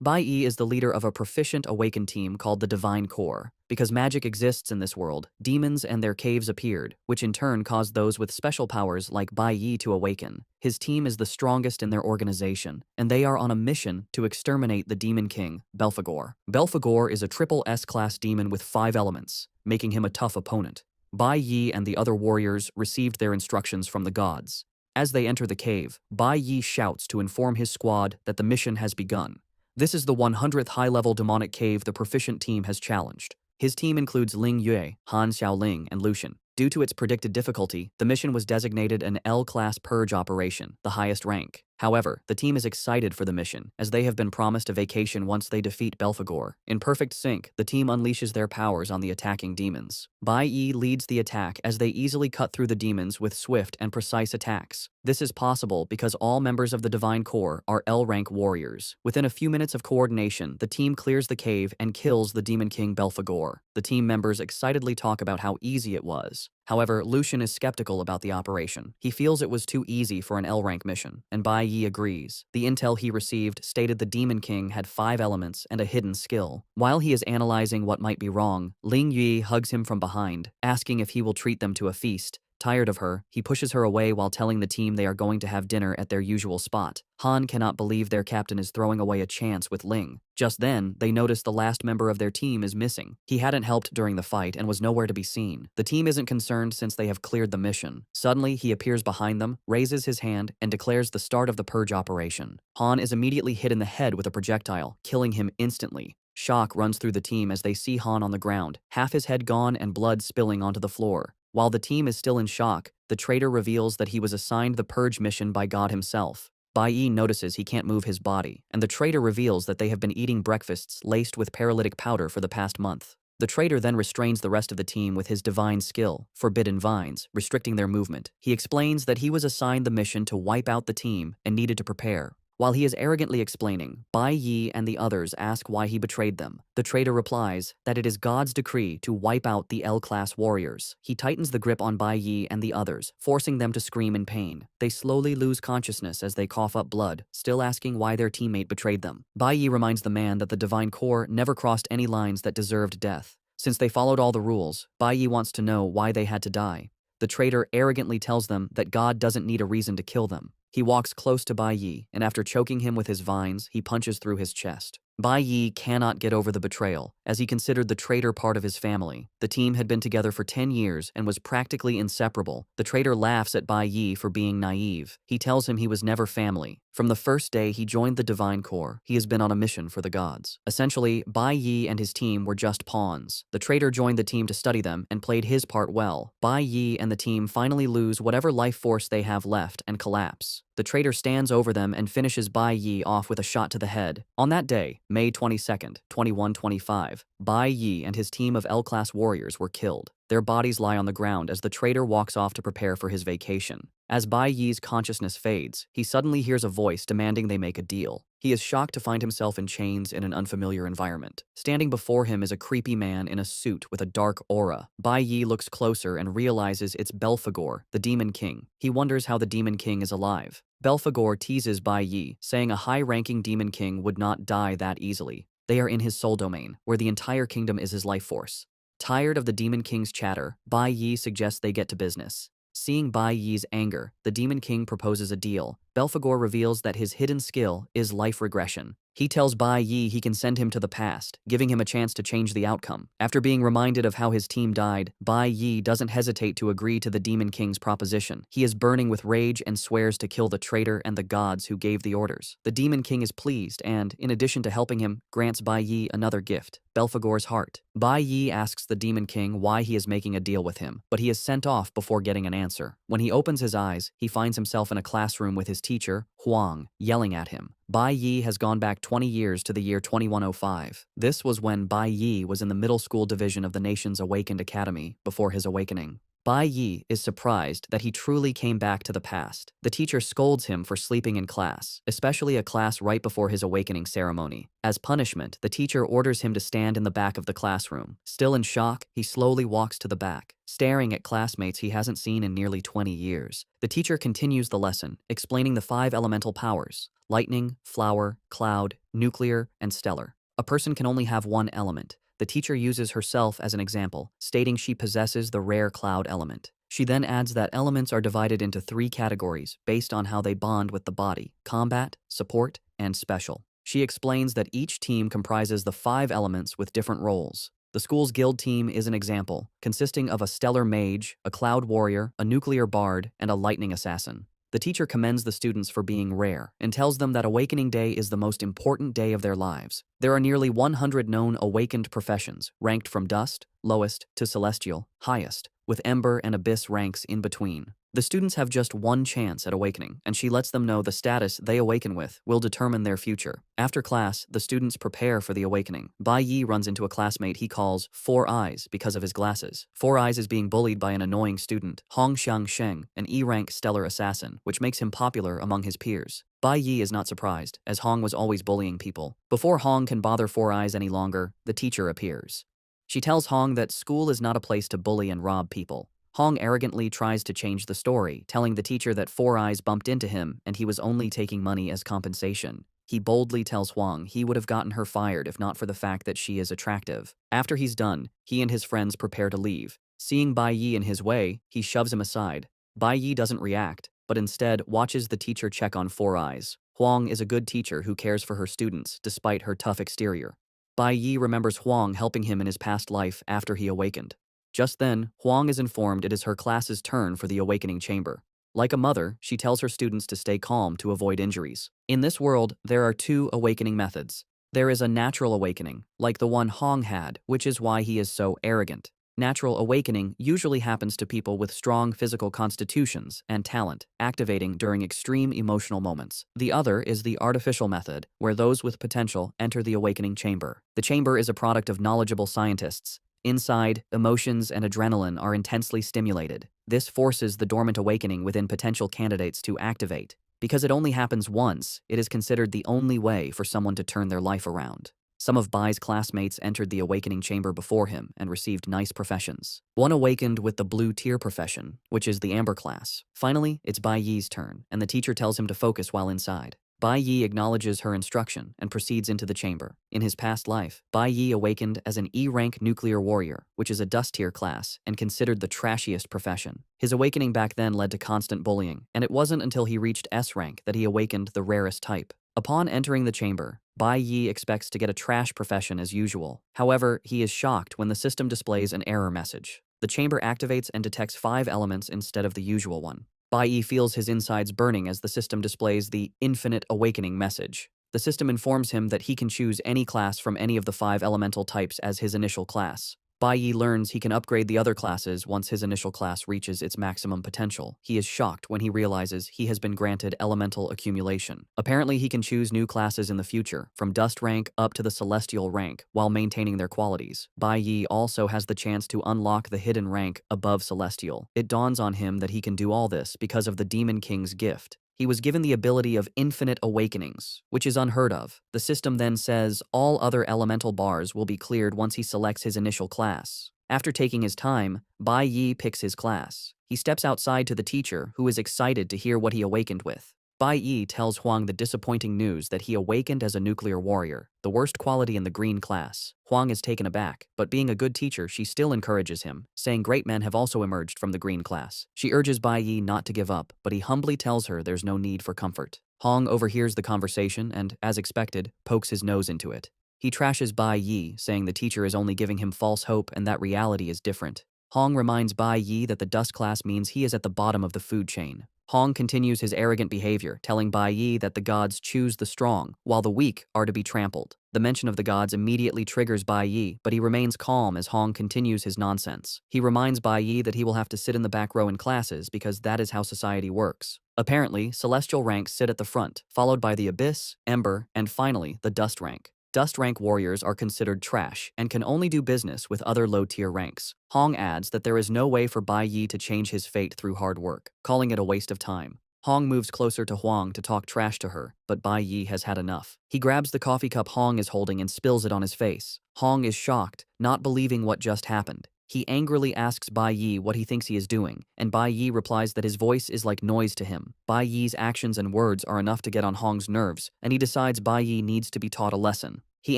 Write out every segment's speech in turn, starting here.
Bai Yi is the leader of a proficient awakened team called the Divine Core. Because magic exists in this world, demons and their caves appeared, which in turn caused those with special powers like Bai Yi to awaken. His team is the strongest in their organization, and they are on a mission to exterminate the Demon King, Belphegor. Belphegor is a triple S-class demon with 5 elements, making him a tough opponent. Bai Yi and the other warriors received their instructions from the gods. As they enter the cave, Bai Yi shouts to inform his squad that the mission has begun. This is the 100th high-level demonic cave the proficient team has challenged. His team includes Ling Yue, Han Xiaoling, and Lucian. Due to its predicted difficulty, the mission was designated an L-class purge operation, the highest rank. However, the team is excited for the mission, as they have been promised a vacation once they defeat Belphegor. In perfect sync, the team unleashes their powers on the attacking demons. Bai Yi leads the attack as they easily cut through the demons with swift and precise attacks. This is possible because all members of the Divine Core are L-rank warriors. Within a few minutes of coordination, the team clears the cave and kills the Demon King Belphegor. The team members excitedly talk about how easy it was. However, Lucian is skeptical about the operation. He feels it was too easy for an L-rank mission, and Bai Yi agrees. The intel he received stated the Demon King had 5 elements and a hidden skill. While he is analyzing what might be wrong, Ling Yue hugs him from behind, asking if he will treat them to a feast. Tired of her, he pushes her away while telling the team they are going to have dinner at their usual spot. Han cannot believe their captain is throwing away a chance with Ling. Just then, they notice the last member of their team is missing. He hadn't helped during the fight and was nowhere to be seen. The team isn't concerned since they have cleared the mission. Suddenly, he appears behind them, raises his hand, and declares the start of the purge operation. Han is immediately hit in the head with a projectile, killing him instantly. Shock runs through the team as they see Han on the ground, half his head gone and blood spilling onto the floor. While the team is still in shock, the traitor reveals that he was assigned the purge mission by God himself. Bai Yi notices he can't move his body, and the traitor reveals that they have been eating breakfasts laced with paralytic powder for the past month. The traitor then restrains the rest of the team with his divine skill, Forbidden Vines, restricting their movement. He explains that he was assigned the mission to wipe out the team and needed to prepare. While he is arrogantly explaining, Bai Yi and the others ask why he betrayed them. The traitor replies that it is God's decree to wipe out the L-class warriors. He tightens the grip on Bai Yi and the others, forcing them to scream in pain. They slowly lose consciousness as they cough up blood, still asking why their teammate betrayed them. Bai Yi reminds the man that the Divine Core never crossed any lines that deserved death. Since they followed all the rules, Bai Yi wants to know why they had to die. The traitor arrogantly tells them that God doesn't need a reason to kill them. He walks close to Bai Yi, and after choking him with his vines, he punches through his chest. Bai Yi cannot get over the betrayal, as he considered the traitor part of his family. The team had been together for 10 years and was practically inseparable. The traitor laughs at Bai Yi for being naive. He tells him he was never family. From the first day he joined the Divine Core, he has been on a mission for the gods. Essentially, Bai Yi and his team were just pawns. The traitor joined the team to study them and played his part well. Bai Yi and the team finally lose whatever life force they have left and collapse. The traitor stands over them and finishes Bai Yi off with a shot to the head. On that day, May 22nd, 2125, Bai Yi and his team of L-class warriors were killed. Their bodies lie on the ground as the traitor walks off to prepare for his vacation. As Bai Yi's consciousness fades, he suddenly hears a voice demanding they make a deal. He is shocked to find himself in chains in an unfamiliar environment. Standing before him is a creepy man in a suit with a dark aura. Bai Yi looks closer and realizes it's Belphegor, the Demon King. He wonders how the Demon King is alive. Belphegor teases Bai Yi, saying a high-ranking Demon King would not die that easily. They are in his soul domain, where the entire kingdom is his life force. Tired of the Demon King's chatter, Bai Yi suggests they get to business. Seeing Bai Yi's anger, the Demon King proposes a deal. Belphegor reveals that his hidden skill is life regression. He tells Bai Yi he can send him to the past, giving him a chance to change the outcome. After being reminded of how his team died, Bai Yi doesn't hesitate to agree to the Demon King's proposition. He is burning with rage and swears to kill the traitor and the gods who gave the orders. The Demon King is pleased and, in addition to helping him, grants Bai Yi another gift, Belphegor's heart. Bai Yi asks the Demon King why he is making a deal with him, but he is sent off before getting an answer. When he opens his eyes, he finds himself in a classroom with his teacher, Huang, yelling at him. Bai Yi has gone back 20 years to the year 2105. This was when Bai Yi was in the middle school division of the nation's Awakened Academy before his awakening. Bai Yi is surprised that he truly came back to the past. The teacher scolds him for sleeping in class, especially a class right before his awakening ceremony. As punishment, the teacher orders him to stand in the back of the classroom. Still in shock, he slowly walks to the back, staring at classmates he hasn't seen in nearly 20 years. The teacher continues the lesson, explaining the 5 elemental powers: lightning, flower, cloud, nuclear, and stellar. A person can only have one element. The teacher uses herself as an example, stating she possesses the rare cloud element. She then adds that elements are divided into 3 categories based on how they bond with the body: combat, support, and special. She explains that each team comprises the 5 elements with different roles. The school's guild team is an example, consisting of a stellar mage, a cloud warrior, a nuclear bard, and a lightning assassin. The teacher commends the students for being rare and tells them that Awakening Day is the most important day of their lives. There are nearly 100 known awakened professions, ranked from dust, lowest, to celestial, highest, with ember and abyss ranks in between. The students have just one chance at awakening, and she lets them know the status they awaken with will determine their future. After class, the students prepare for the awakening. Bai Yi runs into a classmate he calls Four Eyes because of his glasses. Four Eyes is being bullied by an annoying student, Hong Xiang Sheng, an E-rank stellar assassin, which makes him popular among his peers. Bai Yi is not surprised, as Hong was always bullying people. Before Hong can bother Four Eyes any longer, the teacher appears. She tells Hong that school is not a place to bully and rob people. Hong arrogantly tries to change the story, telling the teacher that Four Eyes bumped into him and he was only taking money as compensation. He boldly tells Huang he would have gotten her fired if not for the fact that she is attractive. After he's done, he and his friends prepare to leave. Seeing Bai Yi in his way, he shoves him aside. Bai Yi doesn't react, but instead watches the teacher check on Four Eyes. Huang is a good teacher who cares for her students despite her tough exterior. Bai Yi remembers Huang helping him in his past life after he awakened. Just then, Huang is informed it is her class's turn for the awakening chamber. Like a mother, she tells her students to stay calm to avoid injuries. In this world, there are 2 awakening methods. There is a natural awakening, like the one Hong had, which is why he is so arrogant. Natural awakening usually happens to people with strong physical constitutions and talent, activating during extreme emotional moments. The other is the artificial method, where those with potential enter the awakening chamber. The chamber is a product of knowledgeable scientists. Inside, emotions and adrenaline are intensely stimulated. This forces the dormant awakening within potential candidates to activate. Because it only happens once, it is considered the only way for someone to turn their life around. Some of Bai's classmates entered the awakening chamber before him and received nice professions. One awakened with the blue tier profession, which is the amber class. Finally, it's Bai Yi's turn, and the teacher tells him to focus while inside. Bai Yi acknowledges her instruction and proceeds into the chamber. In his past life, Bai Yi awakened as an E-rank nuclear warrior, which is a dust tier class and considered the trashiest profession. His awakening back then led to constant bullying, and it wasn't until he reached S rank that he awakened the rarest type. Upon entering the chamber, Bai Yi expects to get a trash profession as usual. However, he is shocked when the system displays an error message. The chamber activates and detects 5 elements instead of the usual one. Bai Yi feels his insides burning as the system displays the Infinite Awakening message. The system informs him that he can choose any class from any of the 5 elemental types as his initial class. Bai Yi learns he can upgrade the other classes once his initial class reaches its maximum potential. He is shocked when he realizes he has been granted elemental accumulation. Apparently, he can choose new classes in the future, from dust rank up to the celestial rank, while maintaining their qualities. Bai Yi also has the chance to unlock the hidden rank above celestial. It dawns on him that he can do all this because of the Demon King's gift. He was given the ability of infinite awakenings, which is unheard of. The system then says all other elemental bars will be cleared once he selects his initial class. After taking his time, Bai Yi picks his class. He steps outside to the teacher, who is excited to hear what he awakened with. Bai Yi tells Huang the disappointing news that he awakened as a nuclear warrior, the worst quality in the green class. Huang is taken aback, but being a good teacher, she still encourages him, saying great men have also emerged from the green class. She urges Bai Yi not to give up, but he humbly tells her there's no need for comfort. Hong overhears the conversation and, as expected, pokes his nose into it. He trashes Bai Yi, saying the teacher is only giving him false hope and that reality is different. Hong reminds Bai Yi that the dust class means he is at the bottom of the food chain. Hong continues his arrogant behavior, telling Bai Yi that the gods choose the strong, while the weak are to be trampled. The mention of the gods immediately triggers Bai Yi, but he remains calm as Hong continues his nonsense. He reminds Bai Yi that he will have to sit in the back row in classes because that is how society works. Apparently, celestial ranks sit at the front, followed by the abyss, ember, and finally, the dust rank. Dust rank warriors are considered trash and can only do business with other low-tier ranks. Hong adds that there is no way for Bai Yi to change his fate through hard work, calling it a waste of time. Hong moves closer to Huang to talk trash to her, but Bai Yi has had enough. He grabs the coffee cup Hong is holding and spills it on his face. Hong is shocked, not believing what just happened. He angrily asks Bai Yi what he thinks he is doing, and Bai Yi replies that his voice is like noise to him. Bai Yi's actions and words are enough to get on Hong's nerves, and he decides Bai Yi needs to be taught a lesson. He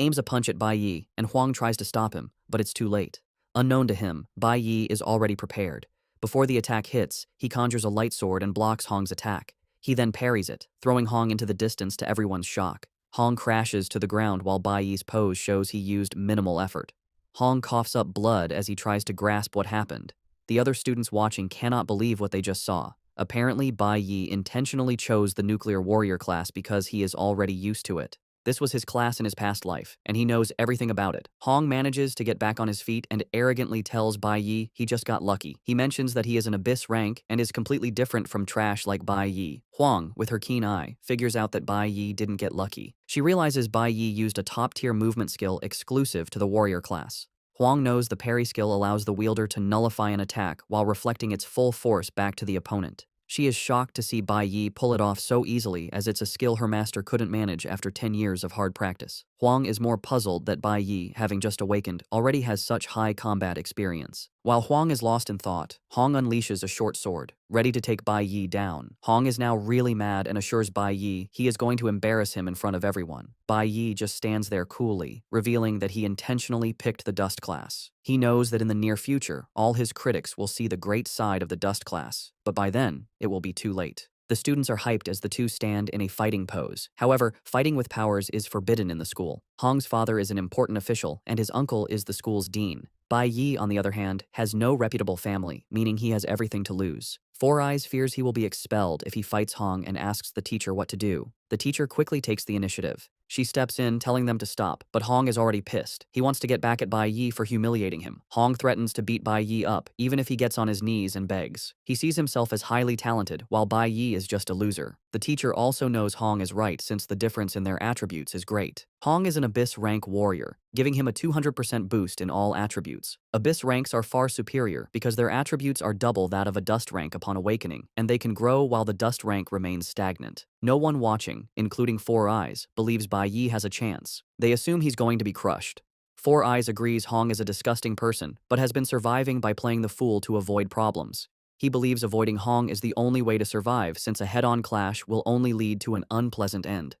aims a punch at Bai Yi, and Huang tries to stop him, but it's too late. Unknown to him, Bai Yi is already prepared. Before the attack hits, he conjures a light sword and blocks Hong's attack. He then parries it, throwing Hong into the distance to everyone's shock. Hong crashes to the ground while Bai Yi's pose shows he used minimal effort. Hong coughs up blood as he tries to grasp what happened. The other students watching cannot believe what they just saw. Apparently, Bai Yi intentionally chose the nuclear warrior class because he is already used to it. This was his class in his past life, and he knows everything about it. Hong manages to get back on his feet and arrogantly tells Bai Yi he just got lucky. He mentions that he is an abyss rank and is completely different from trash like Bai Yi. Huang, with her keen eye, figures out that Bai Yi didn't get lucky. She realizes Bai Yi used a top-tier movement skill exclusive to the warrior class. Huang knows the parry skill allows the wielder to nullify an attack while reflecting its full force back to the opponent. She is shocked to see Bai Yi pull it off so easily as it's a skill her master couldn't manage after 10 years of hard practice. Huang is more puzzled that Bai Yi, having just awakened, already has such high combat experience. While Huang is lost in thought, Hong unleashes a short sword, ready to take Bai Yi down. Hong is now really mad and assures Bai Yi he is going to embarrass him in front of everyone. Bai Yi just stands there coolly, revealing that he intentionally picked the Dust class. He knows that in the near future, all his critics will see the great side of the Dust class, but by then, it will be too late. The students are hyped as the two stand in a fighting pose. However, fighting with powers is forbidden in the school. Hong's father is an important official, and his uncle is the school's dean. Bai Yi, on the other hand, has no reputable family, meaning he has everything to lose. Four Eyes fears he will be expelled if he fights Hong and asks the teacher what to do. The teacher quickly takes the initiative. She steps in, telling them to stop, but Hong is already pissed. He wants to get back at Bai Yi for humiliating him. Hong threatens to beat Bai Yi up, even if he gets on his knees and begs. He sees himself as highly talented, while Bai Yi is just a loser. The teacher also knows Hong is right since the difference in their attributes is great. Hong is an Abyss rank warrior, giving him a 200% boost in all attributes. Abyss ranks are far superior because their attributes are double that of a Dust rank upon awakening, and they can grow while the Dust rank remains stagnant. No one watching, including Four Eyes, believes Bai Yi has a chance. They assume he's going to be crushed. Four Eyes agrees Hong is a disgusting person, but has been surviving by playing the fool to avoid problems. He believes avoiding Hong is the only way to survive since a head-on clash will only lead to an unpleasant end.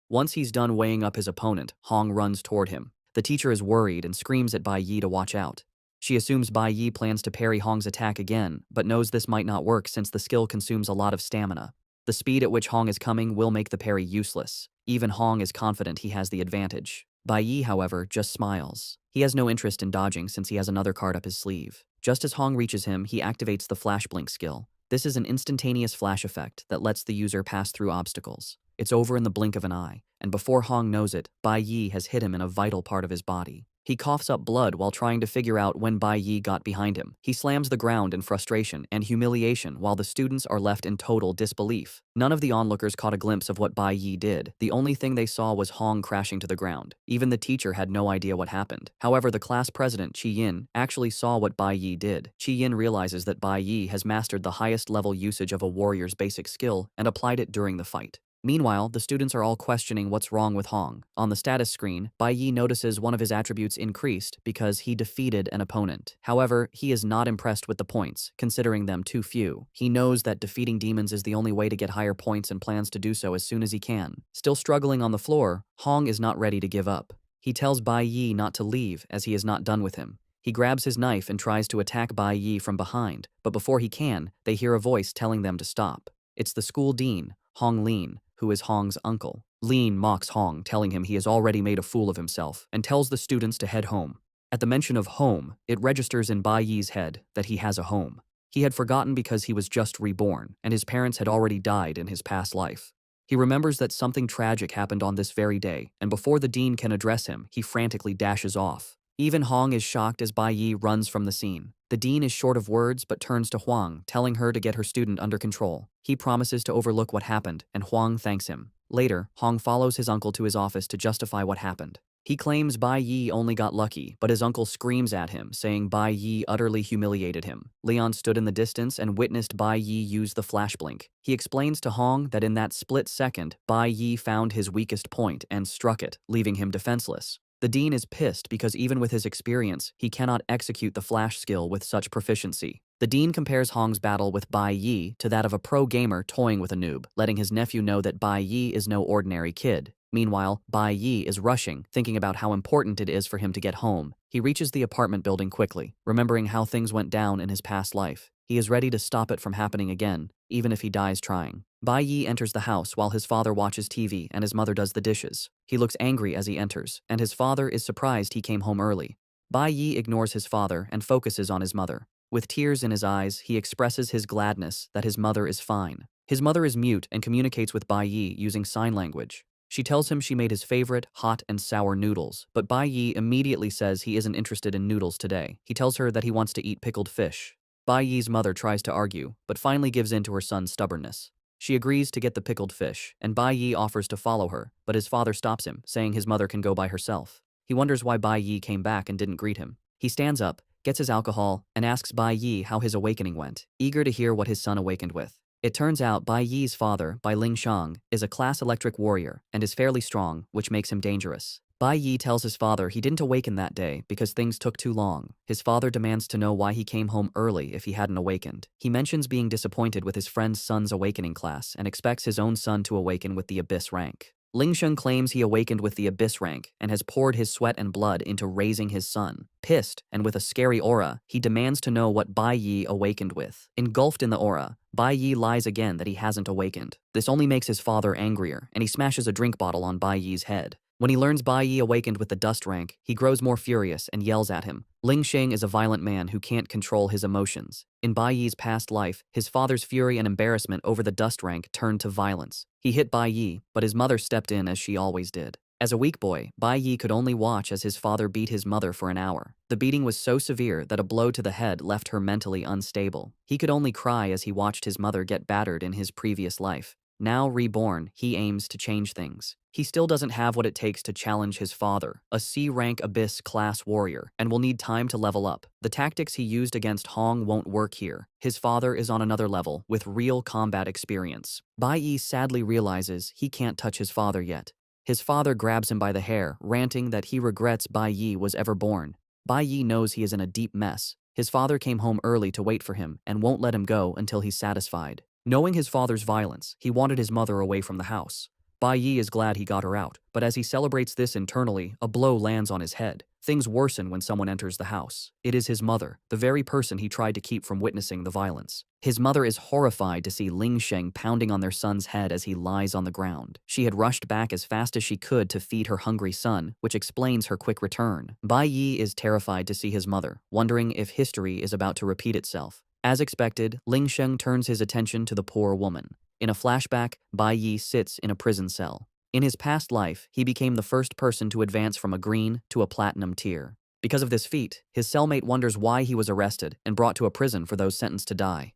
Once he's done weighing up his opponent, Hong runs toward him. The teacher is worried and screams at Bai Yi to watch out. She assumes Bai Yi plans to parry Hong's attack again, but knows this might not work since the skill consumes a lot of stamina. The speed at which Hong is coming will make the parry useless. Even Hong is confident he has the advantage. Bai Yi, however, just smiles. He has no interest in dodging since he has another card up his sleeve. Just as Hong reaches him, he activates the Flash Blink skill. This is an instantaneous flash effect that lets the user pass through obstacles. It's over in the blink of an eye, and before Hong knows it, Bai Yi has hit him in a vital part of his body. He coughs up blood while trying to figure out when Bai Yi got behind him. He slams the ground in frustration and humiliation while the students are left in total disbelief. None of the onlookers caught a glimpse of what Bai Yi did. The only thing they saw was Hong crashing to the ground. Even the teacher had no idea what happened. However, the class president, Chi Yin, actually saw what Bai Yi did. Chi Yin realizes that Bai Yi has mastered the highest level usage of a warrior's basic skill and applied it during the fight. Meanwhile, the students are all questioning what's wrong with Hong. On the status screen, Bai Yi notices one of his attributes increased because he defeated an opponent. However, he is not impressed with the points, considering them too few. He knows that defeating demons is the only way to get higher points and plans to do so as soon as he can. Still struggling on the floor, Hong is not ready to give up. He tells Bai Yi not to leave as he is not done with him. He grabs his knife and tries to attack Bai Yi from behind, but before he can, they hear a voice telling them to stop. It's the school dean, Hong Lin, who is Hong's uncle. Lin mocks Hong, telling him he has already made a fool of himself, and tells the students to head home. At the mention of home, it registers in Bai Yi's head that he has a home. He had forgotten because he was just reborn, and his parents had already died in his past life. He remembers that something tragic happened on this very day, and before the dean can address him, he frantically dashes off. Even Hong is shocked as Bai Yi runs from the scene. The dean is short of words but turns to Huang, telling her to get her student under control. He promises to overlook what happened, and Huang thanks him. Later, Hong follows his uncle to his office to justify what happened. He claims Bai Yi only got lucky, but his uncle screams at him, saying Bai Yi utterly humiliated him. Leon stood in the distance and witnessed Bai Yi use the flash blink. He explains to Hong that in that split second, Bai Yi found his weakest point and struck it, leaving him defenseless. The dean is pissed because even with his experience, he cannot execute the flash skill with such proficiency. The dean compares Hong's battle with Bai Yi to that of a pro gamer toying with a noob, letting his nephew know that Bai Yi is no ordinary kid. Meanwhile, Bai Yi is rushing, thinking about how important it is for him to get home. He reaches the apartment building quickly, remembering how things went down in his past life. He is ready to stop it from happening again, even if he dies trying. Bai Yi enters the house while his father watches TV and his mother does the dishes. He looks angry as he enters, and his father is surprised he came home early. Bai Yi ignores his father and focuses on his mother. With tears in his eyes, he expresses his gladness that his mother is fine. His mother is mute and communicates with Bai Yi using sign language. She tells him she made his favorite hot and sour noodles, but Bai Yi immediately says he isn't interested in noodles today. He tells her that he wants to eat pickled fish. Bai Yi's mother tries to argue, but finally gives in to her son's stubbornness. She agrees to get the pickled fish, and Bai Yi offers to follow her, but his father stops him, saying his mother can go by herself. He wonders why Bai Yi came back and didn't greet him. He stands up, gets his alcohol, and asks Bai Yi how his awakening went, eager to hear what his son awakened with. It turns out Bai Yi's father, Bai Lingsheng, is a class electric warrior and is fairly strong, which makes him dangerous. Bai Yi tells his father he didn't awaken that day because things took too long. His father demands to know why he came home early if he hadn't awakened. He mentions being disappointed with his friend's son's awakening class and expects his own son to awaken with the Abyss rank. Lingsheng claims he awakened with the Abyss rank and has poured his sweat and blood into raising his son. Pissed, and with a scary aura, he demands to know what Bai Yi awakened with. Engulfed in the aura, Bai Yi lies again that he hasn't awakened. This only makes his father angrier, and he smashes a drink bottle on Bai Yi's head. When he learns Bai Yi awakened with the dust rank, he grows more furious and yells at him. Lingsheng is a violent man who can't control his emotions. In Bai Yi's past life, his father's fury and embarrassment over the dust rank turned to violence. He hit Bai Yi, but his mother stepped in as she always did. As a weak boy, Bai Yi could only watch as his father beat his mother for an hour. The beating was so severe that a blow to the head left her mentally unstable. He could only cry as he watched his mother get battered in his previous life. Now reborn, he aims to change things. He still doesn't have what it takes to challenge his father, a C-rank Abyss class warrior, and will need time to level up. The tactics he used against Hong won't work here. His father is on another level, with real combat experience. Bai Yi sadly realizes he can't touch his father yet. His father grabs him by the hair, ranting that he regrets Bai Yi was ever born. Bai Yi knows he is in a deep mess. His father came home early to wait for him and won't let him go until he's satisfied. Knowing his father's violence, he wanted his mother away from the house. Bai Yi is glad he got her out, but as he celebrates this internally, a blow lands on his head. Things worsen when someone enters the house. It is his mother, the very person he tried to keep from witnessing the violence. His mother is horrified to see Lingsheng pounding on their son's head as he lies on the ground. She had rushed back as fast as she could to feed her hungry son, which explains her quick return. Bai Yi is terrified to see his mother, wondering if history is about to repeat itself. As expected, Lingsheng turns his attention to the poor woman. In a flashback, Bai Yi sits in a prison cell. In his past life, he became the first person to advance from a green to a platinum tier. Because of this feat, his cellmate wonders why he was arrested and brought to a prison for those sentenced to die.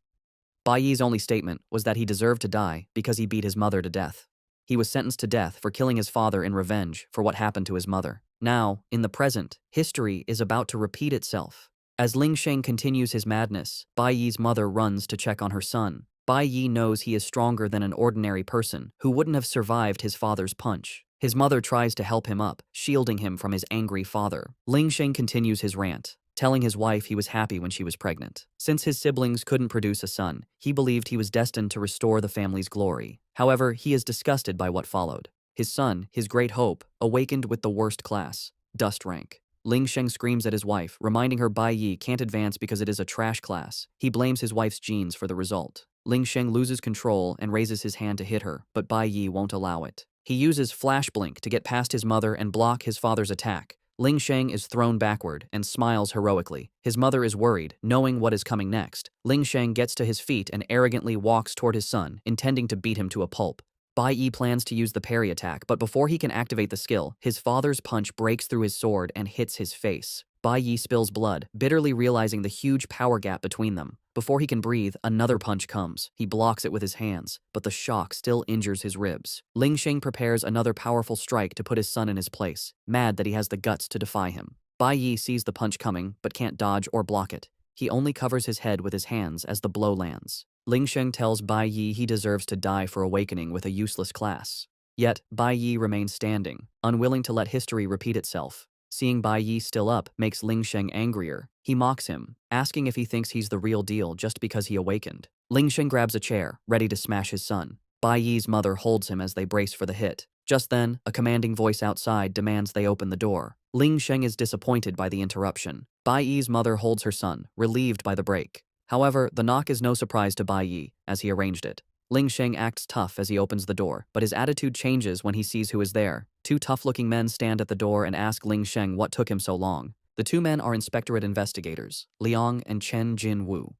Bai Yi's only statement was that he deserved to die because he beat his mother to death. He was sentenced to death for killing his father in revenge for what happened to his mother. Now, in the present, history is about to repeat itself. As Lingsheng continues his madness, Bai Yi's mother runs to check on her son. Bai Yi knows he is stronger than an ordinary person who wouldn't have survived his father's punch. His mother tries to help him up, shielding him from his angry father. Lingsheng continues his rant, telling his wife he was happy when she was pregnant. Since his siblings couldn't produce a son, he believed he was destined to restore the family's glory. However, he is disgusted by what followed. His son, his great hope, awakened with the worst class, dust rank. Lingsheng screams at his wife, reminding her Bai Yi can't advance because it is a trash class. He blames his wife's genes for the result. Lingsheng loses control and raises his hand to hit her, but Bai Yi won't allow it. He uses Flash Blink to get past his mother and block his father's attack. Lingsheng is thrown backward and smiles heroically. His mother is worried, knowing what is coming next. Lingsheng gets to his feet and arrogantly walks toward his son, intending to beat him to a pulp. Bai Yi plans to use the parry attack, but before he can activate the skill, his father's punch breaks through his sword and hits his face. Bai Yi spills blood, bitterly realizing the huge power gap between them. Before he can breathe, another punch comes. He blocks it with his hands, but the shock still injures his ribs. Ling Sheng prepares another powerful strike to put his son in his place, mad that he has the guts to defy him. Bai Yi sees the punch coming, but can't dodge or block it. He only covers his head with his hands as the blow lands. Ling Sheng tells Bai Yi he deserves to die for awakening with a useless class. Yet, Bai Yi remains standing, unwilling to let history repeat itself. Seeing Bai Yi still up makes Ling Sheng angrier. He mocks him, asking if he thinks he's the real deal just because he awakened. Ling Sheng grabs a chair, ready to smash his son. Bai Yi's mother holds him as they brace for the hit. Just then, a commanding voice outside demands they open the door. Ling Sheng is disappointed by the interruption. Bai Yi's mother holds her son, relieved by the break. However, the knock is no surprise to Bai Yi, as he arranged it. Ling Sheng acts tough as he opens the door, but his attitude changes when he sees who is there. Two tough-looking men stand at the door and ask Ling Sheng what took him so long. The two men are inspectorate investigators, Liang and Chen Jin-woo.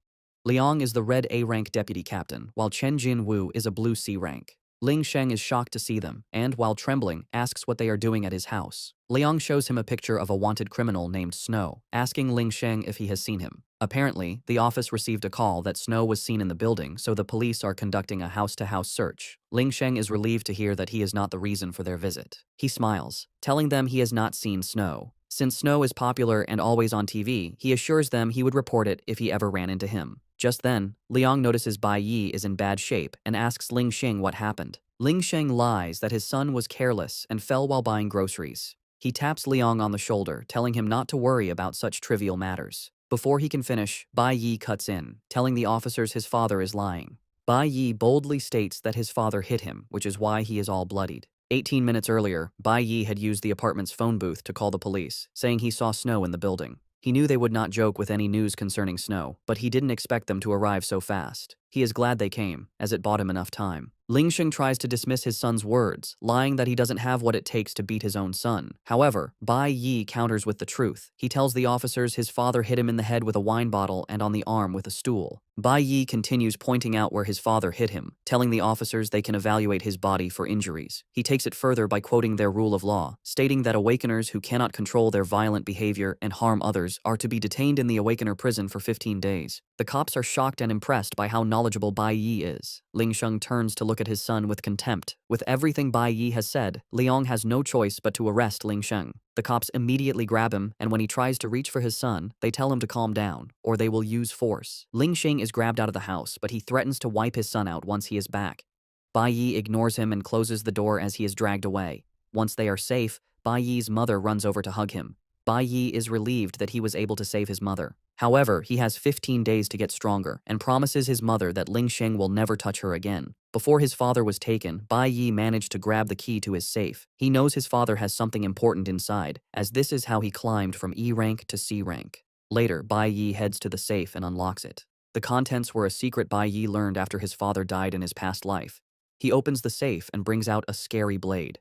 Liang is the red A-rank deputy captain, while Chen Jin-woo is a blue C rank. Ling Sheng is shocked to see them, and, while trembling, asks what they are doing at his house. Liang shows him a picture of a wanted criminal named Snow, asking Ling Sheng if he has seen him. Apparently, the office received a call that Snow was seen in the building, so the police are conducting a house-to-house search. Ling Sheng is relieved to hear that he is not the reason for their visit. He smiles, telling them he has not seen Snow. Since Snow is popular and always on TV, he assures them he would report it if he ever ran into him. Just then, Liang notices Bai Yi is in bad shape and asks Ling Sheng what happened. Ling Sheng lies that his son was careless and fell while buying groceries. He taps Liang on the shoulder, telling him not to worry about such trivial matters. Before he can finish, Bai Yi cuts in, telling the officers his father is lying. Bai Yi boldly states that his father hit him, which is why he is all bloodied. 18 minutes earlier, Bai Yi had used the apartment's phone booth to call the police, saying he saw Snow in the building. He knew they would not joke with any news concerning Snow, but he didn't expect them to arrive so fast. He is glad they came, as it bought him enough time. Ling Sheng tries to dismiss his son's words, lying that he doesn't have what it takes to beat his own son. However, Bai Yi counters with the truth. He tells the officers his father hit him in the head with a wine bottle and on the arm with a stool. Bai Yi continues pointing out where his father hit him, telling the officers they can evaluate his body for injuries. He takes it further by quoting their rule of law, stating that awakeners who cannot control their violent behavior and harm others are to be detained in the Awakener prison for 15 days. The cops are shocked and impressed by how knowledgeable Bai Yi is. Ling Sheng turns to look at his son with contempt. With everything Bai Yi has said, Liang has no choice but to arrest Ling Sheng. The cops immediately grab him, and when he tries to reach for his son, they tell him to calm down, or they will use force. Ling Sheng is grabbed out of the house, but he threatens to wipe his son out once he is back. Bai Yi ignores him and closes the door as he is dragged away. Once they are safe, Bai Yi's mother runs over to hug him. Bai Yi is relieved that he was able to save his mother. However, he has 15 days to get stronger and promises his mother that Ling Sheng will never touch her again. Before his father was taken, Bai Yi managed to grab the key to his safe. He knows his father has something important inside, as this is how he climbed from E rank to C rank. Later, Bai Yi heads to the safe and unlocks it. The contents were a secret Bai Yi learned after his father died in his past life. He opens the safe and brings out a scary blade.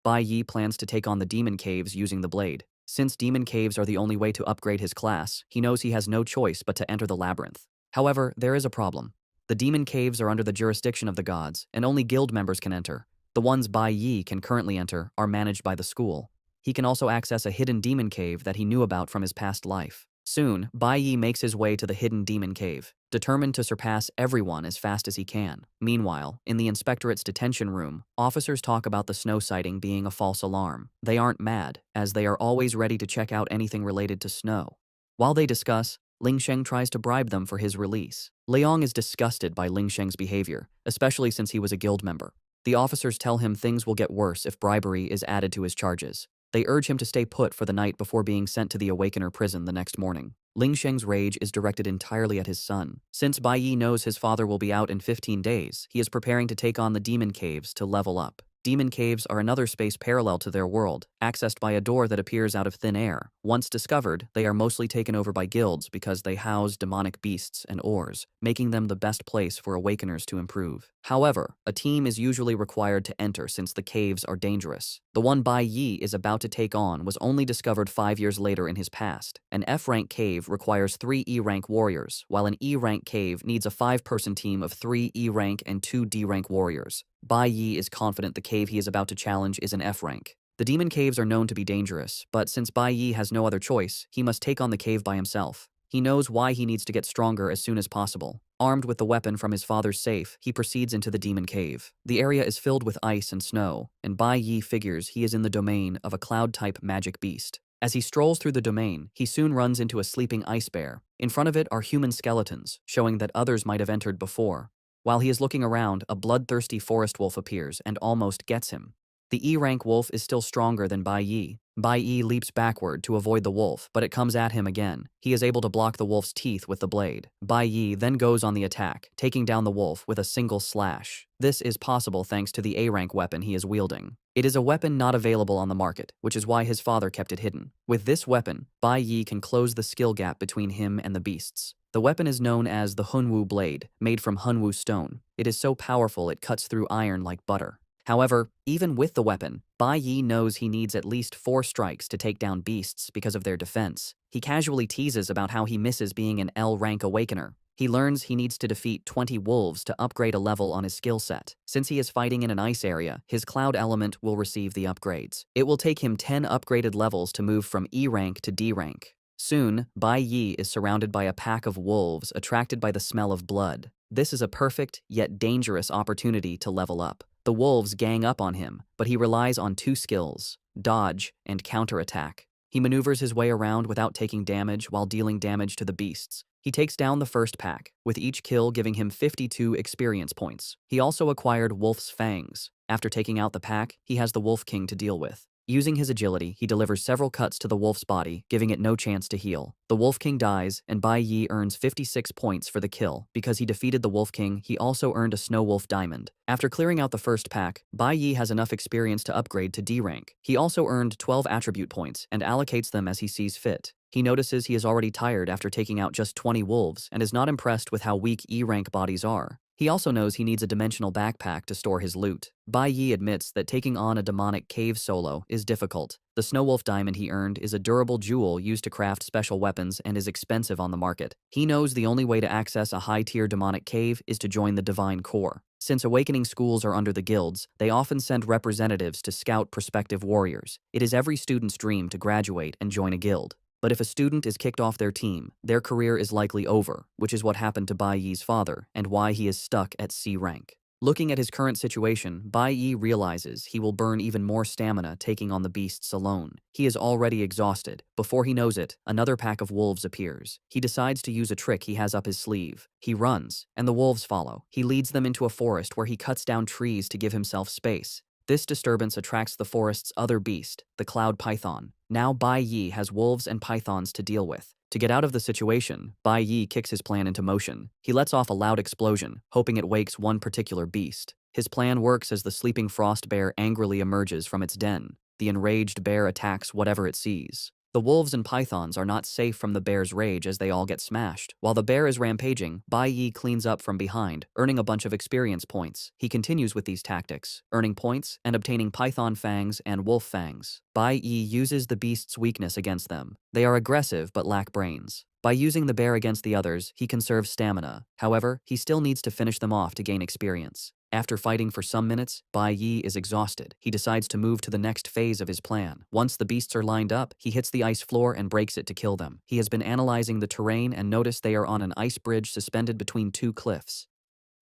Bai Yi plans to take on the demon caves using the blade. Since demon caves are the only way to upgrade his class, he knows he has no choice but to enter the labyrinth. However, there is a problem. The demon caves are under the jurisdiction of the gods, and only guild members can enter. The ones Bai Yi can currently enter are managed by the school. He can also access a hidden demon cave that he knew about from his past life. Soon, Bai Yi makes his way to the hidden demon cave, determined to surpass everyone as fast as he can. Meanwhile, in the inspectorate's detention room, officers talk about the Snow sighting being a false alarm. They aren't mad, as they are always ready to check out anything related to Snow. While they discuss, Ling Sheng tries to bribe them for his release. Liang is disgusted by Ling Sheng's behavior, especially since he was a guild member. The officers tell him things will get worse if bribery is added to his charges. They urge him to stay put for the night before being sent to the Awakener prison the next morning. Ling Sheng's rage is directed entirely at his son. Since Bai Yi knows his father will be out in 15 days, he is preparing to take on the demon caves to level up. Demon caves are another space parallel to their world, accessed by a door that appears out of thin air. Once discovered, they are mostly taken over by guilds because they house demonic beasts and ores, making them the best place for awakeners to improve. However, a team is usually required to enter since the caves are dangerous. The one Bai Yi is about to take on was only discovered 5 years later in his past. An F-rank cave requires 3 E-rank warriors, while an E-rank cave needs a 5-person team of 3 E-rank and 2 D-rank warriors. Bai Yi is confident the cave he is about to challenge is an F-rank. The demon caves are known to be dangerous, but since Bai Yi has no other choice, he must take on the cave by himself. He knows why he needs to get stronger as soon as possible. Armed with the weapon from his father's safe, he proceeds into the demon cave. The area is filled with ice and snow, and Bai Yi figures he is in the domain of a cloud-type magic beast. As he strolls through the domain, he soon runs into a sleeping ice bear. In front of it are human skeletons, showing that others might have entered before. While he is looking around, a bloodthirsty forest wolf appears and almost gets him. The E-rank wolf is still stronger than Bai Yi. Bai Yi leaps backward to avoid the wolf, but it comes at him again. He is able to block the wolf's teeth with the blade. Bai Yi then goes on the attack, taking down the wolf with a single slash. This is possible thanks to the A-rank weapon he is wielding. It is a weapon not available on the market, which is why his father kept it hidden. With this weapon, Bai Yi can close the skill gap between him and the beasts. The weapon is known as the Hunwu blade, made from Hunwu stone. It is so powerful it cuts through iron like butter. However, even with the weapon, Bai Yi knows he needs at least 4 strikes to take down beasts because of their defense. He casually teases about how he misses being an L-rank Awakener. He learns he needs to defeat 20 wolves to upgrade a level on his skill set. Since he is fighting in an ice area, his cloud element will receive the upgrades. It will take him 10 upgraded levels to move from E-rank to D-rank. Soon, Bai Yi is surrounded by a pack of wolves attracted by the smell of blood. This is a perfect, yet dangerous opportunity to level up. The wolves gang up on him, but he relies on 2 skills, dodge and counterattack. He maneuvers his way around without taking damage while dealing damage to the beasts. He takes down the first pack, with each kill giving him 52 experience points. He also acquired Wolf's Fangs. After taking out the pack, he has the Wolf King to deal with. Using his agility, he delivers several cuts to the wolf's body, giving it no chance to heal. The Wolf King dies, and Bai Yi earns 56 points for the kill. Because he defeated the Wolf King, he also earned a Snow Wolf Diamond. After clearing out the first pack, Bai Yi has enough experience to upgrade to D rank. He also earned 12 attribute points and allocates them as he sees fit. He notices he is already tired after taking out just 20 wolves and is not impressed with how weak E-rank bodies are. He also knows he needs a dimensional backpack to store his loot. Bai Yi admits that taking on a demonic cave solo is difficult. The Snow Wolf Diamond he earned is a durable jewel used to craft special weapons and is expensive on the market. He knows the only way to access a high-tier demonic cave is to join the Divine Core. Since awakening schools are under the guilds, they often send representatives to scout prospective warriors. It is every student's dream to graduate and join a guild. But if a student is kicked off their team, their career is likely over, which is what happened to Bai Yi's father and why he is stuck at C rank. Looking at his current situation, Bai Yi realizes he will burn even more stamina taking on the beasts alone. He is already exhausted. Before he knows it, another pack of wolves appears. He decides to use a trick he has up his sleeve. He runs, and the wolves follow. He leads them into a forest where he cuts down trees to give himself space. This disturbance attracts the forest's other beast, the cloud python. Now Bai Yi has wolves and pythons to deal with. To get out of the situation, Bai Yi kicks his plan into motion. He lets off a loud explosion, hoping it wakes one particular beast. His plan works as the sleeping frost bear angrily emerges from its den. The enraged bear attacks whatever it sees. The wolves and pythons are not safe from the bear's rage as they all get smashed. While the bear is rampaging, Bai Yi cleans up from behind, earning a bunch of experience points. He continues with these tactics, earning points and obtaining python fangs and wolf fangs. Bai Yi uses the beast's weakness against them. They are aggressive but lack brains. By using the bear against the others, he conserves stamina. However, he still needs to finish them off to gain experience. After fighting for some minutes, Bai Yi is exhausted. He decides to move to the next phase of his plan. Once the beasts are lined up, he hits the ice floor and breaks it to kill them. He has been analyzing the terrain and noticed they are on an ice bridge suspended between 2 cliffs.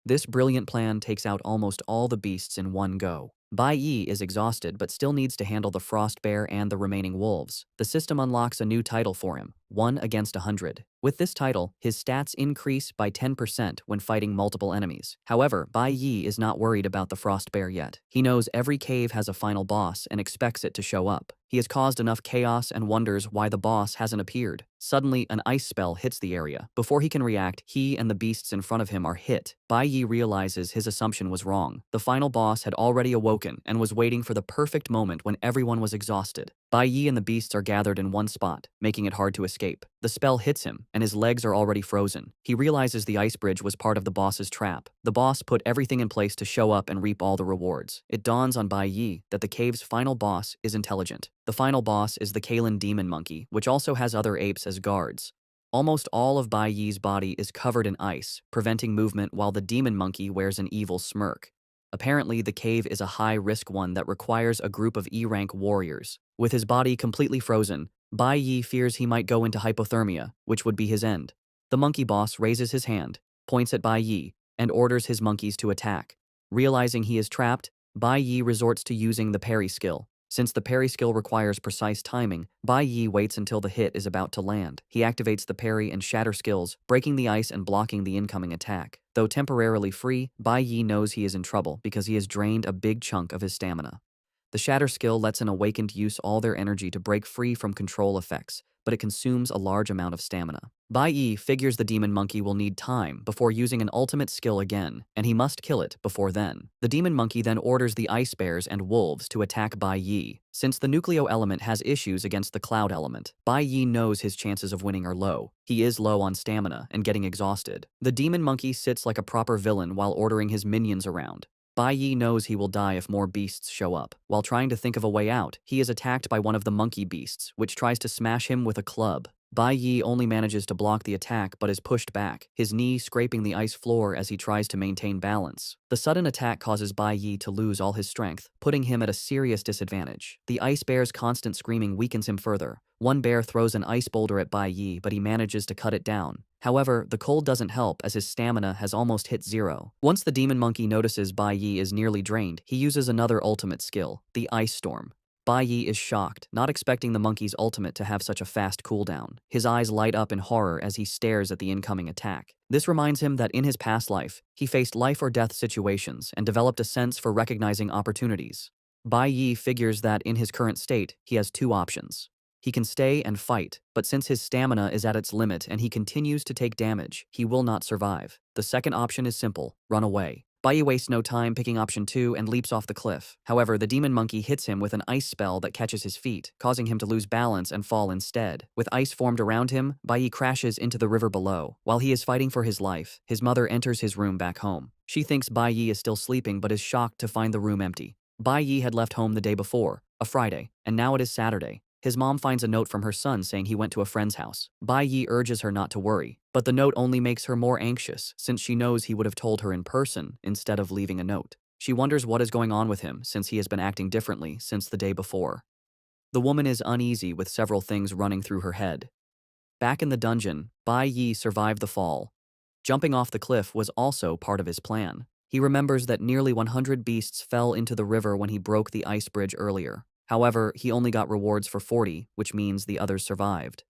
This brilliant plan takes out almost all the beasts in one go. Bai Yi is exhausted but still needs to handle the frost bear and the remaining wolves. The system unlocks a new title for him, 1 against 100. With this title, his stats increase by 10% when fighting multiple enemies. However, Bai Yi is not worried about the frost bear yet. He knows every cave has a final boss and expects it to show up. He has caused enough chaos and wonders why the boss hasn't appeared. Suddenly, an ice spell hits the area. Before he can react, he and the beasts in front of him are hit. Bai Yi realizes his assumption was wrong. The final boss had already awoken and was waiting for the perfect moment when everyone was exhausted. Bai Yi and the beasts are gathered in one spot, making it hard to escape. The spell hits him, and his legs are already frozen. He realizes the ice bridge was part of the boss's trap. The boss put everything in place to show up and reap all the rewards. It dawns on Bai Yi that the cave's final boss is intelligent. The final boss is the Kalen demon monkey, which also has other apes as guards. Almost all of Bai Yi's body is covered in ice, preventing movement while the demon monkey wears an evil smirk. Apparently, the cave is a high-risk one that requires a group of E-rank warriors. With his body completely frozen, Bai Yi fears he might go into hypothermia, which would be his end. The monkey boss raises his hand, points at Bai Yi, and orders his monkeys to attack. Realizing he is trapped, Bai Yi resorts to using the parry skill. Since the parry skill requires precise timing, Bai Yi waits until the hit is about to land. He activates the parry and shatter skills, breaking the ice and blocking the incoming attack. Though temporarily free, Bai Yi knows he is in trouble because he has drained a big chunk of his stamina. The shatter skill lets an awakened use all their energy to break free from control effects, but it consumes a large amount of stamina. Bai Yi figures the demon monkey will need time before using an ultimate skill again, and he must kill it before then. The demon monkey then orders the ice bears and wolves to attack Bai Yi. Since the nucleo element has issues against the cloud element, Bai Yi knows his chances of winning are low. He is low on stamina and getting exhausted. The demon monkey sits like a proper villain while ordering his minions around. Bai Yi knows he will die if more beasts show up. While trying to think of a way out, he is attacked by one of the monkey beasts, which tries to smash him with a club. Bai Yi only manages to block the attack but is pushed back, his knee scraping the ice floor as he tries to maintain balance. The sudden attack causes Bai Yi to lose all his strength, putting him at a serious disadvantage. The ice bear's constant screaming weakens him further. One bear throws an ice boulder at Bai Yi, but he manages to cut it down. However, the cold doesn't help as his stamina has almost hit zero. Once the demon monkey notices Bai Yi is nearly drained, he uses another ultimate skill, the Ice Storm. Bai Yi is shocked, not expecting the monkey's ultimate to have such a fast cooldown. His eyes light up in horror as he stares at the incoming attack. This reminds him that in his past life, he faced life or death situations and developed a sense for recognizing opportunities. Bai Yi figures that in his current state, he has two options. He can stay and fight, but since his stamina is at its limit and he continues to take damage, he will not survive. The second option is simple: run away. Bai Yi wastes no time picking option 2 and leaps off the cliff. However, the demon monkey hits him with an ice spell that catches his feet, causing him to lose balance and fall instead. With ice formed around him, Bai Yi crashes into the river below. While he is fighting for his life, his mother enters his room back home. She thinks Bai Yi is still sleeping but is shocked to find the room empty. Bai Yi had left home the day before, a Friday, and now it is Saturday. His mom finds a note from her son saying he went to a friend's house. Bai Yi urges her not to worry, but the note only makes her more anxious since she knows he would have told her in person instead of leaving a note. She wonders what is going on with him since he has been acting differently since the day before. The woman is uneasy with several things running through her head. Back in the dungeon, Bai Yi survived the fall. Jumping off the cliff was also part of his plan. He remembers that nearly 100 beasts fell into the river when he broke the ice bridge earlier. However, he only got rewards for 40, which means the others survived.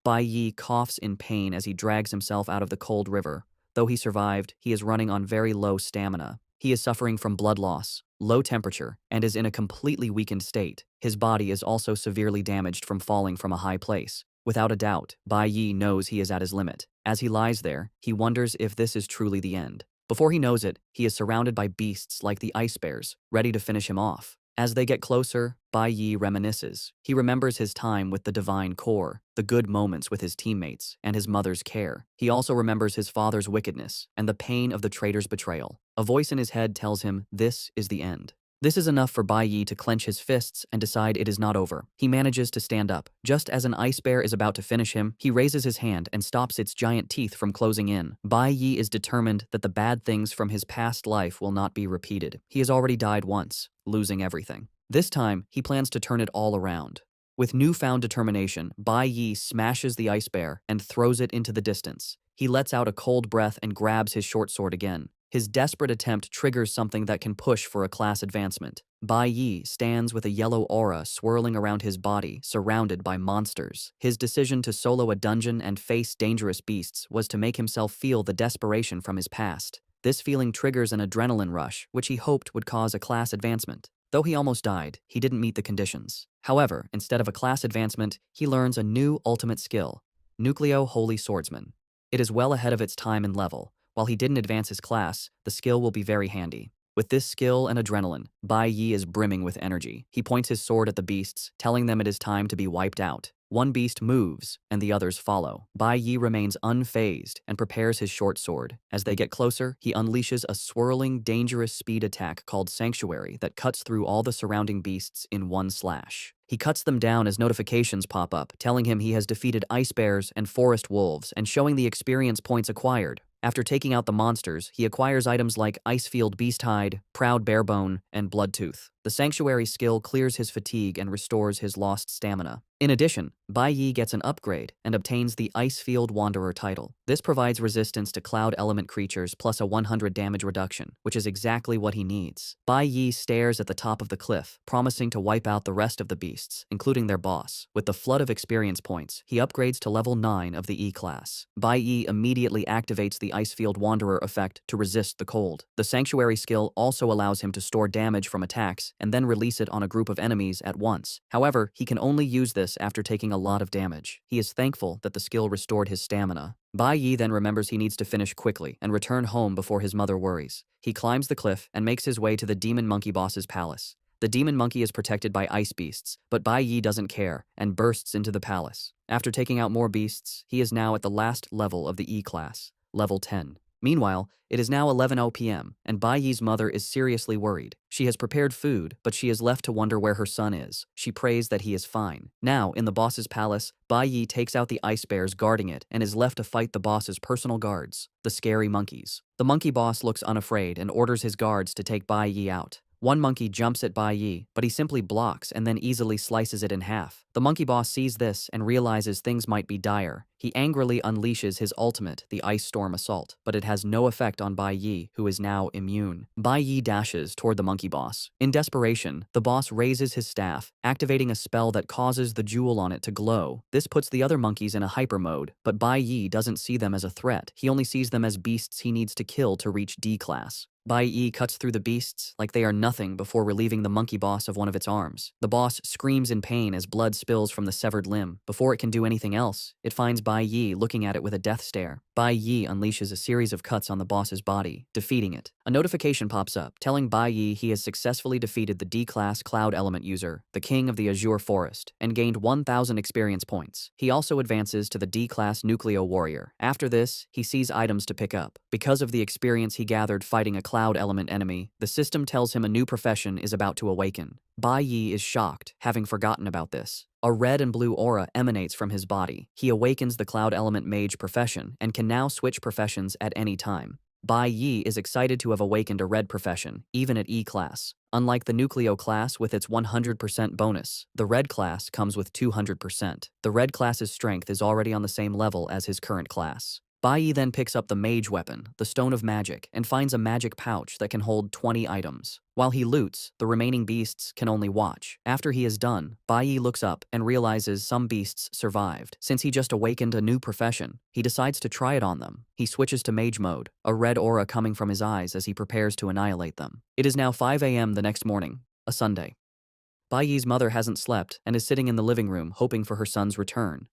Bai Yi coughs in pain as he drags himself out of the cold river. Though he survived, he is running on very low stamina. He is suffering from blood loss, low temperature, and is in a completely weakened state. His body is also severely damaged from falling from a high place. Without a doubt, Bai Yi knows he is at his limit. As he lies there, he wonders if this is truly the end. Before he knows it, he is surrounded by beasts like the ice bears, ready to finish him off. As they get closer, Bai Yi reminisces. He remembers his time with the Divine Core, the good moments with his teammates, and his mother's care. He also remembers his father's wickedness and the pain of the traitor's betrayal. A voice in his head tells him this is the end. This is enough for Bai Yi to clench his fists and decide it is not over. He manages to stand up. Just as an ice bear is about to finish him, he raises his hand and stops its giant teeth from closing in. Bai Yi is determined that the bad things from his past life will not be repeated. He has already died once, losing everything. This time, he plans to turn it all around. With newfound determination, Bai Yi smashes the ice bear and throws it into the distance. He lets out a cold breath and grabs his short sword again. His desperate attempt triggers something that can push for a class advancement. Bai Yi stands with a yellow aura swirling around his body, surrounded by monsters. His decision to solo a dungeon and face dangerous beasts was to make himself feel the desperation from his past. This feeling triggers an adrenaline rush, which he hoped would cause a class advancement. Though he almost died, he didn't meet the conditions. However, instead of a class advancement, he learns a new ultimate skill, Nucleo Holy Swordsman. It is well ahead of its time and level. While he didn't advance his class, the skill will be very handy. With this skill and adrenaline, Bai Yi is brimming with energy. He points his sword at the beasts, telling them it is time to be wiped out. One beast moves, and the others follow. Bai Yi remains unfazed and prepares his short sword. As they get closer, he unleashes a swirling, dangerous speed attack called Sanctuary that cuts through all the surrounding beasts in one slash. He cuts them down as notifications pop up, telling him he has defeated ice bears and forest wolves and showing the experience points acquired. After taking out the monsters, he acquires items like Icefield Beasthide, Proud Barebone, and Bloodtooth. The sanctuary skill clears his fatigue and restores his lost stamina. In addition, Bai Yi gets an upgrade and obtains the Ice Field Wanderer title. This provides resistance to cloud element creatures plus a 100 damage reduction, which is exactly what he needs. Bai Yi stares at the top of the cliff, promising to wipe out the rest of the beasts, including their boss. With the flood of experience points, he upgrades to level 9 of the E class. Bai Yi immediately activates the Ice Field Wanderer effect to resist the cold. The sanctuary skill also allows him to store damage from attacks and then release it on a group of enemies at once. However, he can only use this after taking a lot of damage. He is thankful that the skill restored his stamina. Bai Yi then remembers he needs to finish quickly and return home before his mother worries. He climbs the cliff and makes his way to the demon monkey boss's palace. The demon monkey is protected by ice beasts, but Bai Yi doesn't care and bursts into the palace. After taking out more beasts, he is now at the last level of the E class, level 10. Meanwhile, it is now 11:00 p.m., and Bai Yi's mother is seriously worried. She has prepared food, but she is left to wonder where her son is. She prays that he is fine. Now, in the boss's palace, Bai Yi takes out the ice bears guarding it and is left to fight the boss's personal guards, the scary monkeys. The monkey boss looks unafraid and orders his guards to take Bai Yi out. One monkey jumps at Bai Yi, but he simply blocks and then easily slices it in half. The monkey boss sees this and realizes things might be dire. He angrily unleashes his ultimate, the Ice Storm Assault, but it has no effect on Bai Yi, who is now immune. Bai Yi dashes toward the monkey boss. In desperation, the boss raises his staff, activating a spell that causes the jewel on it to glow. This puts the other monkeys in a hyper mode, but Bai Yi doesn't see them as a threat. He only sees them as beasts he needs to kill to reach D class. Bai Yi cuts through the beasts like they are nothing before relieving the monkey boss of one of its arms. The boss screams in pain as blood spills from the severed limb. Before it can do anything else, it finds Bai Yi looking at it with a death stare. Bai Yi unleashes a series of cuts on the boss's body, defeating it. A notification pops up, telling Bai Yi he has successfully defeated the D-class Cloud Element user, the King of the Azure Forest, and gained 1,000 experience points. He also advances to the D-class Nucleo Warrior. After this, he sees items to pick up. Because of the experience he gathered fighting a Cloud Element enemy, the system tells him a new profession is about to awaken. Bai Yi is shocked, having forgotten about this. A red and blue aura emanates from his body. He awakens the Cloud Element Mage profession and can now switch professions at any time. Bai Yi is excited to have awakened a red profession, even at E class. Unlike the Nucleo class with its 100% bonus, the red class comes with 200%. The red class's strength is already on the same level as his current class. Bai Yi then picks up the mage weapon, the Stone of Magic, and finds a magic pouch that can hold 20 items. While he loots, the remaining beasts can only watch. After he is done, Bai Yi looks up and realizes some beasts survived. Since he just awakened a new profession, he decides to try it on them. He switches to mage mode, a red aura coming from his eyes as he prepares to annihilate them. It is now 5 a.m. the next morning, a Sunday. Bai Yi's mother hasn't slept and is sitting in the living room hoping for her son's return.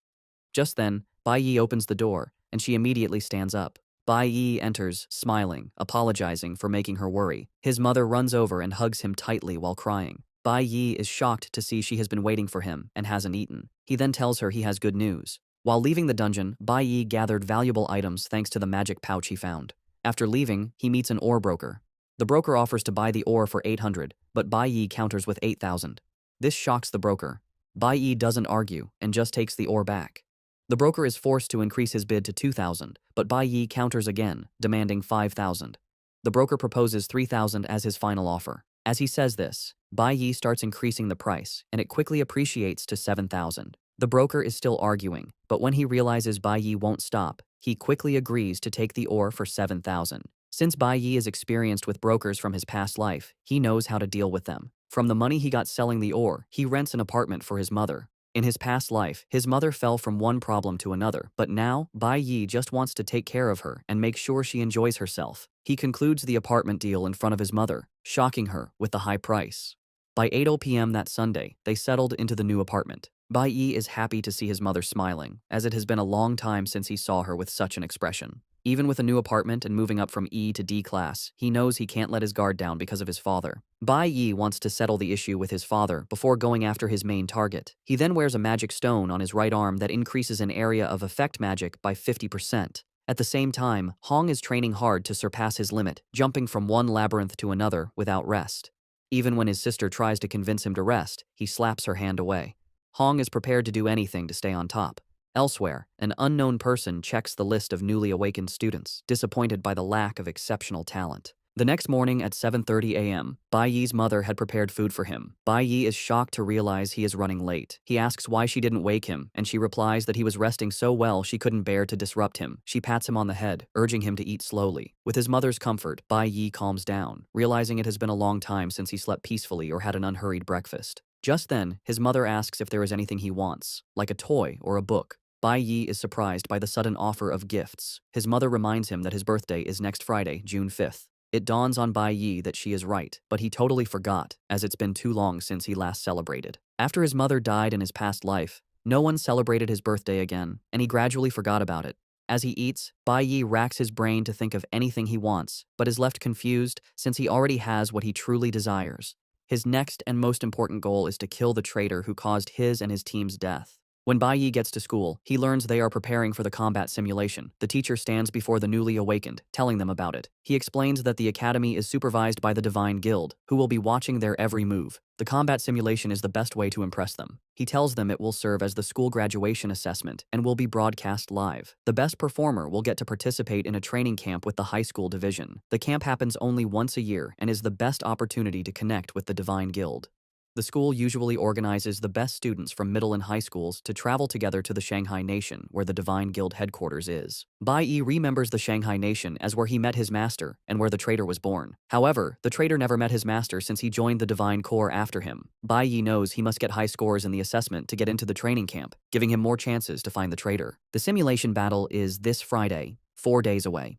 Just then, Bai Yi opens the door, and she immediately stands up. Bai Yi enters, smiling, apologizing for making her worry. His mother runs over and hugs him tightly while crying. Bai Yi is shocked to see she has been waiting for him and hasn't eaten. He then tells her he has good news. While leaving the dungeon, Bai Yi gathered valuable items thanks to the magic pouch he found. After leaving, he meets an ore broker. The broker offers to buy the ore for 800, but Bai Yi counters with 8,000. This shocks the broker. Bai Yi doesn't argue and just takes the ore back. The broker is forced to increase his bid to 2,000, but Bai Yi counters again, demanding 5,000. The broker proposes 3,000 as his final offer. As he says this, Bai Yi starts increasing the price, and it quickly appreciates to 7,000. The broker is still arguing, but when he realizes Bai Yi won't stop, he quickly agrees to take the ore for 7,000. Since Bai Yi is experienced with brokers from his past life, he knows how to deal with them. From the money he got selling the ore, he rents an apartment for his mother. In his past life, his mother fell from one problem to another, but now, Bai Yi just wants to take care of her and make sure she enjoys herself. He concludes the apartment deal in front of his mother, shocking her with the high price. By 8 p.m. that Sunday, they settled into the new apartment. Bai Yi is happy to see his mother smiling, as it has been a long time since he saw her with such an expression. Even with a new apartment and moving up from E to D class, he knows he can't let his guard down because of his father. Bai Yi wants to settle the issue with his father before going after his main target. He then wears a magic stone on his right arm that increases an area of effect magic by 50%. At the same time, Hong is training hard to surpass his limit, jumping from one labyrinth to another without rest. Even when his sister tries to convince him to rest, he slaps her hand away. Hong is prepared to do anything to stay on top. Elsewhere, an unknown person checks the list of newly awakened students, disappointed by the lack of exceptional talent. The next morning at 7:30 a.m., Bai Yi's mother had prepared food for him. Bai Yi is shocked to realize he is running late. He asks why she didn't wake him, and she replies that he was resting so well she couldn't bear to disrupt him. She pats him on the head, urging him to eat slowly. With his mother's comfort, Bai Yi calms down, realizing it has been a long time since he slept peacefully or had an unhurried breakfast. Just then, his mother asks if there is anything he wants, like a toy or a book. Bai Yi is surprised by the sudden offer of gifts. His mother reminds him that his birthday is next Friday, June 5th. It dawns on Bai Yi that she is right, but he totally forgot, as it's been too long since he last celebrated. After his mother died in his past life, no one celebrated his birthday again, and he gradually forgot about it. As he eats, Bai Yi racks his brain to think of anything he wants, but is left confused since he already has what he truly desires. His next and most important goal is to kill the traitor who caused his and his team's death. When Bai Yi gets to school, he learns they are preparing for the combat simulation. The teacher stands before the newly awakened, telling them about it. He explains that the academy is supervised by the Divine Guild, who will be watching their every move. The combat simulation is the best way to impress them. He tells them it will serve as the school graduation assessment and will be broadcast live. The best performer will get to participate in a training camp with the high school division. The camp happens only once a year and is the best opportunity to connect with the Divine Guild. The school usually organizes the best students from middle and high schools to travel together to the Shanghai Nation, where the Divine Guild headquarters is. Bai Yi remembers the Shanghai Nation as where he met his master and where the traitor was born. However, the traitor never met his master since he joined the Divine Corps after him. Bai Yi knows he must get high scores in the assessment to get into the training camp, giving him more chances to find the traitor. The simulation battle is this Friday, 4 days away.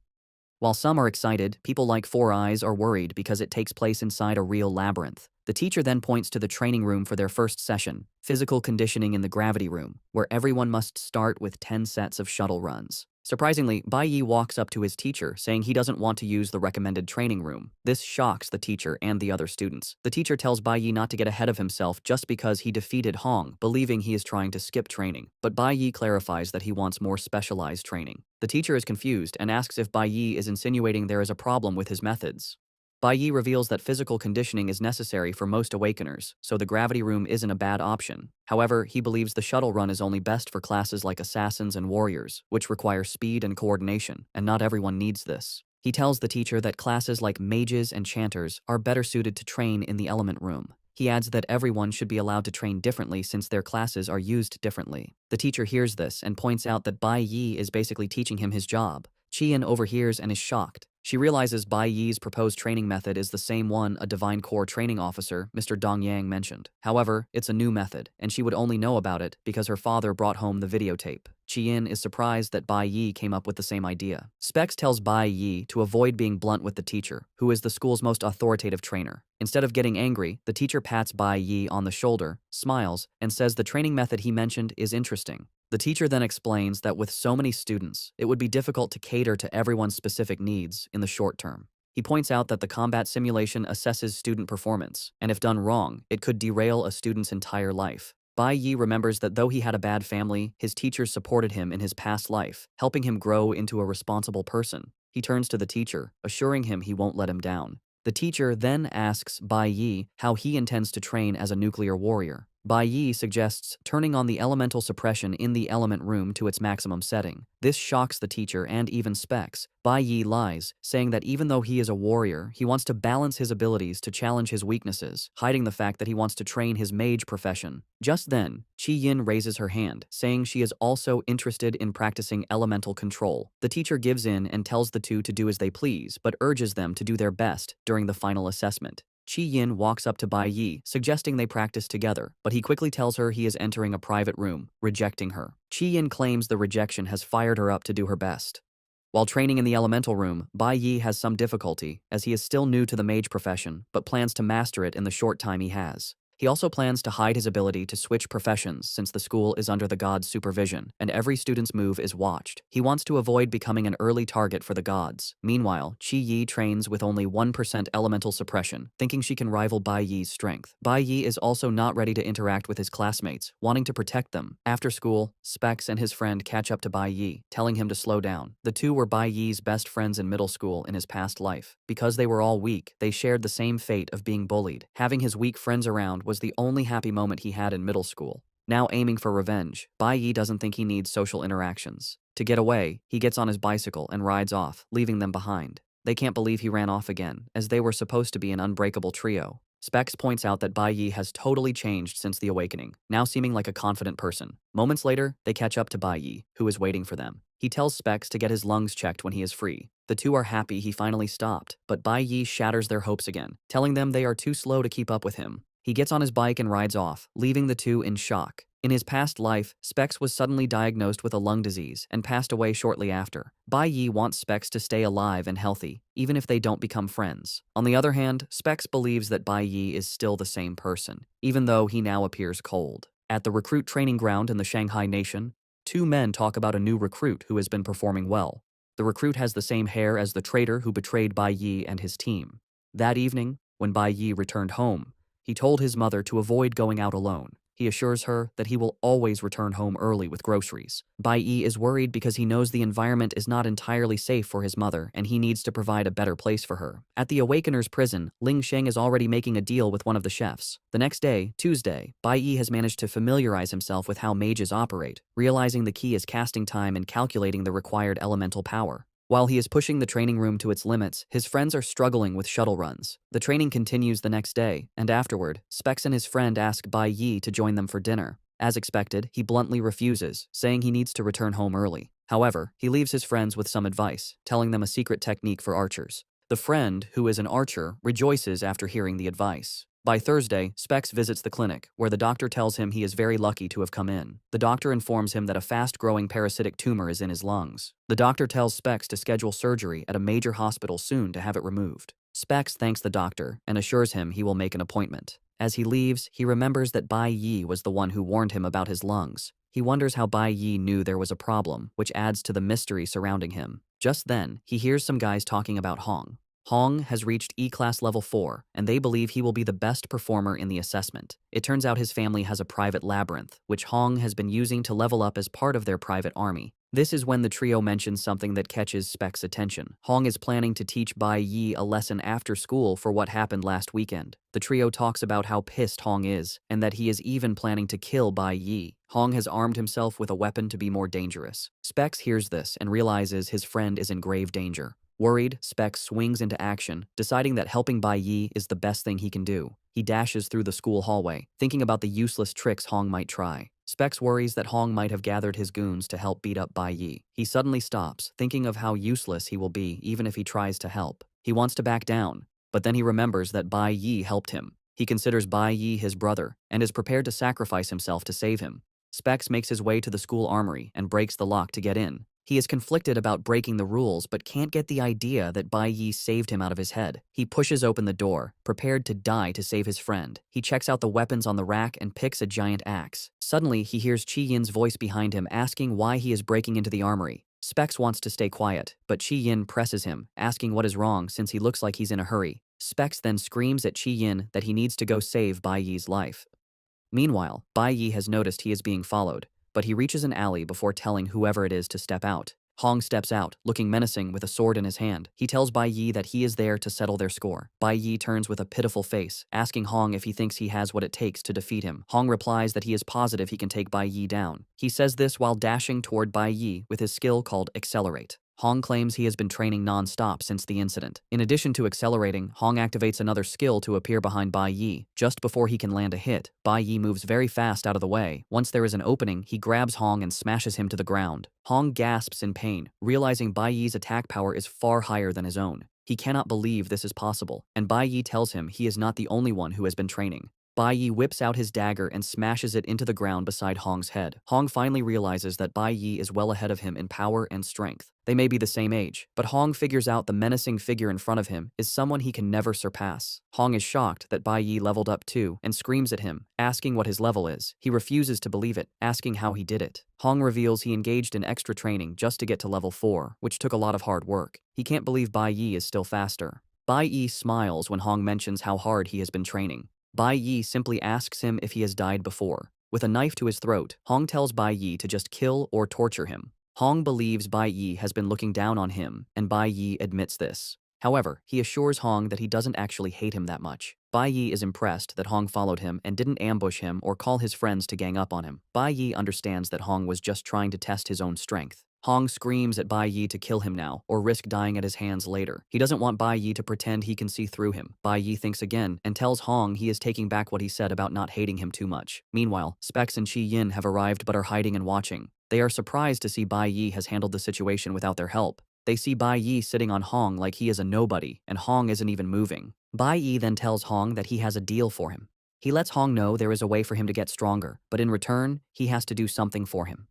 While some are excited, people like Four Eyes are worried because it takes place inside a real labyrinth. The teacher then points to the training room for their first session, physical conditioning in the gravity room, where everyone must start with 10 sets of shuttle runs. Surprisingly, Bai Yi walks up to his teacher, saying he doesn't want to use the recommended training room. This shocks the teacher and the other students. The teacher tells Bai Yi not to get ahead of himself just because he defeated Hong, believing he is trying to skip training. But Bai Yi clarifies that he wants more specialized training. The teacher is confused and asks if Bai Yi is insinuating there is a problem with his methods. Bai Yi reveals that physical conditioning is necessary for most awakeners, so the gravity room isn't a bad option. However, he believes the shuttle run is only best for classes like assassins and warriors, which require speed and coordination, and not everyone needs this. He tells the teacher that classes like mages and chanters are better suited to train in the element room. He adds that everyone should be allowed to train differently since their classes are used differently. The teacher hears this and points out that Bai Yi is basically teaching him his job. Qian overhears and is shocked. She realizes Bai Yi's proposed training method is the same one a Divine Corps training officer, Mr. Dong Yang, mentioned. However, it's a new method, and she would only know about it because her father brought home the videotape. Qian is surprised that Bai Yi came up with the same idea. Specs tells Bai Yi to avoid being blunt with the teacher, who is the school's most authoritative trainer. Instead of getting angry, the teacher pats Bai Yi on the shoulder, smiles, and says the training method he mentioned is interesting. The teacher then explains that with so many students, it would be difficult to cater to everyone's specific needs in the short term. He points out that the combat simulation assesses student performance, and if done wrong, it could derail a student's entire life. Bai Yi remembers that though he had a bad family, his teachers supported him in his past life, helping him grow into a responsible person. He turns to the teacher, assuring him he won't let him down. The teacher then asks Bai Yi how he intends to train as a nuclear warrior. Bai Yi suggests turning on the elemental suppression in the element room to its maximum setting. This shocks the teacher and even Specs. Bai Yi lies, saying that even though he is a warrior, he wants to balance his abilities to challenge his weaknesses, hiding the fact that he wants to train his mage profession. Just then, Qi Yin raises her hand, saying she is also interested in practicing elemental control. The teacher gives in and tells the two to do as they please, but urges them to do their best during the final assessment. Qi Yin walks up to Bai Yi, suggesting they practice together, but he quickly tells her he is entering a private room, rejecting her. Qi Yin claims the rejection has fired her up to do her best. While training in the elemental room, Bai Yi has some difficulty, as he is still new to the mage profession, but plans to master it in the short time he has. He also plans to hide his ability to switch professions since the school is under the gods' supervision, and every student's move is watched. He wants to avoid becoming an early target for the gods. Meanwhile, Qi Yi trains with only 1% elemental suppression, thinking she can rival Bai Yi's strength. Bai Yi is also not ready to interact with his classmates, wanting to protect them. After school, Specs and his friend catch up to Bai Yi, telling him to slow down. The two were Bai Yi's best friends in middle school in his past life. Because they were all weak, they shared the same fate of being bullied. Having his weak friends around was the only happy moment he had in middle school. Now aiming for revenge, Bai Yi doesn't think he needs social interactions. To get away, he gets on his bicycle and rides off, leaving them behind. They can't believe he ran off again, as they were supposed to be an unbreakable trio. Specs points out that Bai Yi has totally changed since the awakening, now seeming like a confident person. Moments later, they catch up to Bai Yi, who is waiting for them. He tells Specs to get his lungs checked when he is free. The two are happy he finally stopped, but Bai Yi shatters their hopes again, telling them they are too slow to keep up with him. He gets on his bike and rides off, leaving the two in shock. In his past life, Specs was suddenly diagnosed with a lung disease and passed away shortly after. Bai Yi wants Specs to stay alive and healthy, even if they don't become friends. On the other hand, Specs believes that Bai Yi is still the same person, even though he now appears cold. At the recruit training ground in the Shanghai Nation, two men talk about a new recruit who has been performing well. The recruit has the same hair as the traitor who betrayed Bai Yi and his team. That evening, when Bai Yi returned home, he told his mother to avoid going out alone. He assures her that he will always return home early with groceries. Bai Yi is worried because he knows the environment is not entirely safe for his mother and he needs to provide a better place for her. At the Awakener's prison, Ling Sheng is already making a deal with one of the chefs. The next day, Tuesday, Bai Yi has managed to familiarize himself with how mages operate, realizing the key is casting time and calculating the required elemental power. While he is pushing the training room to its limits, his friends are struggling with shuttle runs. The training continues the next day, and afterward, Specs and his friend ask Bai Yi to join them for dinner. As expected, he bluntly refuses, saying he needs to return home early. However, he leaves his friends with some advice, telling them a secret technique for archers. The friend, who is an archer, rejoices after hearing the advice. By Thursday, Specs visits the clinic, where the doctor tells him he is very lucky to have come in. The doctor informs him that a fast-growing parasitic tumor is in his lungs. The doctor tells Specs to schedule surgery at a major hospital soon to have it removed. Specs thanks the doctor and assures him he will make an appointment. As he leaves, he remembers that Bai Yi was the one who warned him about his lungs. He wonders how Bai Yi knew there was a problem, which adds to the mystery surrounding him. Just then, he hears some guys talking about Hong. Hong has reached E-Class Level 4, and they believe he will be the best performer in the assessment. It turns out his family has a private labyrinth, which Hong has been using to level up as part of their private army. This is when the trio mentions something that catches Specs' attention. Hong is planning to teach Bai Yi a lesson after school for what happened last weekend. The trio talks about how pissed Hong is, and that he is even planning to kill Bai Yi. Hong has armed himself with a weapon to be more dangerous. Specs hears this and realizes his friend is in grave danger. Worried, Specs swings into action, deciding that helping Bai Yi is the best thing he can do. He dashes through the school hallway, thinking about the useless tricks Hong might try. Specs worries that Hong might have gathered his goons to help beat up Bai Yi. He suddenly stops, thinking of how useless he will be even if he tries to help. He wants to back down, but then he remembers that Bai Yi helped him. He considers Bai Yi his brother and is prepared to sacrifice himself to save him. Specs makes his way to the school armory and breaks the lock to get in. He is conflicted about breaking the rules but can't get the idea that Bai Yi saved him out of his head. He pushes open the door, prepared to die to save his friend. He checks out the weapons on the rack and picks a giant axe. Suddenly, he hears Chi Yin's voice behind him asking why he is breaking into the armory. Specs wants to stay quiet, but Chi Yin presses him, asking what is wrong since he looks like he's in a hurry. Specs then screams at Chi Yin that he needs to go save Bai Yi's life. Meanwhile, Bai Yi has noticed he is being followed, but he reaches an alley before telling whoever it is to step out. Hong steps out, looking menacing with a sword in his hand. He tells Bai Yi that he is there to settle their score. Bai Yi turns with a pitiful face, asking Hong if he thinks he has what it takes to defeat him. Hong replies that he is positive he can take Bai Yi down. He says this while dashing toward Bai Yi with his skill called Accelerate. Hong claims he has been training non-stop since the incident. In addition to accelerating, Hong activates another skill to appear behind Bai Yi. Just before he can land a hit, Bai Yi moves very fast out of the way. Once there is an opening, he grabs Hong and smashes him to the ground. Hong gasps in pain, realizing Bai Yi's attack power is far higher than his own. He cannot believe this is possible, and Bai Yi tells him he is not the only one who has been training. Bai Yi whips out his dagger and smashes it into the ground beside Hong's head. Hong finally realizes that Bai Yi is well ahead of him in power and strength. They may be the same age, but Hong figures out the menacing figure in front of him is someone he can never surpass. Hong is shocked that Bai Yi leveled up too and screams at him, asking what his level is. He refuses to believe it, asking how he did it. Hong reveals he engaged in extra training just to get to level 4, which took a lot of hard work. He can't believe Bai Yi is still faster. Bai Yi smiles when Hong mentions how hard he has been training. Bai Yi simply asks him if he has died before. With a knife to his throat, Hong tells Bai Yi to just kill or torture him. Hong believes Bai Yi has been looking down on him, and Bai Yi admits this. However, he assures Hong that he doesn't actually hate him that much. Bai Yi is impressed that Hong followed him and didn't ambush him or call his friends to gang up on him. Bai Yi understands that Hong was just trying to test his own strength. Hong screams at Bai Yi to kill him now, or risk dying at his hands later. He doesn't want Bai Yi to pretend he can see through him. Bai Yi thinks again and tells Hong he is taking back what he said about not hating him too much. Meanwhile, Specs and Chi Yin have arrived but are hiding and watching. They are surprised to see Bai Yi has handled the situation without their help. They see Bai Yi sitting on Hong like he is a nobody, and Hong isn't even moving. Bai Yi then tells Hong that he has a deal for him. He lets Hong know there is a way for him to get stronger, but in return, he has to do something for him.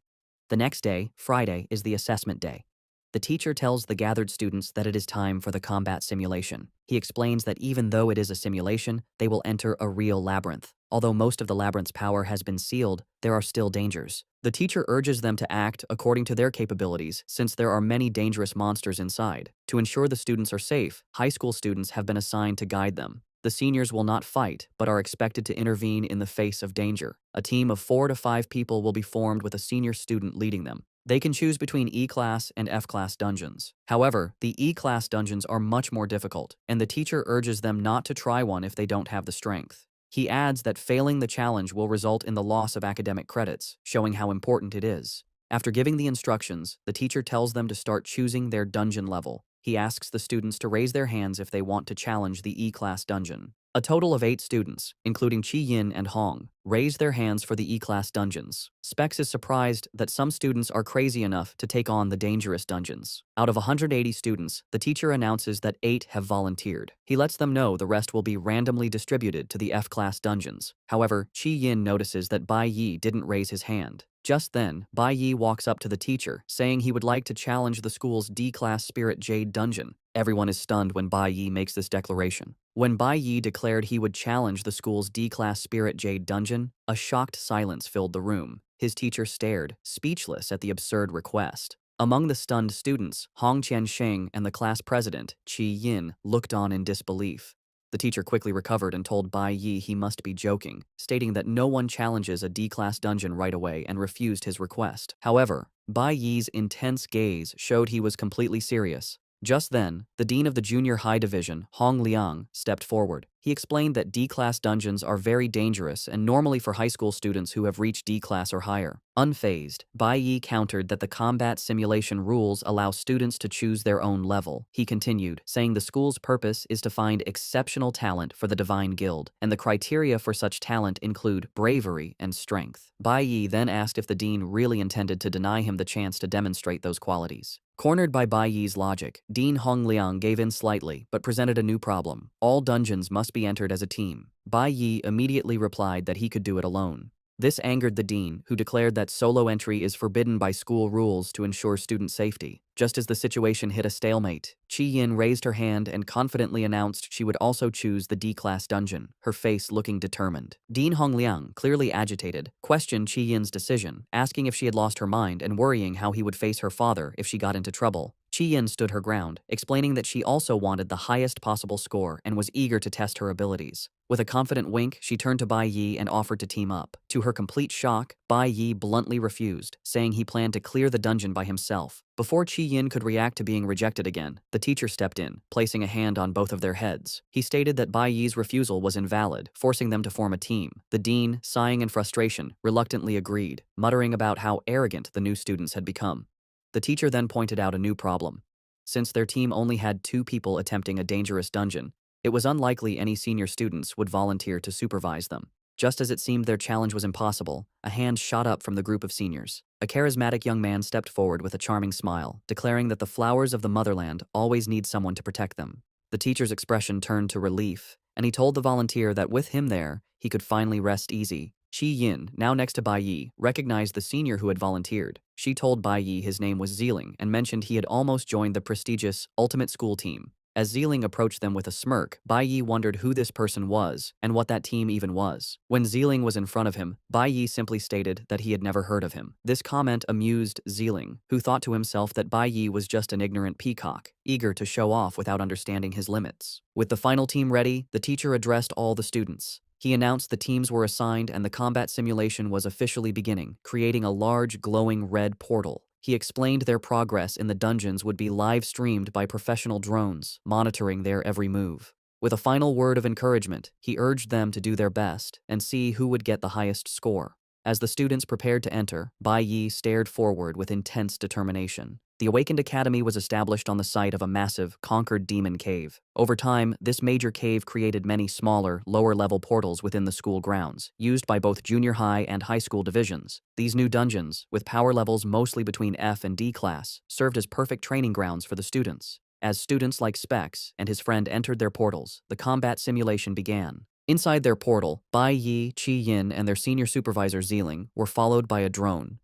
The next day, Friday, is the assessment day. The teacher tells the gathered students that it is time for the combat simulation. He explains that even though it is a simulation, they will enter a real labyrinth. Although most of the labyrinth's power has been sealed, there are still dangers. The teacher urges them to act according to their capabilities since there are many dangerous monsters inside. To ensure the students are safe, high school students have been assigned to guide them. The seniors will not fight, but are expected to intervene in the face of danger. A team of 4 to 5 people will be formed with a senior student leading them. They can choose between E-class and F-class dungeons. However, the E-class dungeons are much more difficult, and the teacher urges them not to try one if they don't have the strength. He adds that failing the challenge will result in the loss of academic credits, showing how important it is. After giving the instructions, the teacher tells them to start choosing their dungeon level. He asks the students to raise their hands if they want to challenge the E-class dungeon. A total of 8 students, including Chi Yin and Hong, raise their hands for the E-class dungeons. Specs is surprised that some students are crazy enough to take on the dangerous dungeons. Out of 180 students, the teacher announces that 8 have volunteered. He lets them know the rest will be randomly distributed to the F-class dungeons. However, Chi Yin notices that Bai Yi didn't raise his hand. Just then, Bai Yi walks up to the teacher, saying he would like to challenge the school's D-class Spirit Jade dungeon. Everyone is stunned when Bai Yi makes this declaration. When Bai Yi declared he would challenge the school's D-class Spirit Jade dungeon, a shocked silence filled the room. His teacher stared, speechless at the absurd request. Among the stunned students, Hong Qiansheng and the class president, Chi Yin, looked on in disbelief. The teacher quickly recovered and told Bai Yi he must be joking, stating that no one challenges a D-class dungeon right away and refused his request. However, Bai Yi's intense gaze showed he was completely serious. Just then, the dean of the junior high division, Hong Liang, stepped forward. He explained that D-class dungeons are very dangerous and normally for high school students who have reached D-class or higher. Unfazed, Bai Yi countered that the combat simulation rules allow students to choose their own level. He continued, saying the school's purpose is to find exceptional talent for the Divine Guild, and the criteria for such talent include bravery and strength. Bai Yi then asked if the dean really intended to deny him the chance to demonstrate those qualities. Cornered by Bai Yi's logic, Dean Hong Liang gave in slightly, but presented a new problem. All dungeons must be entered as a team. Bai Yi immediately replied that he could do it alone. This angered the dean, who declared that solo entry is forbidden by school rules to ensure student safety. Just as the situation hit a stalemate, Chi Yin raised her hand and confidently announced she would also choose the D-class dungeon, her face looking determined. Dean Hongliang, clearly agitated, questioned Chi Yin's decision, asking if she had lost her mind and worrying how he would face her father if she got into trouble. Chi Yin stood her ground, explaining that she also wanted the highest possible score and was eager to test her abilities. With a confident wink, she turned to Bai Yi and offered to team up. To her complete shock, Bai Yi bluntly refused, saying he planned to clear the dungeon by himself. Before Chi Yin could react to being rejected again, the teacher stepped in, placing a hand on both of their heads. He stated that Bai Yi's refusal was invalid, forcing them to form a team. The dean, sighing in frustration, reluctantly agreed, muttering about how arrogant the new students had become. The teacher then pointed out a new problem. Since their team only had 2 people attempting a dangerous dungeon, it was unlikely any senior students would volunteer to supervise them. Just as it seemed their challenge was impossible, a hand shot up from the group of seniors. A charismatic young man stepped forward with a charming smile, declaring that the flowers of the motherland always need someone to protect them. The teacher's expression turned to relief, and he told the volunteer that with him there, he could finally rest easy. Chi Yin, now next to Bai Yi, recognized the senior who had volunteered. She told Bai Yi his name was Zeeling and mentioned he had almost joined the prestigious Ultimate School team. As Zeeling approached them with a smirk, Bai Yi wondered who this person was and what that team even was. When Zeeling was in front of him, Bai Yi simply stated that he had never heard of him. This comment amused Zeeling, who thought to himself that Bai Yi was just an ignorant peacock, eager to show off without understanding his limits. With the final team ready, the teacher addressed all the students. He announced the teams were assigned and the combat simulation was officially beginning, creating a large glowing red portal. He explained their progress in the dungeons would be live-streamed by professional drones, monitoring their every move. With a final word of encouragement, he urged them to do their best and see who would get the highest score. As the students prepared to enter, Bai Yi stared forward with intense determination. The Awakened Academy was established on the site of a massive, conquered demon cave. Over time, this major cave created many smaller, lower-level portals within the school grounds, used by both junior high and high school divisions. These new dungeons, with power levels mostly between F and D class, served as perfect training grounds for the students. As students like Specs and his friend entered their portals, the combat simulation began. Inside their portal, Bai Yi, Qi Yin, and their senior supervisor Zeeling were followed by a drone.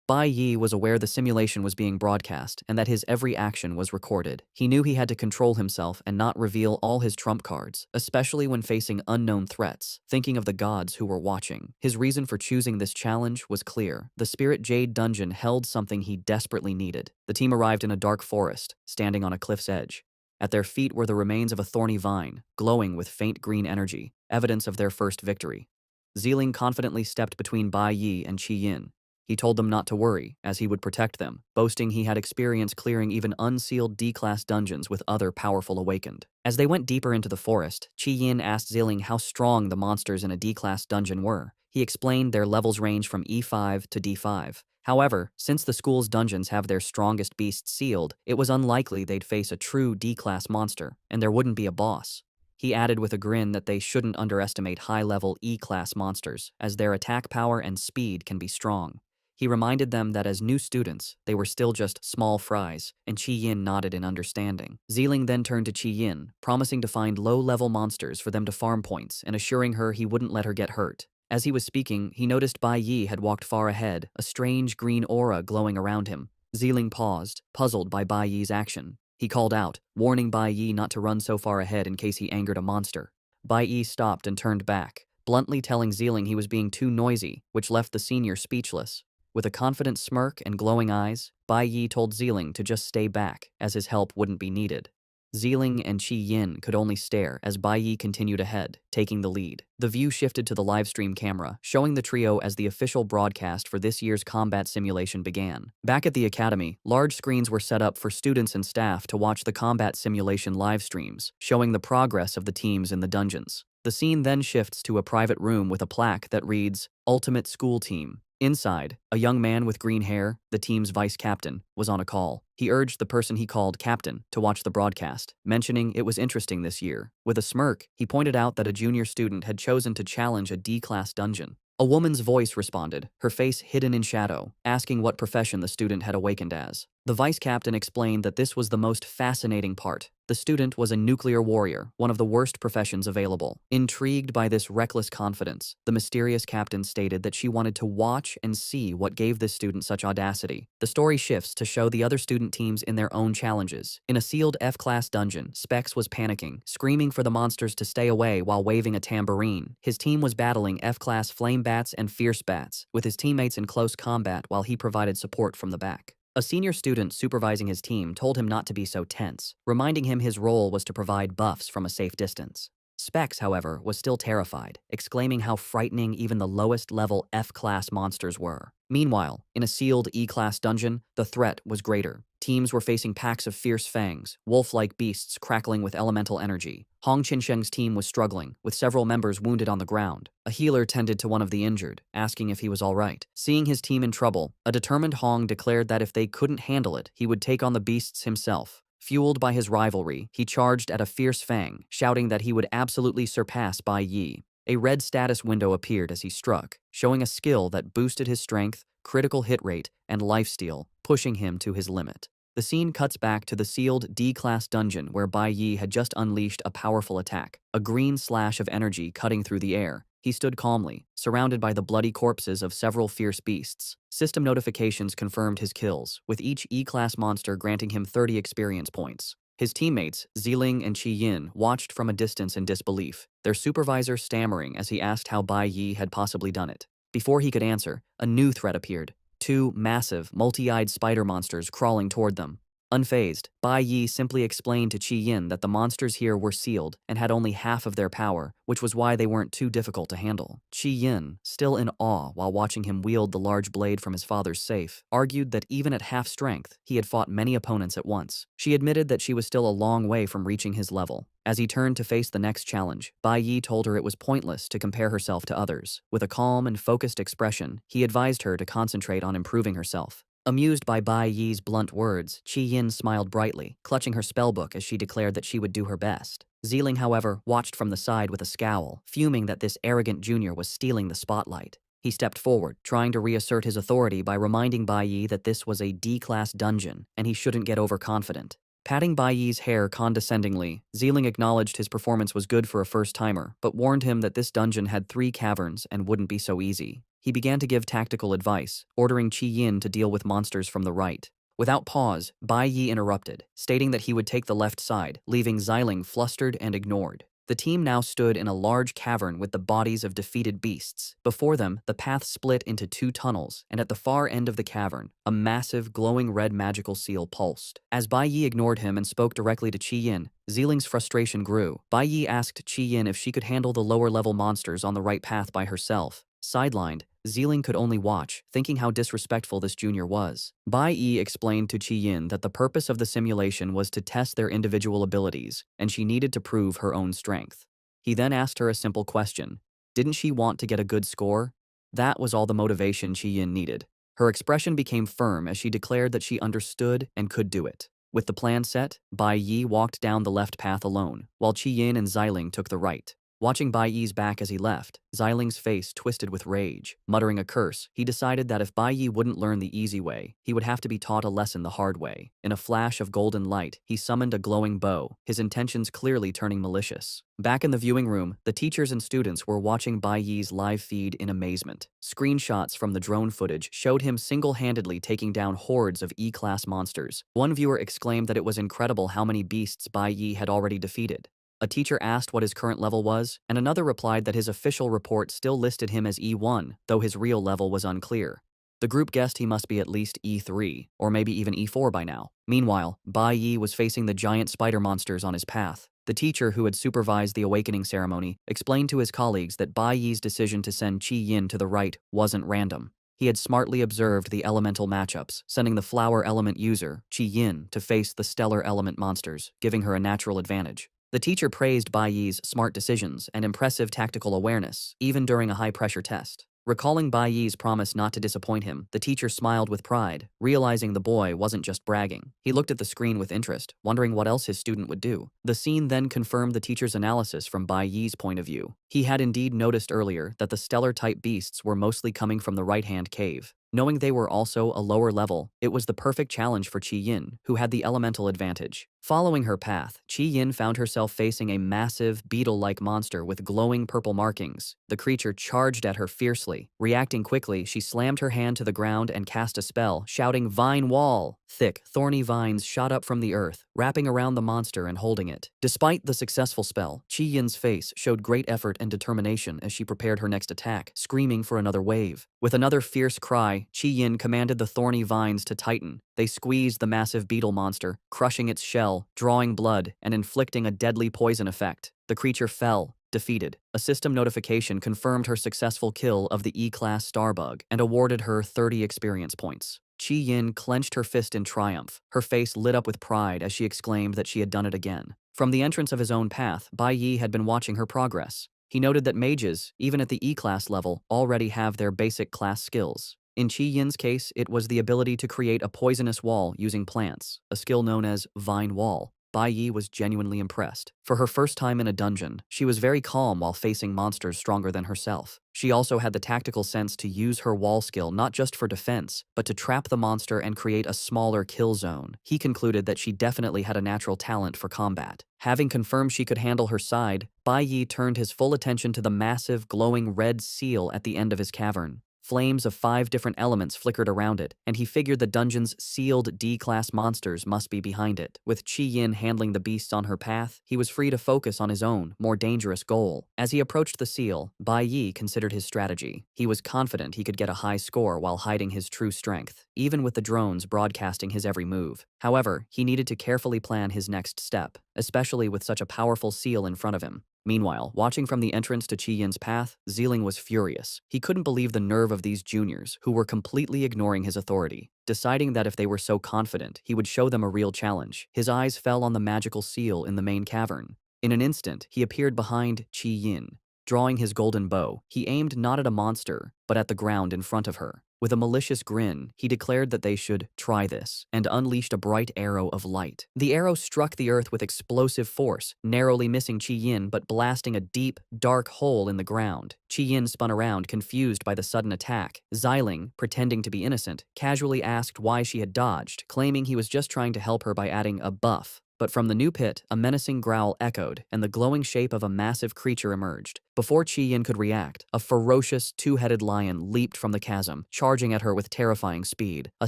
Bai Yi was aware the simulation was being broadcast and that his every action was recorded. He knew he had to control himself and not reveal all his trump cards, especially when facing unknown threats, thinking of the gods who were watching. His reason for choosing this challenge was clear. The Spirit Jade dungeon held something he desperately needed. The team arrived in a dark forest, standing on a cliff's edge. At their feet were the remains of a thorny vine, glowing with faint green energy, evidence of their first victory. Zeeling confidently stepped between Bai Yi and Qi Yin. He told them not to worry, as he would protect them, boasting he had experience clearing even unsealed D-class dungeons with other powerful Awakened. As they went deeper into the forest, Qi Yin asked Zeeling how strong the monsters in a D-class dungeon were. He explained their levels range from E5 to D5. However, since the school's dungeons have their strongest beasts sealed, it was unlikely they'd face a true D-class monster, and there wouldn't be a boss. He added with a grin that they shouldn't underestimate high-level E-class monsters, as their attack power and speed can be strong. He reminded them that as new students, they were still just small fries, and Qi Yin nodded in understanding. Zeeling then turned to Qi Yin, promising to find low-level monsters for them to farm points and assuring her he wouldn't let her get hurt. As he was speaking, he noticed Bai Yi had walked far ahead, a strange green aura glowing around him. Zeeling paused, puzzled by Bai Yi's action. He called out, warning Bai Yi not to run so far ahead in case he angered a monster. Bai Yi stopped and turned back, bluntly telling Zeeling he was being too noisy, which left the senior speechless. With a confident smirk and glowing eyes, Bai Yi told Zeeling to just stay back, as his help wouldn't be needed. Zeeling and Qi Yin could only stare as Bai Yi continued ahead, taking the lead. The view shifted to the livestream camera, showing the trio as the official broadcast for this year's combat simulation began. Back at the academy, large screens were set up for students and staff to watch the combat simulation live streams, showing the progress of the teams in the dungeons. The scene then shifts to a private room with a plaque that reads, "Ultimate School Team." Inside, a young man with green hair, the team's vice captain, was on a call. He urged the person he called captain to watch the broadcast, mentioning it was interesting this year. With a smirk, he pointed out that a junior student had chosen to challenge a D-class dungeon. A woman's voice responded, her face hidden in shadow, asking what profession the student had awakened as. The vice captain explained that this was the most fascinating part. The student was a nuclear warrior, one of the worst professions available. Intrigued by this reckless confidence, the mysterious captain stated that she wanted to watch and see what gave this student such audacity. The story shifts to show the other student teams in their own challenges. In a sealed F-class dungeon, Specs was panicking, screaming for the monsters to stay away while waving a tambourine. His team was battling F-class flame bats and fierce bats, with his teammates in close combat while he provided support from the back. A senior student supervising his team told him not to be so tense, reminding him his role was to provide buffs from a safe distance. Specs, however, was still terrified, exclaiming how frightening even the lowest-level F-class monsters were. Meanwhile, in a sealed E-class dungeon, the threat was greater. Teams were facing packs of fierce fangs, wolf-like beasts crackling with elemental energy. Hong Qinsheng's team was struggling, with several members wounded on the ground. A healer tended to one of the injured, asking if he was all right. Seeing his team in trouble, a determined Hong declared that if they couldn't handle it, he would take on the beasts himself. Fueled by his rivalry, he charged at a fierce fang, shouting that he would absolutely surpass Bai Yi. A red status window appeared as he struck, showing a skill that boosted his strength, critical hit rate, and lifesteal, pushing him to his limit. The scene cuts back to the sealed D-class dungeon where Bai Yi had just unleashed a powerful attack, a green slash of energy cutting through the air. He stood calmly, surrounded by the bloody corpses of several fierce beasts. System notifications confirmed his kills, with each E-class monster granting him 30 experience points. His teammates, Zeeling and Qi Yin, watched from a distance in disbelief, their supervisor stammering as he asked how Bai Yi had possibly done it. Before he could answer, a new threat appeared. Two massive, multi-eyed spider monsters crawling toward them. Unfazed, Bai Yi simply explained to Qi Yin that the monsters here were sealed and had only half of their power, which was why they weren't too difficult to handle. Qi Yin, still in awe while watching him wield the large blade from his father's safe, argued that even at half strength, he had fought many opponents at once. She admitted that she was still a long way from reaching his level. As he turned to face the next challenge, Bai Yi told her it was pointless to compare herself to others. With a calm and focused expression, he advised her to concentrate on improving herself. Amused by Bai Yi's blunt words, Qi Yin smiled brightly, clutching her spellbook as she declared that she would do her best. Ziling, however, watched from the side with a scowl, fuming that this arrogant junior was stealing the spotlight. He stepped forward, trying to reassert his authority by reminding Bai Yi that this was a D-class dungeon and he shouldn't get overconfident. Patting Bai Yi's hair condescendingly, Ziling acknowledged his performance was good for a first-timer, but warned him that this dungeon had 3 caverns and wouldn't be so easy. He began to give tactical advice, ordering Qi Yin to deal with monsters from the right. Without pause, Bai Yi interrupted, stating that he would take the left side, leaving Ziling flustered and ignored. The team now stood in a large cavern with the bodies of defeated beasts. Before them, the path split into 2 tunnels, and at the far end of the cavern, a massive, glowing red magical seal pulsed. As Bai Yi ignored him and spoke directly to Qi Yin, Ziling's frustration grew. Bai Yi asked Qi Yin if she could handle the lower-level monsters on the right path by herself. Sidelined, Ziling could only watch, thinking how disrespectful this junior was. Bai Yi explained to Qi Yin that the purpose of the simulation was to test their individual abilities, and she needed to prove her own strength. He then asked her a simple question. Didn't she want to get a good score? That was all the motivation Qi Yin needed. Her expression became firm as she declared that she understood and could do it. With the plan set, Bai Yi walked down the left path alone, while Qi Yin and Ziling took the right. Watching Bai Yi's back as he left, Ziling's face twisted with rage. Muttering a curse, he decided that if Bai Yi wouldn't learn the easy way, he would have to be taught a lesson the hard way. In a flash of golden light, he summoned a glowing bow, his intentions clearly turning malicious. Back in the viewing room, the teachers and students were watching Bai Yi's live feed in amazement. Screenshots from the drone footage showed him single-handedly taking down hordes of E-class monsters. One viewer exclaimed that it was incredible how many beasts Bai Yi had already defeated. A teacher asked what his current level was, and another replied that his official report still listed him as E1, though his real level was unclear. The group guessed he must be at least E3, or maybe even E4 by now. Meanwhile, Bai Yi was facing the giant spider monsters on his path. The teacher who had supervised the awakening ceremony explained to his colleagues that Bai Yi's decision to send Qi Yin to the right wasn't random. He had smartly observed the elemental matchups, sending the flower element user, Qi Yin, to face the stellar element monsters, giving her a natural advantage. The teacher praised Bai Yi's smart decisions and impressive tactical awareness, even during a high-pressure test. Recalling Bai Yi's promise not to disappoint him, the teacher smiled with pride, realizing the boy wasn't just bragging. He looked at the screen with interest, wondering what else his student would do. The scene then confirmed the teacher's analysis from Bai Yi's point of view. He had indeed noticed earlier that the stellar-type beasts were mostly coming from the right-hand cave. Knowing they were also a lower level, it was the perfect challenge for Qi Yin, who had the elemental advantage. Following her path, Qi Yin found herself facing a massive, beetle-like monster with glowing purple markings. The creature charged at her fiercely. Reacting quickly, she slammed her hand to the ground and cast a spell, shouting, "Vine Wall!" Thick, thorny vines shot up from the earth, wrapping around the monster and holding it. Despite the successful spell, Qi Yin's face showed great effort and determination as she prepared her next attack, screaming for another wave. With another fierce cry, Qi Yin commanded the thorny vines to tighten. They squeezed the massive beetle monster, crushing its shell, drawing blood, and inflicting a deadly poison effect. The creature fell, defeated. A system notification confirmed her successful kill of the E-class starbug and awarded her 30 experience points. Qi Yin clenched her fist in triumph. Her face lit up with pride as she exclaimed that she had done it again. From the entrance of his own path, Bai Yi had been watching her progress. He noted that mages, even at the E-class level, already have their basic class skills. In Qi Yin's case, it was the ability to create a poisonous wall using plants, a skill known as Vine Wall. Bai Yi was genuinely impressed. For her first time in a dungeon, she was very calm while facing monsters stronger than herself. She also had the tactical sense to use her wall skill not just for defense, but to trap the monster and create a smaller kill zone. He concluded that she definitely had a natural talent for combat. Having confirmed she could handle her side, Bai Yi turned his full attention to the massive, glowing red seal at the end of his cavern. Flames of 5 different elements flickered around it, and he figured the dungeon's sealed D-class monsters must be behind it. With Qi Yin handling the beasts on her path, he was free to focus on his own, more dangerous goal. As he approached the seal, Bai Yi considered his strategy. He was confident he could get a high score while hiding his true strength, even with the drones broadcasting his every move. However, he needed to carefully plan his next step, especially with such a powerful seal in front of him. Meanwhile, watching from the entrance to Qi Yin's path, Zealing was furious. He couldn't believe the nerve of these juniors, who were completely ignoring his authority. Deciding that if they were so confident, he would show them a real challenge, his eyes fell on the magical seal in the main cavern. In an instant, he appeared behind Qi Yin. Drawing his golden bow, he aimed not at a monster, but at the ground in front of her. With a malicious grin, he declared that they should try this, and unleashed a bright arrow of light. The arrow struck the earth with explosive force, narrowly missing Qi Yin but blasting a deep, dark hole in the ground. Qi Yin spun around, confused by the sudden attack. Xiling, pretending to be innocent, casually asked why she had dodged, claiming he was just trying to help her by adding a buff. But from the new pit, a menacing growl echoed, and the glowing shape of a massive creature emerged. Before Qi Yin could react, a ferocious, two-headed lion leaped from the chasm, charging at her with terrifying speed. A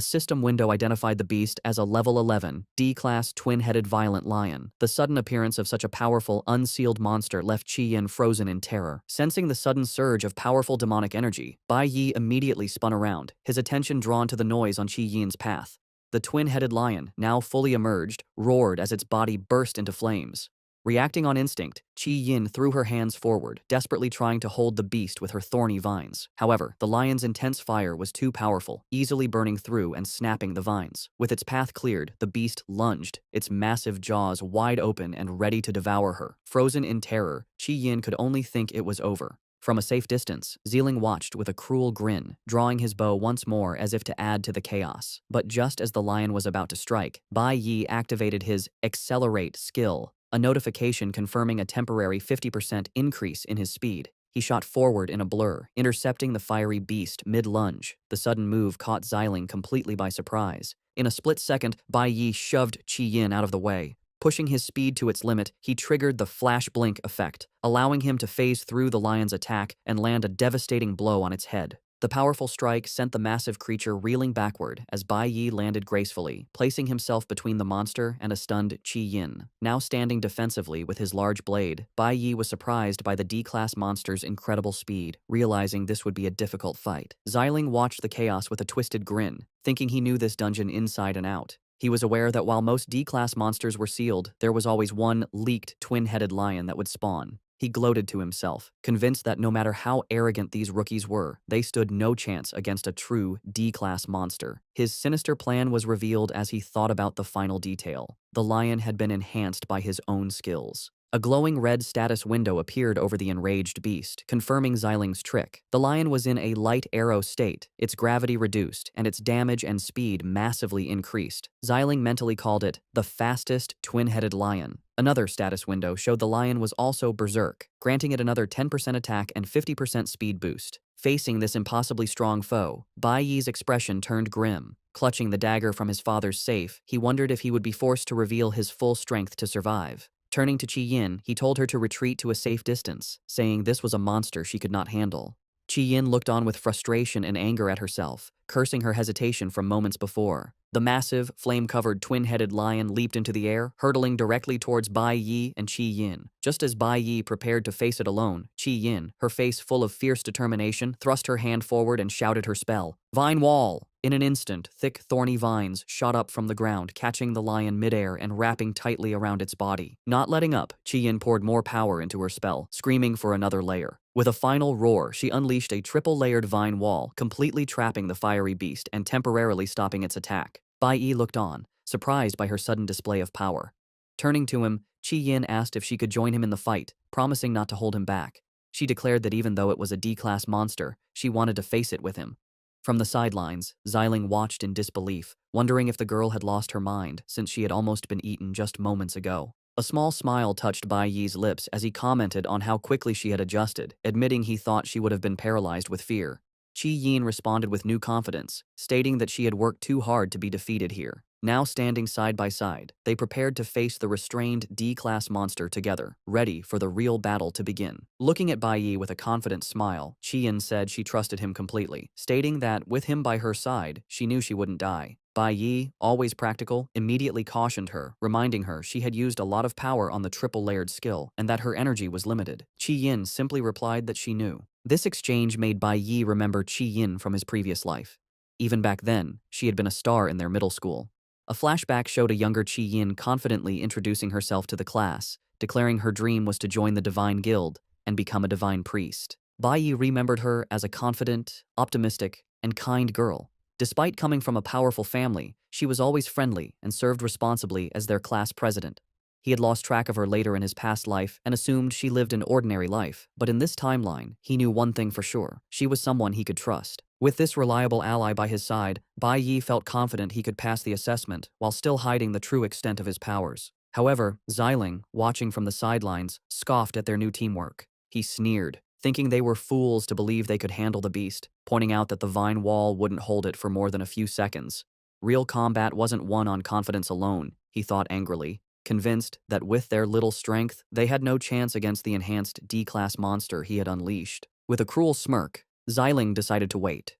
system window identified the beast as a level 11, D-class twin-headed violent lion. The sudden appearance of such a powerful, unsealed monster left Qi Yin frozen in terror. Sensing the sudden surge of powerful demonic energy, Bai Yi immediately spun around, his attention drawn to the noise on Qi Yin's path. The twin-headed lion, now fully emerged, roared as its body burst into flames. Reacting on instinct, Qi Yin threw her hands forward, desperately trying to hold the beast with her thorny vines. However, the lion's intense fire was too powerful, easily burning through and snapping the vines. With its path cleared, the beast lunged, its massive jaws wide open and ready to devour her. Frozen in terror, Qi Yin could only think it was over. From a safe distance, Zealing watched with a cruel grin, drawing his bow once more as if to add to the chaos. But just as the lion was about to strike, Bai Yi activated his Accelerate skill, a notification confirming a temporary 50% increase in his speed. He shot forward in a blur, intercepting the fiery beast mid-lunge. The sudden move caught Xiling completely by surprise. In a split second, Bai Yi shoved Qi Yin out of the way. Pushing his speed to its limit, he triggered the flash blink effect, allowing him to phase through the lion's attack and land a devastating blow on its head. The powerful strike sent the massive creature reeling backward as Bai Yi landed gracefully, placing himself between the monster and a stunned Qi Yin. Now standing defensively with his large blade, Bai Yi was surprised by the D-class monster's incredible speed, realizing this would be a difficult fight. Xiling watched the chaos with a twisted grin, thinking he knew this dungeon inside and out. He was aware that while most D-class monsters were sealed, there was always one leaked twin-headed lion that would spawn. He gloated to himself, convinced that no matter how arrogant these rookies were, they stood no chance against a true D-class monster. His sinister plan was revealed as he thought about the final detail. The lion had been enhanced by his own skills. A glowing red status window appeared over the enraged beast, confirming Xiling's trick. The lion was in a light arrow state, its gravity reduced, and its damage and speed massively increased. Xiling mentally called it the fastest twin-headed lion. Another status window showed the lion was also berserk, granting it another 10% attack and 50% speed boost. Facing this impossibly strong foe, Bai Yi's expression turned grim. Clutching the dagger from his father's safe, he wondered if he would be forced to reveal his full strength to survive. Turning to Qi Yin, he told her to retreat to a safe distance, saying this was a monster she could not handle. Qi Yin looked on with frustration and anger at herself, cursing her hesitation from moments before. The massive, flame-covered twin-headed lion leaped into the air, hurtling directly towards Bai Yi and Qi Yin. Just as Bai Yi prepared to face it alone, Qi Yin, her face full of fierce determination, thrust her hand forward and shouted her spell, "Vine Wall!" In an instant, thick, thorny vines shot up from the ground, catching the lion midair and wrapping tightly around its body. Not letting up, Qi Yin poured more power into her spell, screaming for another layer. With a final roar, she unleashed a triple-layered vine wall, completely trapping the fiery beast and temporarily stopping its attack. Bai Yi looked on, surprised by her sudden display of power. Turning to him, Qi Yin asked if she could join him in the fight, promising not to hold him back. She declared that even though it was a D-class monster, she wanted to face it with him. From the sidelines, Xiling watched in disbelief, wondering if the girl had lost her mind since she had almost been eaten just moments ago. A small smile touched Bai Yi's lips as he commented on how quickly she had adjusted, admitting he thought she would have been paralyzed with fear. Qi Yin responded with new confidence, stating that she had worked too hard to be defeated here. Now standing side by side, they prepared to face the restrained D-class monster together, ready for the real battle to begin. Looking at Bai Yi with a confident smile, Qi Yin said she trusted him completely, stating that with him by her side, she knew she wouldn't die. Bai Yi, always practical, immediately cautioned her, reminding her she had used a lot of power on the triple-layered skill and that her energy was limited. Qi Yin simply replied that she knew. This exchange made Bai Yi remember Qi Yin from his previous life. Even back then, she had been a star in their middle school. A flashback showed a younger Qi Yin confidently introducing herself to the class, declaring her dream was to join the Divine Guild and become a divine priest. Bai Yi remembered her as a confident, optimistic, and kind girl. Despite coming from a powerful family, she was always friendly and served responsibly as their class president. He had lost track of her later in his past life and assumed she lived an ordinary life, but in this timeline, he knew one thing for sure: she was someone he could trust. With this reliable ally by his side, Bai Yi felt confident he could pass the assessment while still hiding the true extent of his powers. However, Xiling, watching from the sidelines, scoffed at their new teamwork. He sneered, thinking they were fools to believe they could handle the beast, pointing out that the vine wall wouldn't hold it for more than a few seconds. Real combat wasn't won on confidence alone, he thought angrily, convinced that with their little strength, they had no chance against the enhanced D-class monster he had unleashed. With a cruel smirk, Xiling decided to wait.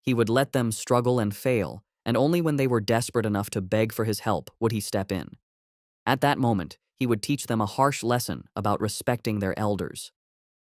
He would let them struggle and fail, and only when they were desperate enough to beg for his help would he step in. At that moment, he would teach them a harsh lesson about respecting their elders.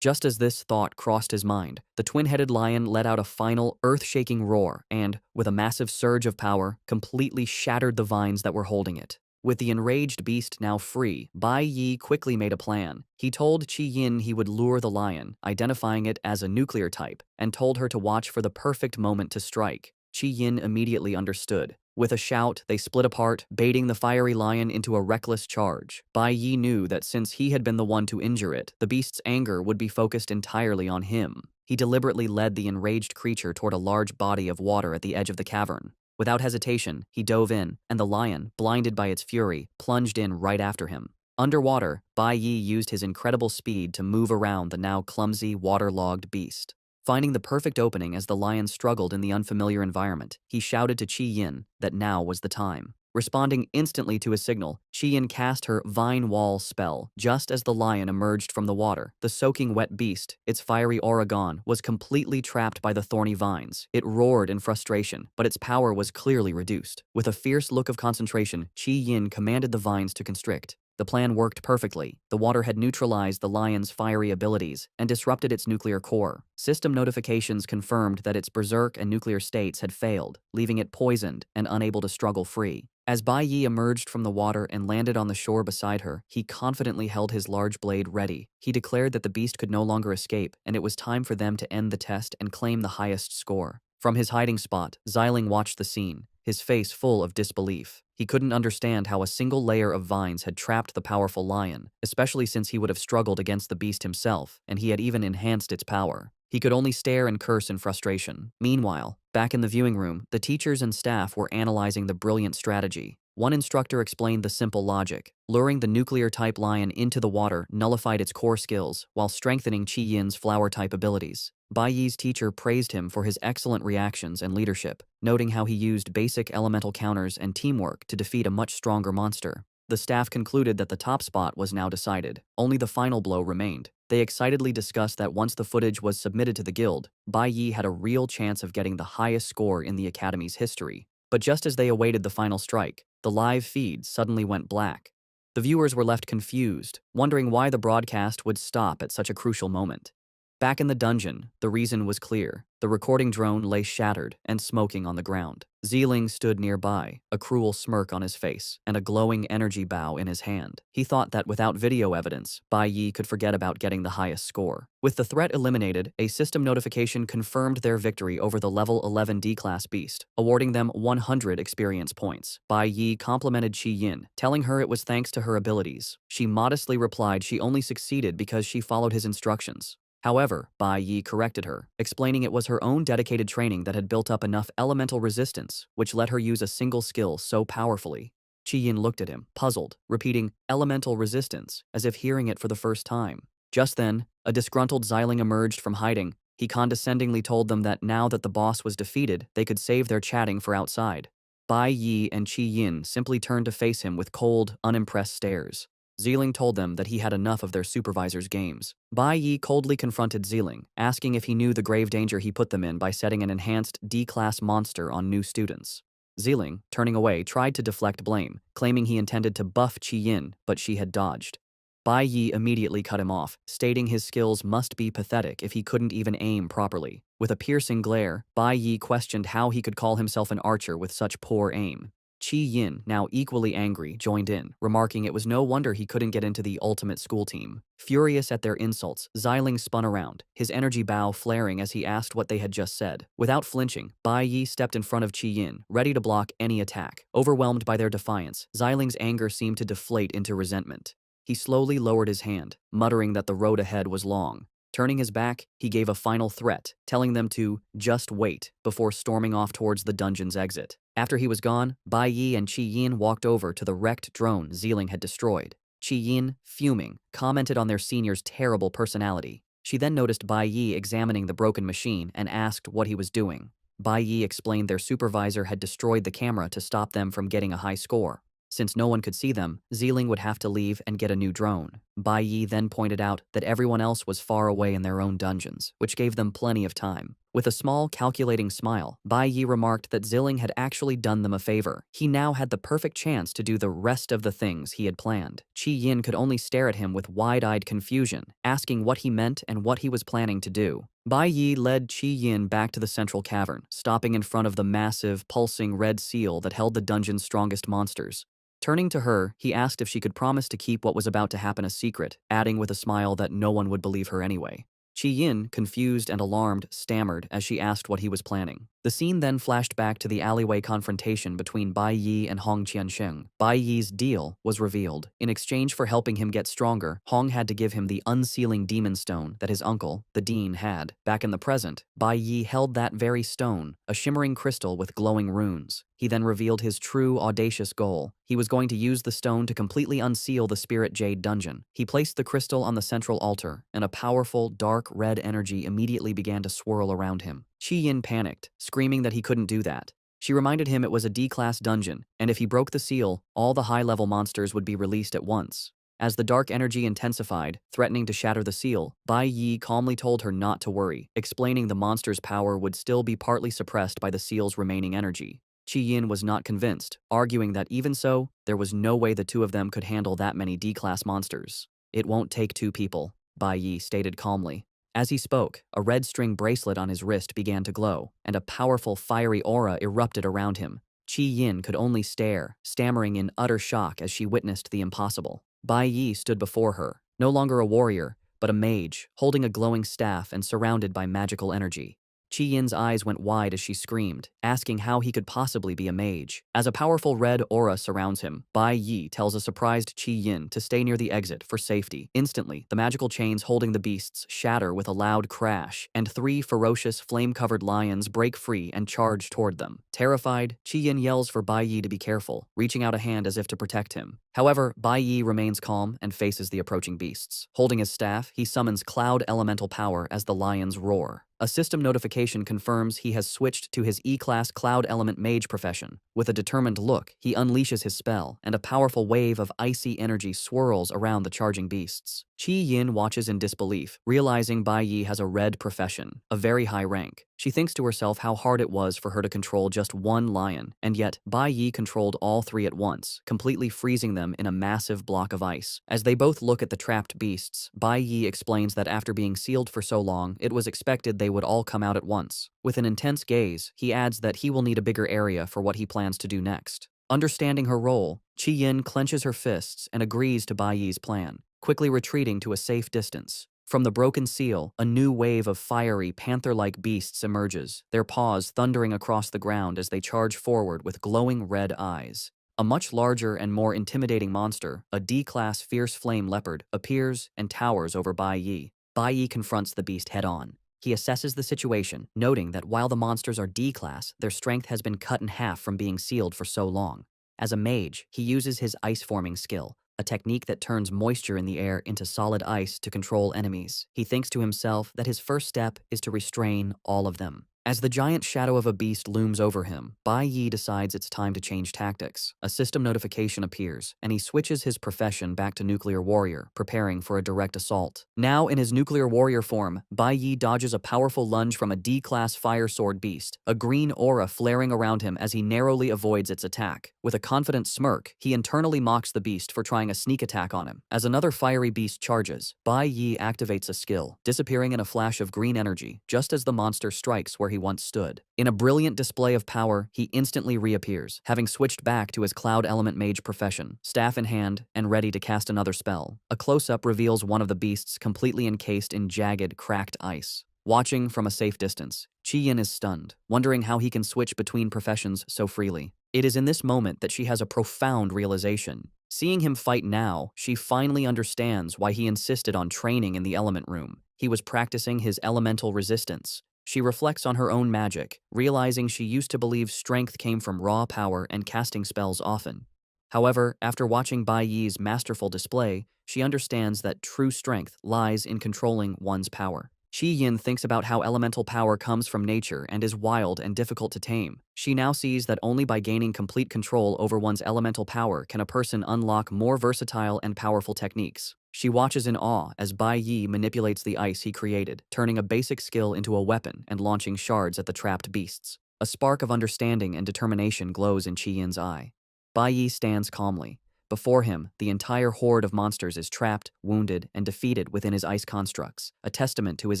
Just as this thought crossed his mind, the twin-headed lion let out a final, earth-shaking roar and, with a massive surge of power, completely shattered the vines that were holding it. With the enraged beast now free, Bai Yi quickly made a plan. He told Qi Yin he would lure the lion, identifying it as a nuclear type, and told her to watch for the perfect moment to strike. Qi Yin immediately understood. With a shout, they split apart, baiting the fiery lion into a reckless charge. Bai Yi knew that since he had been the one to injure it, the beast's anger would be focused entirely on him. He deliberately led the enraged creature toward a large body of water at the edge of the cavern. Without hesitation, he dove in, and the lion, blinded by its fury, plunged in right after him. Underwater, Bai Yi used his incredible speed to move around the now clumsy, waterlogged beast. Finding the perfect opening as the lion struggled in the unfamiliar environment, he shouted to Qi Yin that now was the time. Responding instantly to his signal, Qi Yin cast her Vine Wall spell. Just as the lion emerged from the water, the soaking wet beast, its fiery aura gone, was completely trapped by the thorny vines. It roared in frustration, but its power was clearly reduced. With a fierce look of concentration, Qi Yin commanded the vines to constrict. The plan worked perfectly. The water had neutralized the lion's fiery abilities and disrupted its nuclear core. System notifications confirmed that its berserk and nuclear states had failed, leaving it poisoned and unable to struggle free. As Bai Yi emerged from the water and landed on the shore beside her, he confidently held his large blade ready. He declared that the beast could no longer escape, and it was time for them to end the test and claim the highest score. From his hiding spot, Xiling watched the scene, his face full of disbelief. He couldn't understand how a single layer of vines had trapped the powerful lion, especially since he would have struggled against the beast himself, and he had even enhanced its power. He could only stare and curse in frustration. Meanwhile, back in the viewing room, the teachers and staff were analyzing the brilliant strategy. One instructor explained the simple logic. Luring the nuclear-type lion into the water nullified its core skills, while strengthening Qi Yin's flower-type abilities. Bai Yi's teacher praised him for his excellent reactions and leadership, noting how he used basic elemental counters and teamwork to defeat a much stronger monster. The staff concluded that the top spot was now decided. Only the final blow remained. They excitedly discussed that once the footage was submitted to the guild, Bai Yi had a real chance of getting the highest score in the Academy's history. But just as they awaited the final strike, the live feed suddenly went black. The viewers were left confused, wondering why the broadcast would stop at such a crucial moment. Back in the dungeon, the reason was clear. The recording drone lay shattered and smoking on the ground. Xiling stood nearby, a cruel smirk on his face and a glowing energy bow in his hand. He thought that without video evidence, Bai Yi could forget about getting the highest score. With the threat eliminated, a system notification confirmed their victory over the level 11 D-class beast, awarding them 100 experience points. Bai Yi complimented Qi Yin, telling her it was thanks to her abilities. She modestly replied she only succeeded because she followed his instructions. However, Bai Yi corrected her, explaining it was her own dedicated training that had built up enough elemental resistance, which let her use a single skill so powerfully. Qi Yin looked at him, puzzled, repeating elemental resistance, as if hearing it for the first time. Just then, a disgruntled Xiling emerged from hiding. He condescendingly told them that now that the boss was defeated, they could save their chatting for outside. Bai Yi and Qi Yin simply turned to face him with cold, unimpressed stares. Ziling told them that he had enough of their supervisor's games. Bai Yi coldly confronted Ziling, asking if he knew the grave danger he put them in by setting an enhanced D-class monster on new students. Ziling, turning away, tried to deflect blame, claiming he intended to buff Qi Yin, but she had dodged. Bai Yi immediately cut him off, stating his skills must be pathetic if he couldn't even aim properly. With a piercing glare, Bai Yi questioned how he could call himself an archer with such poor aim. Qi Yin, now equally angry, joined in, remarking it was no wonder he couldn't get into the ultimate school team. Furious at their insults, Ziling spun around, his energy bow flaring as he asked what they had just said. Without flinching, Bai Yi stepped in front of Qi Yin, ready to block any attack. Overwhelmed by their defiance, Ziling's anger seemed to deflate into resentment. He slowly lowered his hand, muttering that the road ahead was long. Turning his back, he gave a final threat, telling them to just wait before storming off towards the dungeon's exit. After he was gone, Bai Yi and Qi Yin walked over to the wrecked drone Ziling had destroyed. Qi Yin, fuming, commented on their senior's terrible personality. She then noticed Bai Yi examining the broken machine and asked what he was doing. Bai Yi explained their supervisor had destroyed the camera to stop them from getting a high score. Since no one could see them, Ziling would have to leave and get a new drone. Bai Yi then pointed out that everyone else was far away in their own dungeons, which gave them plenty of time. With a small, calculating smile, Bai Yi remarked that Ziling had actually done them a favor. He now had the perfect chance to do the rest of the things he had planned. Qi Yin could only stare at him with wide-eyed confusion, asking what he meant and what he was planning to do. Bai Yi led Qi Yin back to the central cavern, stopping in front of the massive, pulsing red seal that held the dungeon's strongest monsters. Turning to her, he asked if she could promise to keep what was about to happen a secret, adding with a smile that no one would believe her anyway. Qi Yin, confused and alarmed, stammered as she asked what he was planning. The scene then flashed back to the alleyway confrontation between Bai Yi and Hong Qiansheng. Bai Yi's deal was revealed. In exchange for helping him get stronger, Hong had to give him the unsealing demon stone that his uncle, the dean, had. Back in the present, Bai Yi held that very stone, a shimmering crystal with glowing runes. He then revealed his true, audacious goal. He was going to use the stone to completely unseal the Spirit Jade dungeon. He placed the crystal on the central altar, and a powerful, dark red energy immediately began to swirl around him. Qi Yin panicked, screaming that he couldn't do that. She reminded him it was a D-class dungeon, and if he broke the seal, all the high-level monsters would be released at once. As the dark energy intensified, threatening to shatter the seal, Bai Yi calmly told her not to worry, explaining the monster's power would still be partly suppressed by the seal's remaining energy. Qi Yin was not convinced, arguing that even so, there was no way the two of them could handle that many D-class monsters. "It won't take two people," Bai Yi stated calmly. As he spoke, a red string bracelet on his wrist began to glow, and a powerful fiery aura erupted around him. Qi Yin could only stare, stammering in utter shock as she witnessed the impossible. Bai Yi stood before her, no longer a warrior, but a mage, holding a glowing staff and surrounded by magical energy. Qi Yin's eyes went wide as she screamed, asking how he could possibly be a mage. As a powerful red aura surrounds him, Bai Yi tells a surprised Qi Yin to stay near the exit for safety. Instantly, the magical chains holding the beasts shatter with a loud crash, and three ferocious, flame-covered lions break free and charge toward them. Terrified, Qi Yin yells for Bai Yi to be careful, reaching out a hand as if to protect him. However, Bai Yi remains calm and faces the approaching beasts. Holding his staff, he summons cloud elemental power as the lions roar. A system notification confirms he has switched to his E-class Cloud Element Mage profession. With a determined look, he unleashes his spell, and a powerful wave of icy energy swirls around the charging beasts. Qi Yin watches in disbelief, realizing Bai Yi has a red profession, a very high rank. She thinks to herself how hard it was for her to control just one lion, and yet Bai Yi controlled all three at once, completely freezing them in a massive block of ice. As they both look at the trapped beasts, Bai Yi explains that after being sealed for so long, it was expected they would all come out at once. With an intense gaze, he adds that he will need a bigger area for what he plans to do next. Understanding her role, Qi Yin clenches her fists and agrees to Bai Yi's plan, quickly retreating to a safe distance. From the broken seal, a new wave of fiery, panther-like beasts emerges, their paws thundering across the ground as they charge forward with glowing red eyes. A much larger and more intimidating monster, a D-class fierce flame leopard, appears and towers over Bai Yi. Bai Yi confronts the beast head-on. He assesses the situation, noting that while the monsters are D-class, their strength has been cut in half from being sealed for so long. As a mage, he uses his ice-forming skill, a technique that turns moisture in the air into solid ice to control enemies. He thinks to himself that his first step is to restrain all of them. As the giant shadow of a beast looms over him, Bai Yi decides it's time to change tactics. A system notification appears, and he switches his profession back to nuclear warrior, preparing for a direct assault. Now in his nuclear warrior form, Bai Yi dodges a powerful lunge from a D-class fire sword beast, a green aura flaring around him as he narrowly avoids its attack. With a confident smirk, he internally mocks the beast for trying a sneak attack on him. As another fiery beast charges, Bai Yi activates a skill, disappearing in a flash of green energy, just as the monster strikes where he once stood. In a brilliant display of power, he instantly reappears, having switched back to his cloud element mage profession, staff in hand and ready to cast another spell. A close-up reveals one of the beasts completely encased in jagged, cracked ice. Watching from a safe distance, Qi Yin is stunned, wondering how he can switch between professions so freely. It is in this moment that she has a profound realization. Seeing him fight now, she finally understands why he insisted on training in the element room. He was practicing his elemental resistance. She reflects on her own magic, realizing she used to believe strength came from raw power and casting spells often. However, after watching Bai Yi's masterful display, she understands that true strength lies in controlling one's power. Qi Yin thinks about how elemental power comes from nature and is wild and difficult to tame. She now sees that only by gaining complete control over one's elemental power can a person unlock more versatile and powerful techniques. She watches in awe as Bai Yi manipulates the ice he created, turning a basic skill into a weapon and launching shards at the trapped beasts. A spark of understanding and determination glows in Qi Yin's eye. Bai Yi stands calmly. Before him, the entire horde of monsters is trapped, wounded, and defeated within his ice constructs, a testament to his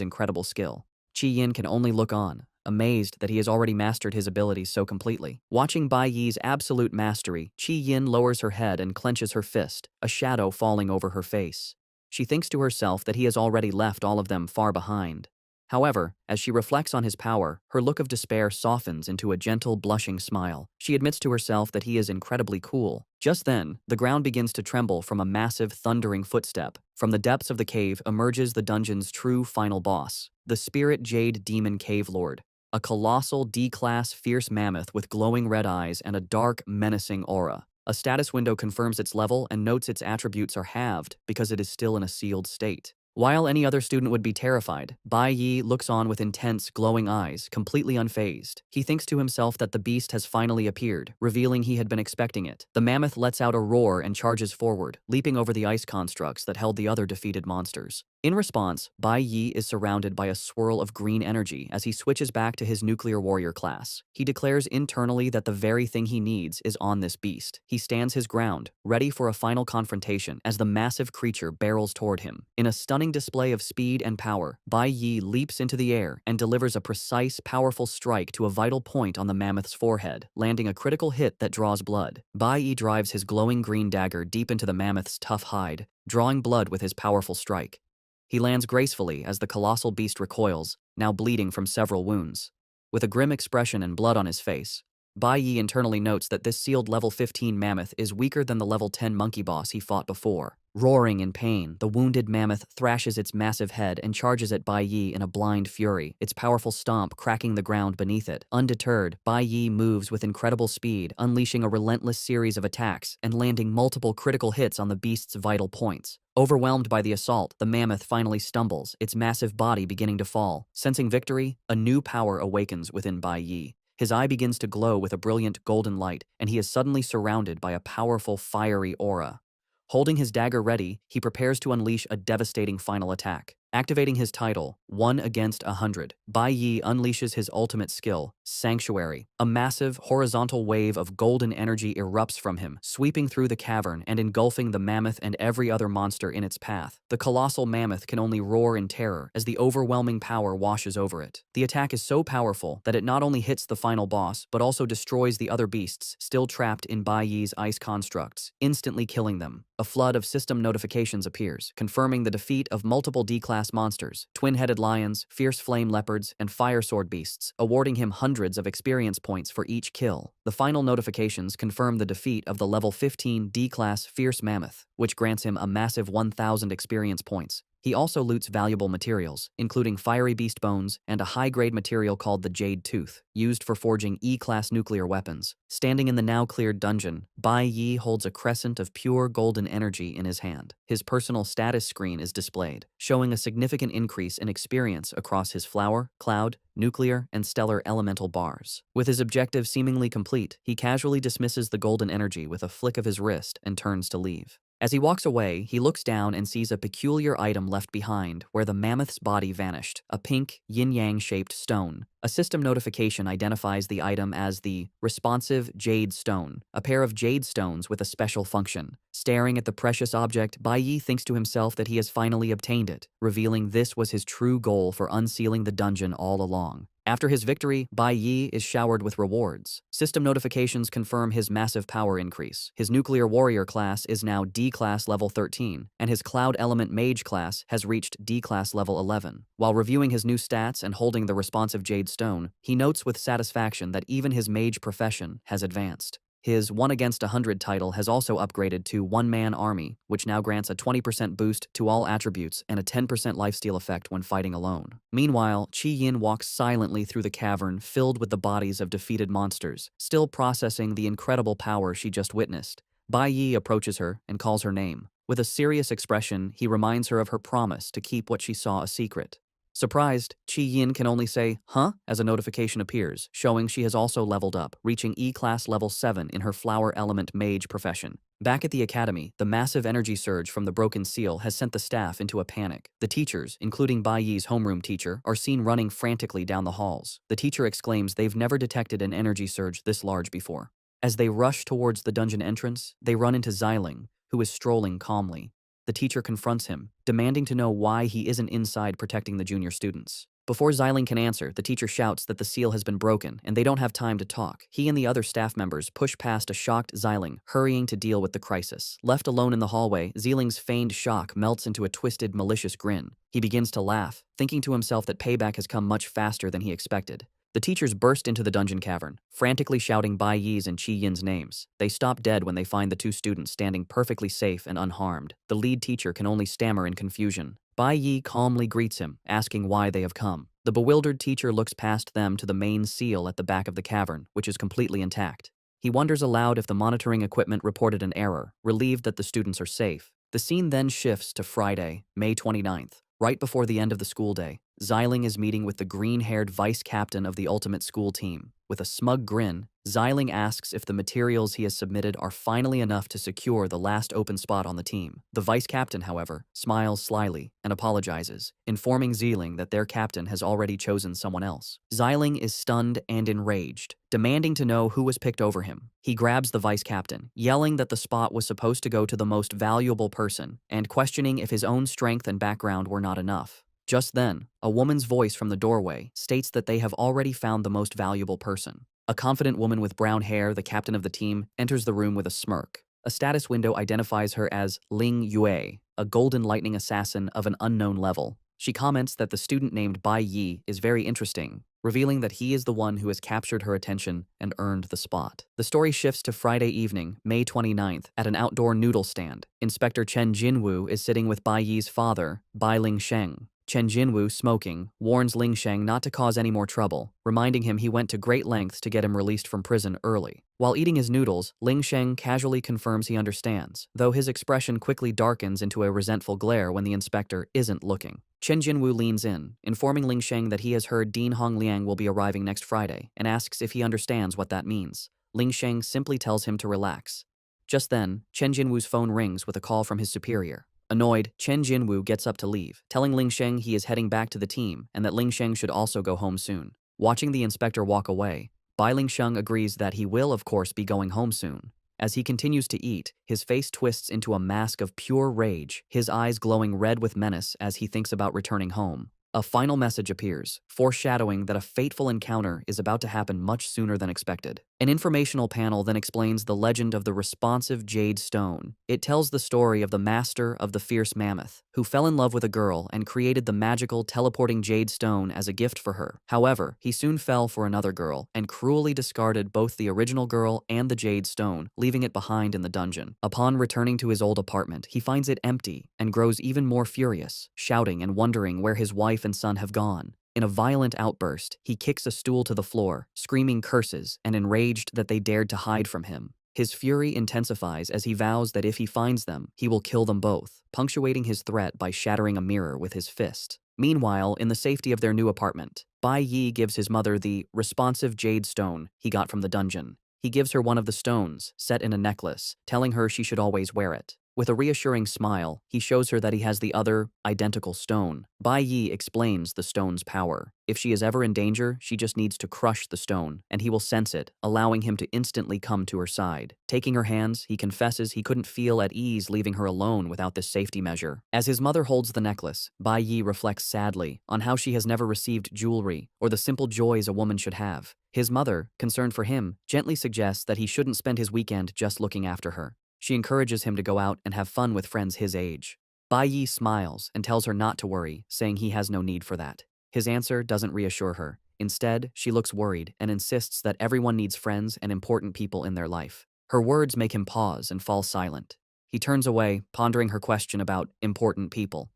incredible skill. Qi Yin can only look on, amazed that he has already mastered his abilities so completely. Watching Bai Yi's absolute mastery, Qi Yin lowers her head and clenches her fist, a shadow falling over her face. She thinks to herself that he has already left all of them far behind. However, as she reflects on his power, her look of despair softens into a gentle, blushing smile. She admits to herself that he is incredibly cool. Just then, the ground begins to tremble from a massive, thundering footstep. From the depths of the cave emerges the dungeon's true final boss, the Spirit Jade Demon Cave Lord. A colossal D-class fierce mammoth with glowing red eyes and a dark, menacing aura. A status window confirms its level and notes its attributes are halved because it is still in a sealed state. While any other student would be terrified, Bai Yi looks on with intense, glowing eyes, completely unfazed. He thinks to himself that the beast has finally appeared, revealing he had been expecting it. The mammoth lets out a roar and charges forward, leaping over the ice constructs that held the other defeated monsters. In response, Bai Yi is surrounded by a swirl of green energy as he switches back to his nuclear warrior class. He declares internally that the very thing he needs is on this beast. He stands his ground, ready for a final confrontation as the massive creature barrels toward him. In a stunning display of speed and power, Bai Yi leaps into the air and delivers a precise, powerful strike to a vital point on the mammoth's forehead, landing a critical hit that draws blood. Bai Yi drives his glowing green dagger deep into the mammoth's tough hide, drawing blood with his powerful strike. He lands gracefully as the colossal beast recoils, now bleeding from several wounds. With a grim expression and blood on his face, Bai Yi internally notes that this sealed level 15 mammoth is weaker than the level 10 monkey boss he fought before. Roaring in pain, the wounded mammoth thrashes its massive head and charges at Bai Yi in a blind fury, its powerful stomp cracking the ground beneath it. Undeterred, Bai Yi moves with incredible speed, unleashing a relentless series of attacks and landing multiple critical hits on the beast's vital points. Overwhelmed by the assault, the mammoth finally stumbles, its massive body beginning to fall. Sensing victory, a new power awakens within Bai Yi. His eye begins to glow with a brilliant golden light, and he is suddenly surrounded by a powerful fiery aura. Holding his dagger ready, he prepares to unleash a devastating final attack. Activating his title, 1 against 100, Bai Yi unleashes his ultimate skill, Sanctuary. A massive, horizontal wave of golden energy erupts from him, sweeping through the cavern and engulfing the mammoth and every other monster in its path. The colossal mammoth can only roar in terror as the overwhelming power washes over it. The attack is so powerful that it not only hits the final boss, but also destroys the other beasts still trapped in Bai Yi's ice constructs, instantly killing them. A flood of system notifications appears, confirming the defeat of multiple D-class monsters, twin-headed lions, fierce flame leopards, and fire sword beasts, awarding him hundreds of experience points for each kill. The final notifications confirm the defeat of the level 15 D-class fierce mammoth, which grants him a massive 1,000 experience points. He also loots valuable materials, including fiery beast bones and a high-grade material called the Jade Tooth, used for forging E-class nuclear weapons. Standing in the now-cleared dungeon, Bai Yi holds a crescent of pure golden energy in his hand. His personal status screen is displayed, showing a significant increase in experience across his flower, cloud, nuclear, and stellar elemental bars. With his objective seemingly complete, he casually dismisses the golden energy with a flick of his wrist and turns to leave. As he walks away, he looks down and sees a peculiar item left behind where the mammoth's body vanished, a pink, yin-yang shaped stone. A system notification identifies the item as the responsive jade stone, a pair of jade stones with a special function. Staring at the precious object, Bai Yi thinks to himself that he has finally obtained it, revealing this was his true goal for unsealing the dungeon all along. After his victory, Bai Yi is showered with rewards. System notifications confirm his massive power increase. His nuclear warrior class is now D-class level 13, and his cloud element mage class has reached D-class level 11. While reviewing his new stats and holding the responsive jade stone, he notes with satisfaction that even his mage profession has advanced. His 1 against 100 title has also upgraded to One-Man Army, which now grants a 20% boost to all attributes and a 10% lifesteal effect when fighting alone. Meanwhile, Qi Yin walks silently through the cavern filled with the bodies of defeated monsters, still processing the incredible power she just witnessed. Bai Yi approaches her and calls her name. With a serious expression, he reminds her of her promise to keep what she saw a secret. Surprised, Qi Yin can only say, "Huh?" as a notification appears, showing she has also leveled up, reaching E-class level 7 in her flower element mage profession. Back at the academy, the massive energy surge from the broken seal has sent the staff into a panic. The teachers, including Bai Yi's homeroom teacher, are seen running frantically down the halls. The teacher exclaims they've never detected an energy surge this large before. As they rush towards the dungeon entrance, they run into Xiling, who is strolling calmly. The teacher confronts him, demanding to know why he isn't inside protecting the junior students. Before Xiling can answer, the teacher shouts that the seal has been broken and they don't have time to talk. He and the other staff members push past a shocked Xiling, hurrying to deal with the crisis. Left alone in the hallway, Xiling's feigned shock melts into a twisted, malicious grin. He begins to laugh, thinking to himself that payback has come much faster than he expected. The teachers burst into the dungeon cavern, frantically shouting Bai Yi's and Qi Yin's names. They stop dead when they find the two students standing perfectly safe and unharmed. The lead teacher can only stammer in confusion. Bai Yi calmly greets him, asking why they have come. The bewildered teacher looks past them to the main seal at the back of the cavern, which is completely intact. He wonders aloud if the monitoring equipment reported an error, relieved that the students are safe. The scene then shifts to Friday, May 29th. Right before the end of the school day, Xiling is meeting with the green-haired vice captain of the ultimate school team. With a smug grin, Xiling asks if the materials he has submitted are finally enough to secure the last open spot on the team. The vice captain, however, smiles slyly and apologizes, informing Xiling that their captain has already chosen someone else. Xiling is stunned and enraged, demanding to know who was picked over him. He grabs the vice captain, yelling that the spot was supposed to go to the most valuable person, and questioning if his own strength and background were not enough. Just then, a woman's voice from the doorway states that they have already found the most valuable person. A confident woman with brown hair, the captain of the team, enters the room with a smirk. A status window identifies her as Ling Yue, a golden lightning assassin of an unknown level. She comments that the student named Bai Yi is very interesting, revealing that he is the one who has captured her attention and earned the spot. The story shifts to Friday evening, May 29th, at an outdoor noodle stand. Inspector Chen Jinwu is sitting with Bai Yi's father, Bai Lingsheng. Chen Jinwu, smoking, warns Lingsheng not to cause any more trouble, reminding him he went to great lengths to get him released from prison early. While eating his noodles, Lingsheng casually confirms he understands, though his expression quickly darkens into a resentful glare when the inspector isn't looking. Chen Jinwu leans in, informing Lingsheng that he has heard Dean Hongliang will be arriving next Friday, and asks if he understands what that means. Lingsheng simply tells him to relax. Just then, Chen Jinwu's phone rings with a call from his superior. Annoyed, Chen Jinwu gets up to leave, telling Lingsheng he is heading back to the team and that Lingsheng should also go home soon. Watching the inspector walk away, Bai Lingsheng agrees that he will of course be going home soon. As he continues to eat, his face twists into a mask of pure rage, his eyes glowing red with menace as he thinks about returning home. A final message appears, foreshadowing that a fateful encounter is about to happen much sooner than expected. An informational panel then explains the legend of the responsive jade stone. It tells the story of the master of the fierce mammoth, who fell in love with a girl and created the magical teleporting jade stone as a gift for her. However, he soon fell for another girl and cruelly discarded both the original girl and the jade stone, leaving it behind in the dungeon. Upon returning to his old apartment, he finds it empty and grows even more furious, shouting and wondering where his wife and son have gone. In a violent outburst, he kicks a stool to the floor, screaming curses and enraged that they dared to hide from him. His fury intensifies as he vows that if he finds them, he will kill them both, punctuating his threat by shattering a mirror with his fist. Meanwhile, in the safety of their new apartment, Bai Yi gives his mother the responsive jade stone he got from the dungeon. He gives her one of the stones, set in a necklace, telling her she should always wear it. With a reassuring smile, he shows her that he has the other, identical stone. Bai Yi explains the stone's power. If she is ever in danger, she just needs to crush the stone, and he will sense it, allowing him to instantly come to her side. Taking her hands, he confesses he couldn't feel at ease leaving her alone without this safety measure. As his mother holds the necklace, Bai Yi reflects sadly on how she has never received jewelry or the simple joys a woman should have. His mother, concerned for him, gently suggests that he shouldn't spend his weekend just looking after her. She encourages him to go out and have fun with friends his age. Bai Yi smiles and tells her not to worry, saying he has no need for that. His answer doesn't reassure her. Instead, she looks worried and insists that everyone needs friends and important people in their life. Her words make him pause and fall silent. He turns away, pondering her question about important people.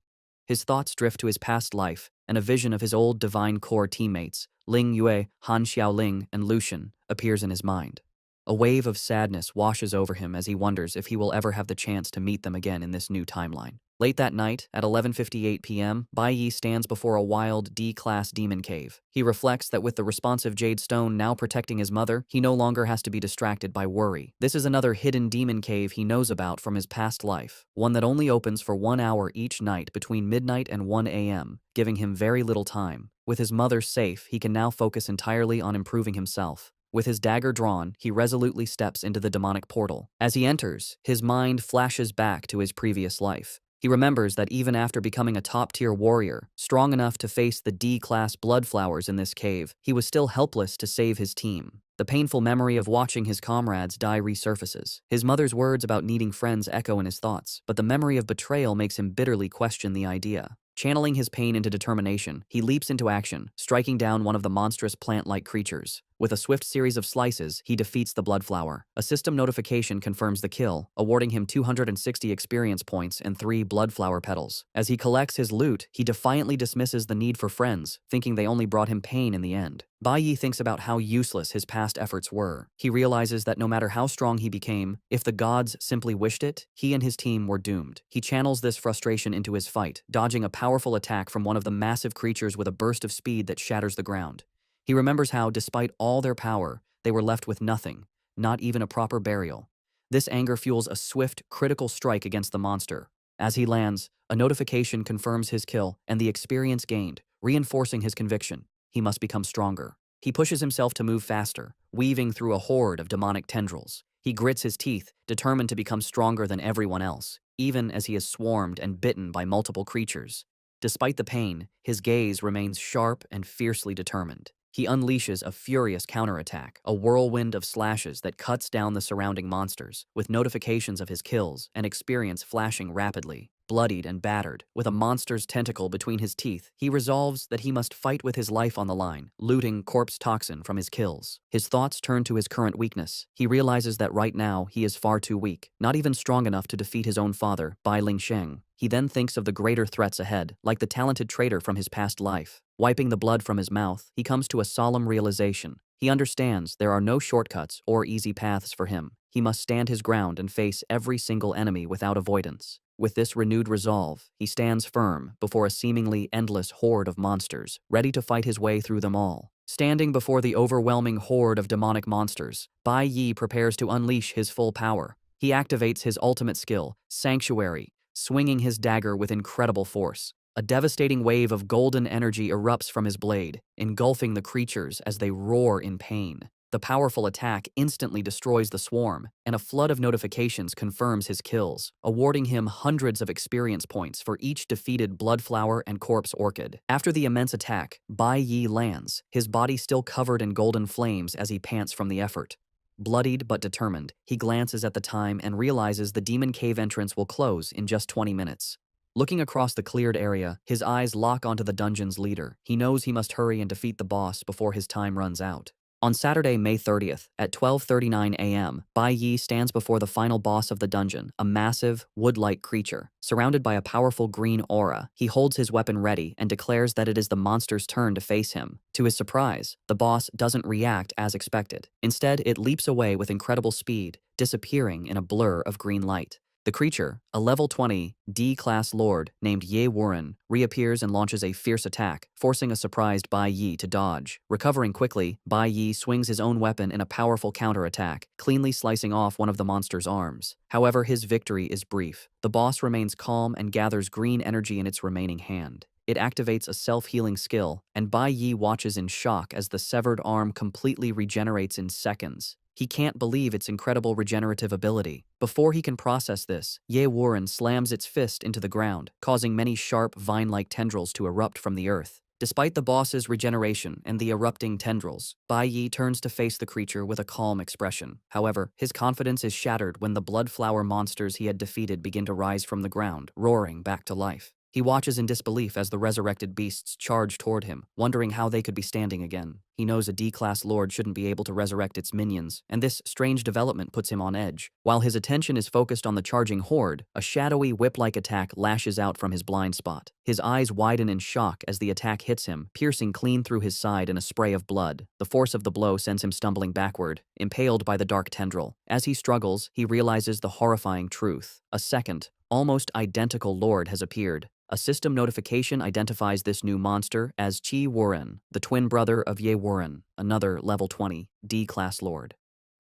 His thoughts drift to his past life, and a vision of his old Divine Core teammates, Ling Yue, Han Xiaoling, and Lucian, appears in his mind. A wave of sadness washes over him as he wonders if he will ever have the chance to meet them again in this new timeline. Late that night, at 11:58 p.m., Bai Yi stands before a wild D-class demon cave. He reflects that with the responsive jade stone now protecting his mother, he no longer has to be distracted by worry. This is another hidden demon cave he knows about from his past life, one that only opens for 1 hour each night between midnight and 1 a.m., giving him very little time. With his mother safe, he can now focus entirely on improving himself. With his dagger drawn, he resolutely steps into the demonic portal. As he enters, his mind flashes back to his previous life. He remembers that even after becoming a top-tier warrior, strong enough to face the D-class bloodflowers in this cave, he was still helpless to save his team. The painful memory of watching his comrades die resurfaces. His mother's words about needing friends echo in his thoughts, but the memory of betrayal makes him bitterly question the idea. Channeling his pain into determination, he leaps into action, striking down one of the monstrous plant-like creatures. With a swift series of slices, he defeats the bloodflower. A system notification confirms the kill, awarding him 260 experience points and 3 bloodflower petals. As he collects his loot, he defiantly dismisses the need for friends, thinking they only brought him pain in the end. Bai Yi thinks about how useless his past efforts were. He realizes that no matter how strong he became, if the gods simply wished it, he and his team were doomed. He channels this frustration into his fight, dodging a powerful attack from one of the massive creatures with a burst of speed that shatters the ground. He remembers how, despite all their power, they were left with nothing, not even a proper burial. This anger fuels a swift, critical strike against the monster. As he lands, a notification confirms his kill and the experience gained, reinforcing his conviction. He must become stronger. He pushes himself to move faster, weaving through a horde of demonic tendrils. He grits his teeth, determined to become stronger than everyone else, even as he is swarmed and bitten by multiple creatures. Despite the pain, his gaze remains sharp and fiercely determined. He unleashes a furious counterattack, a whirlwind of slashes that cuts down the surrounding monsters, with notifications of his kills and experience flashing rapidly. Bloodied and battered, with a monster's tentacle between his teeth, he resolves that he must fight with his life on the line, looting corpse toxin from his kills. His thoughts turn to his current weakness. He realizes that right now he is far too weak, not even strong enough to defeat his own father, Bai Lingsheng. He then thinks of the greater threats ahead, like the talented traitor from his past life. Wiping the blood from his mouth, he comes to a solemn realization. He understands there are no shortcuts or easy paths for him. He must stand his ground and face every single enemy without avoidance. With this renewed resolve, he stands firm before a seemingly endless horde of monsters, ready to fight his way through them all. Standing before the overwhelming horde of demonic monsters, Bai Yi prepares to unleash his full power. He activates his ultimate skill, Sanctuary, swinging his dagger with incredible force. A devastating wave of golden energy erupts from his blade, engulfing the creatures as they roar in pain. The powerful attack instantly destroys the swarm, and a flood of notifications confirms his kills, awarding him hundreds of experience points for each defeated bloodflower and corpse orchid. After the immense attack, Bai Yi lands, his body still covered in golden flames as he pants from the effort. Bloodied but determined, he glances at the time and realizes the demon cave entrance will close in just 20 minutes. Looking across the cleared area, his eyes lock onto the dungeon's leader. He knows he must hurry and defeat the boss before his time runs out. On Saturday, May 30th, at 12:39 a.m., Bai Yi stands before the final boss of the dungeon, a massive, wood-like creature. Surrounded by a powerful green aura, he holds his weapon ready and declares that it is the monster's turn to face him. To his surprise, the boss doesn't react as expected. Instead, it leaps away with incredible speed, disappearing in a blur of green light. The creature, a level 20 D-class lord named Ye Warren, reappears and launches a fierce attack, forcing a surprised Bai Yi to dodge. Recovering quickly, Bai Yi swings his own weapon in a powerful counterattack, cleanly slicing off one of the monster's arms. However, his victory is brief. The boss remains calm and gathers green energy in its remaining hand. It activates a self-healing skill, and Bai Yi watches in shock as the severed arm completely regenerates in seconds. He can't believe its incredible regenerative ability. Before he can process this, Ye Warren slams its fist into the ground, causing many sharp, vine-like tendrils to erupt from the earth. Despite the boss's regeneration and the erupting tendrils, Bai Yi turns to face the creature with a calm expression. However, his confidence is shattered when the blood-flower monsters he had defeated begin to rise from the ground, roaring back to life. He watches in disbelief as the resurrected beasts charge toward him, wondering how they could be standing again. He knows a D-class lord shouldn't be able to resurrect its minions, and this strange development puts him on edge. While his attention is focused on the charging horde, a shadowy whip-like attack lashes out from his blind spot. His eyes widen in shock as the attack hits him, piercing clean through his side in a spray of blood. The force of the blow sends him stumbling backward, impaled by the dark tendril. As he struggles, he realizes the horrifying truth. A second, almost identical lord has appeared. A system notification identifies this new monster as Chi Warren, the twin brother of Ye Warren, another level 20 D-class lord.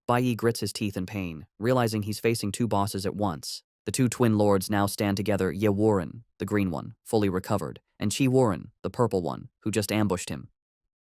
Bai Yi grits his teeth in pain, realizing he's facing two bosses at once. The two twin lords now stand together: Ye Warren, the green one, fully recovered, and Chi Warren, the purple one, who just ambushed him.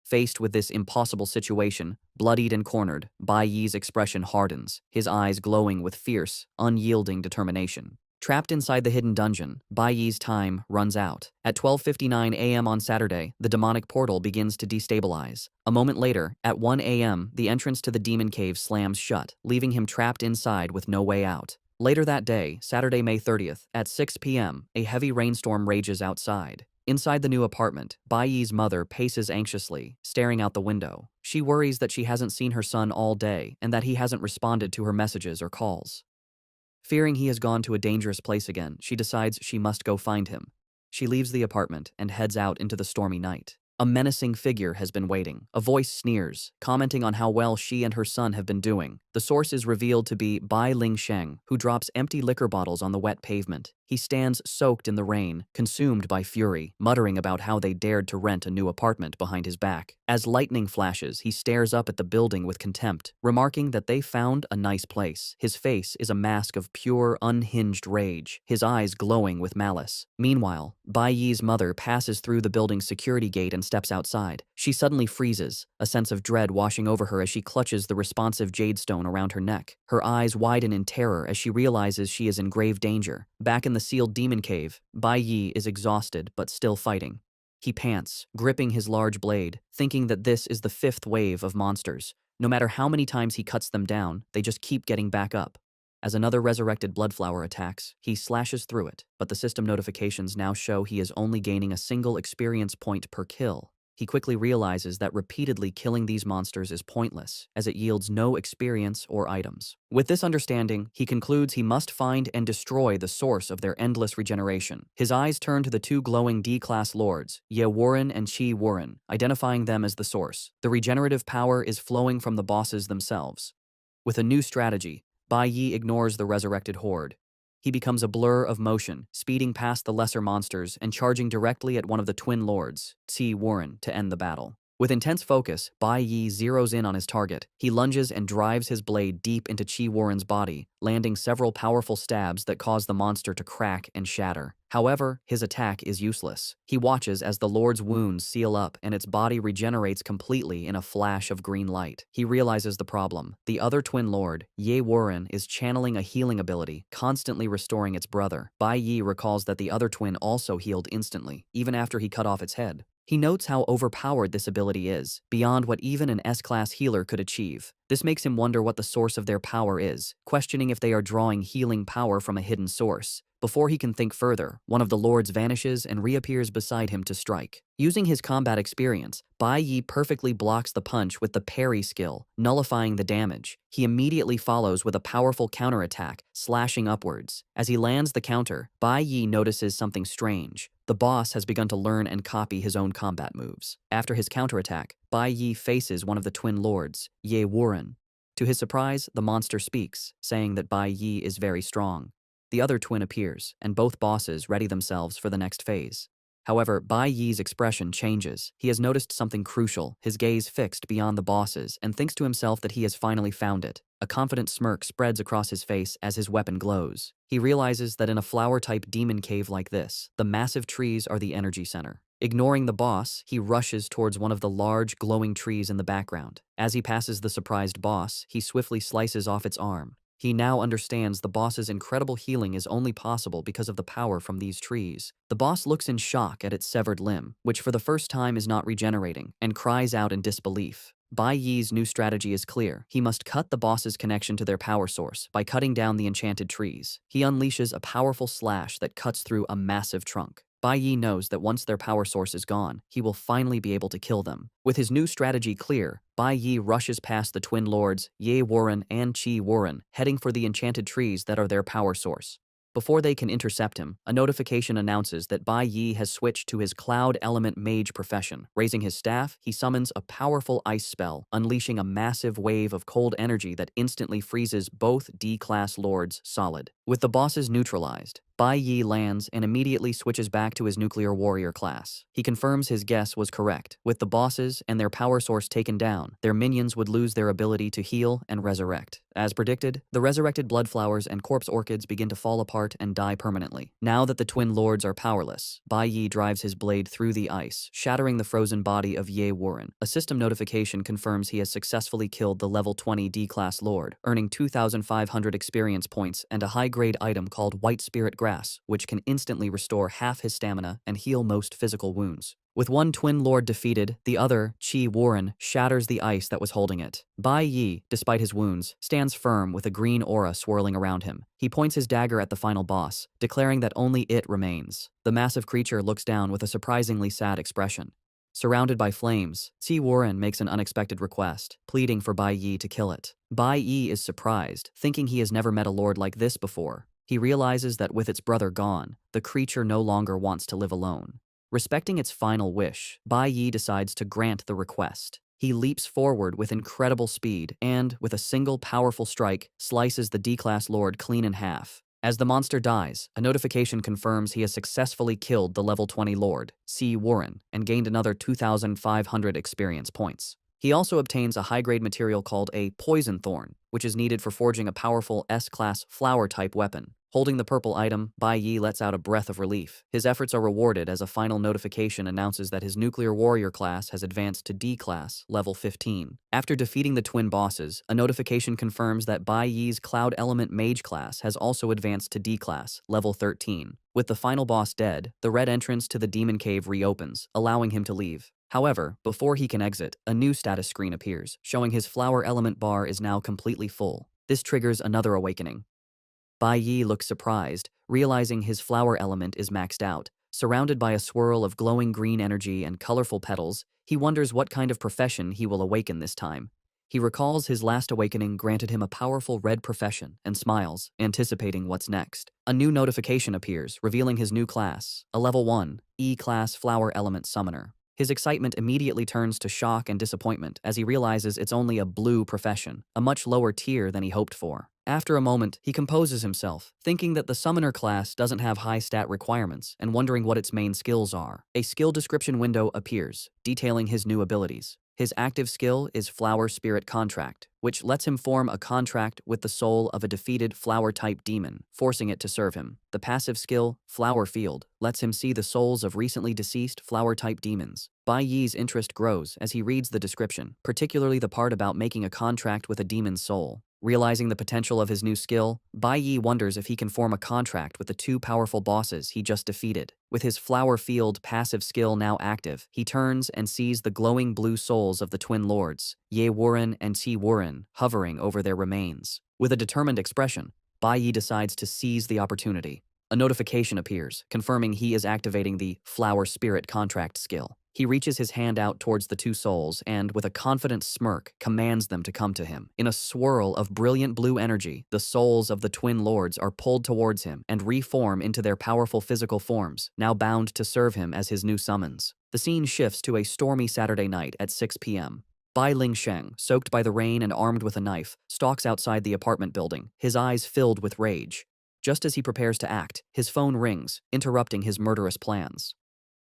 Faced with this impossible situation, bloodied and cornered, Bai Yi's expression hardens, his eyes glowing with fierce, unyielding determination. Trapped inside the hidden dungeon, Bai Yi's time runs out. At 12:59 a.m. on Saturday, the demonic portal begins to destabilize. A moment later, at 1 a.m., the entrance to the demon cave slams shut, leaving him trapped inside with no way out. Later that day, Saturday, May 30th, at 6 p.m., a heavy rainstorm rages outside. Inside the new apartment, Bai Yi's mother paces anxiously, staring out the window. She worries that she hasn't seen her son all day and that he hasn't responded to her messages or calls. Fearing he has gone to a dangerous place again, she decides she must go find him. She leaves the apartment and heads out into the stormy night. A menacing figure has been waiting. A voice sneers, commenting on how well she and her son have been doing. The source is revealed to be Bai Ling Sheng, who drops empty liquor bottles on the wet pavement. He stands soaked in the rain, consumed by fury, muttering about how they dared to rent a new apartment behind his back. As lightning flashes, he stares up at the building with contempt, remarking that they found a nice place. His face is a mask of pure, unhinged rage, his eyes glowing with malice. Meanwhile, Bai Yi's mother passes through the building's security gate and steps outside. She suddenly freezes, a sense of dread washing over her as she clutches the responsive jade stone around her neck. Her eyes widen in terror as she realizes she is in grave danger. Back in the sealed demon cave, Bai Yi is exhausted but still fighting. He pants, gripping his large blade, thinking that this is the fifth wave of monsters. No matter how many times he cuts them down, they just keep getting back up. As another resurrected bloodflower attacks, he slashes through it, but the system notifications now show he is only gaining a single experience point per kill. He quickly realizes that repeatedly killing these monsters is pointless, as it yields no experience or items. With this understanding, he concludes he must find and destroy the source of their endless regeneration. His eyes turn to the two glowing D-class lords, Ye Warren and Chi Warren, identifying them as the source. The regenerative power is flowing from the bosses themselves. With a new strategy, Bai Yi ignores the resurrected horde. He becomes a blur of motion, speeding past the lesser monsters and charging directly at one of the twin lords, Chi Warren, to end the battle. With intense focus, Bai Yi zeroes in on his target. He lunges and drives his blade deep into Chi Warren's body, landing several powerful stabs that cause the monster to crack and shatter. However, his attack is useless. He watches as the Lord's wounds seal up and its body regenerates completely in a flash of green light. He realizes the problem. The other twin lord, Ye Warren, is channeling a healing ability, constantly restoring its brother. Bai Yi recalls that the other twin also healed instantly, even after he cut off its head. He notes how overpowered this ability is, beyond what even an S-class healer could achieve. This makes him wonder what the source of their power is, questioning if they are drawing healing power from a hidden source. Before he can think further, one of the lords vanishes and reappears beside him to strike. Using his combat experience, Bai Yi perfectly blocks the punch with the parry skill, nullifying the damage. He immediately follows with a powerful counterattack, slashing upwards. As he lands the counter, Bai Yi notices something strange. The boss has begun to learn and copy his own combat moves. After his counterattack, Bai Yi faces one of the twin lords, Ye Wuren. To his surprise, the monster speaks, saying that Bai Yi is very strong. The other twin appears, and both bosses ready themselves for the next phase. However, Bai Yi's expression changes. He has noticed something crucial, his gaze fixed beyond the bosses, and thinks to himself that he has finally found it. A confident smirk spreads across his face as his weapon glows. He realizes that in a flower-type demon cave like this, the massive trees are the energy center. Ignoring the boss, he rushes towards one of the large, glowing trees in the background. As he passes the surprised boss, he swiftly slices off its arm. He now understands the boss's incredible healing is only possible because of the power from these trees. The boss looks in shock at its severed limb, which for the first time is not regenerating, and cries out in disbelief. Bai Yi's new strategy is clear. He must cut the boss's connection to their power source by cutting down the enchanted trees. He unleashes a powerful slash that cuts through a massive trunk. Bai Yi knows that once their power source is gone, he will finally be able to kill them. With his new strategy clear, Bai Yi rushes past the twin lords, Ye Wuren and Qi Wuren, heading for the enchanted trees that are their power source. Before they can intercept him, a notification announces that Bai Yi has switched to his cloud element mage profession. Raising his staff, he summons a powerful ice spell, unleashing a massive wave of cold energy that instantly freezes both D-class lords solid. With the bosses neutralized, Bai Yi lands and immediately switches back to his nuclear warrior class. He confirms his guess was correct. With the bosses and their power source taken down, their minions would lose their ability to heal and resurrect. As predicted, the resurrected bloodflowers and corpse orchids begin to fall apart and die permanently. Now that the twin lords are powerless, Bai Yi drives his blade through the ice, shattering the frozen body of Ye Wuren. A system notification confirms he has successfully killed the level 20 D-class lord, earning 2,500 experience points and a high-grade item called White Spirit Grass, which can instantly restore half his stamina and heal most physical wounds. With one twin lord defeated, the other, Qi Wuren, shatters the ice that was holding it. Bai Yi, despite his wounds, stands firm with a green aura swirling around him. He points his dagger at the final boss, declaring that only it remains. The massive creature looks down with a surprisingly sad expression. Surrounded by flames, Qi Wuren makes an unexpected request, pleading for Bai Yi to kill it. Bai Yi is surprised, thinking he has never met a lord like this before. He realizes that with its brother gone, the creature no longer wants to live alone. Respecting its final wish, Bai Yi decides to grant the request. He leaps forward with incredible speed and, with a single powerful strike, slices the D-class lord clean in half. As the monster dies, a notification confirms he has successfully killed the level 20 lord, Qi Wuren, and gained another 2,500 experience points. He also obtains a high-grade material called a poison thorn, which is needed for forging a powerful S-class flower-type weapon. Holding the purple item, Bai Yi lets out a breath of relief. His efforts are rewarded as a final notification announces that his nuclear warrior class has advanced to D-class, level 15. After defeating the twin bosses, a notification confirms that Bai Yi's cloud element mage class has also advanced to D-class, level 13. With the final boss dead, the red entrance to the demon cave reopens, allowing him to leave. However, before he can exit, a new status screen appears, showing his flower element bar is now completely full. This triggers another awakening. Bai Yi looks surprised, realizing his flower element is maxed out. Surrounded by a swirl of glowing green energy and colorful petals, he wonders what kind of profession he will awaken this time. He recalls his last awakening granted him a powerful red profession and smiles, anticipating what's next. A new notification appears, revealing his new class, a level 1, E-class flower element summoner. His excitement immediately turns to shock and disappointment as he realizes it's only a blue profession, a much lower tier than he hoped for. After a moment, he composes himself, thinking that the summoner class doesn't have high stat requirements and wondering what its main skills are. A skill description window appears, detailing his new abilities. His active skill is Flower Spirit Contract, which lets him form a contract with the soul of a defeated flower-type demon, forcing it to serve him. The passive skill, Flower Field, lets him see the souls of recently deceased flower-type demons. Bai Yi's interest grows as he reads the description, particularly the part about making a contract with a demon's soul. Realizing the potential of his new skill, Bai Yi wonders if he can form a contract with the two powerful bosses he just defeated. With his flower field passive skill now active, he turns and sees the glowing blue souls of the twin lords, Ye Wuren and Ti Wuren, hovering over their remains. With a determined expression, Bai Yi decides to seize the opportunity. A notification appears, confirming he is activating the Flower Spirit contract skill. He reaches his hand out towards the two souls and, with a confident smirk, commands them to come to him. In a swirl of brilliant blue energy, the souls of the twin lords are pulled towards him and reform into their powerful physical forms, now bound to serve him as his new summons. The scene shifts to a stormy Saturday night at 6 p.m. Bai Lingsheng, soaked by the rain and armed with a knife, stalks outside the apartment building, his eyes filled with rage. Just as he prepares to act, his phone rings, interrupting his murderous plans.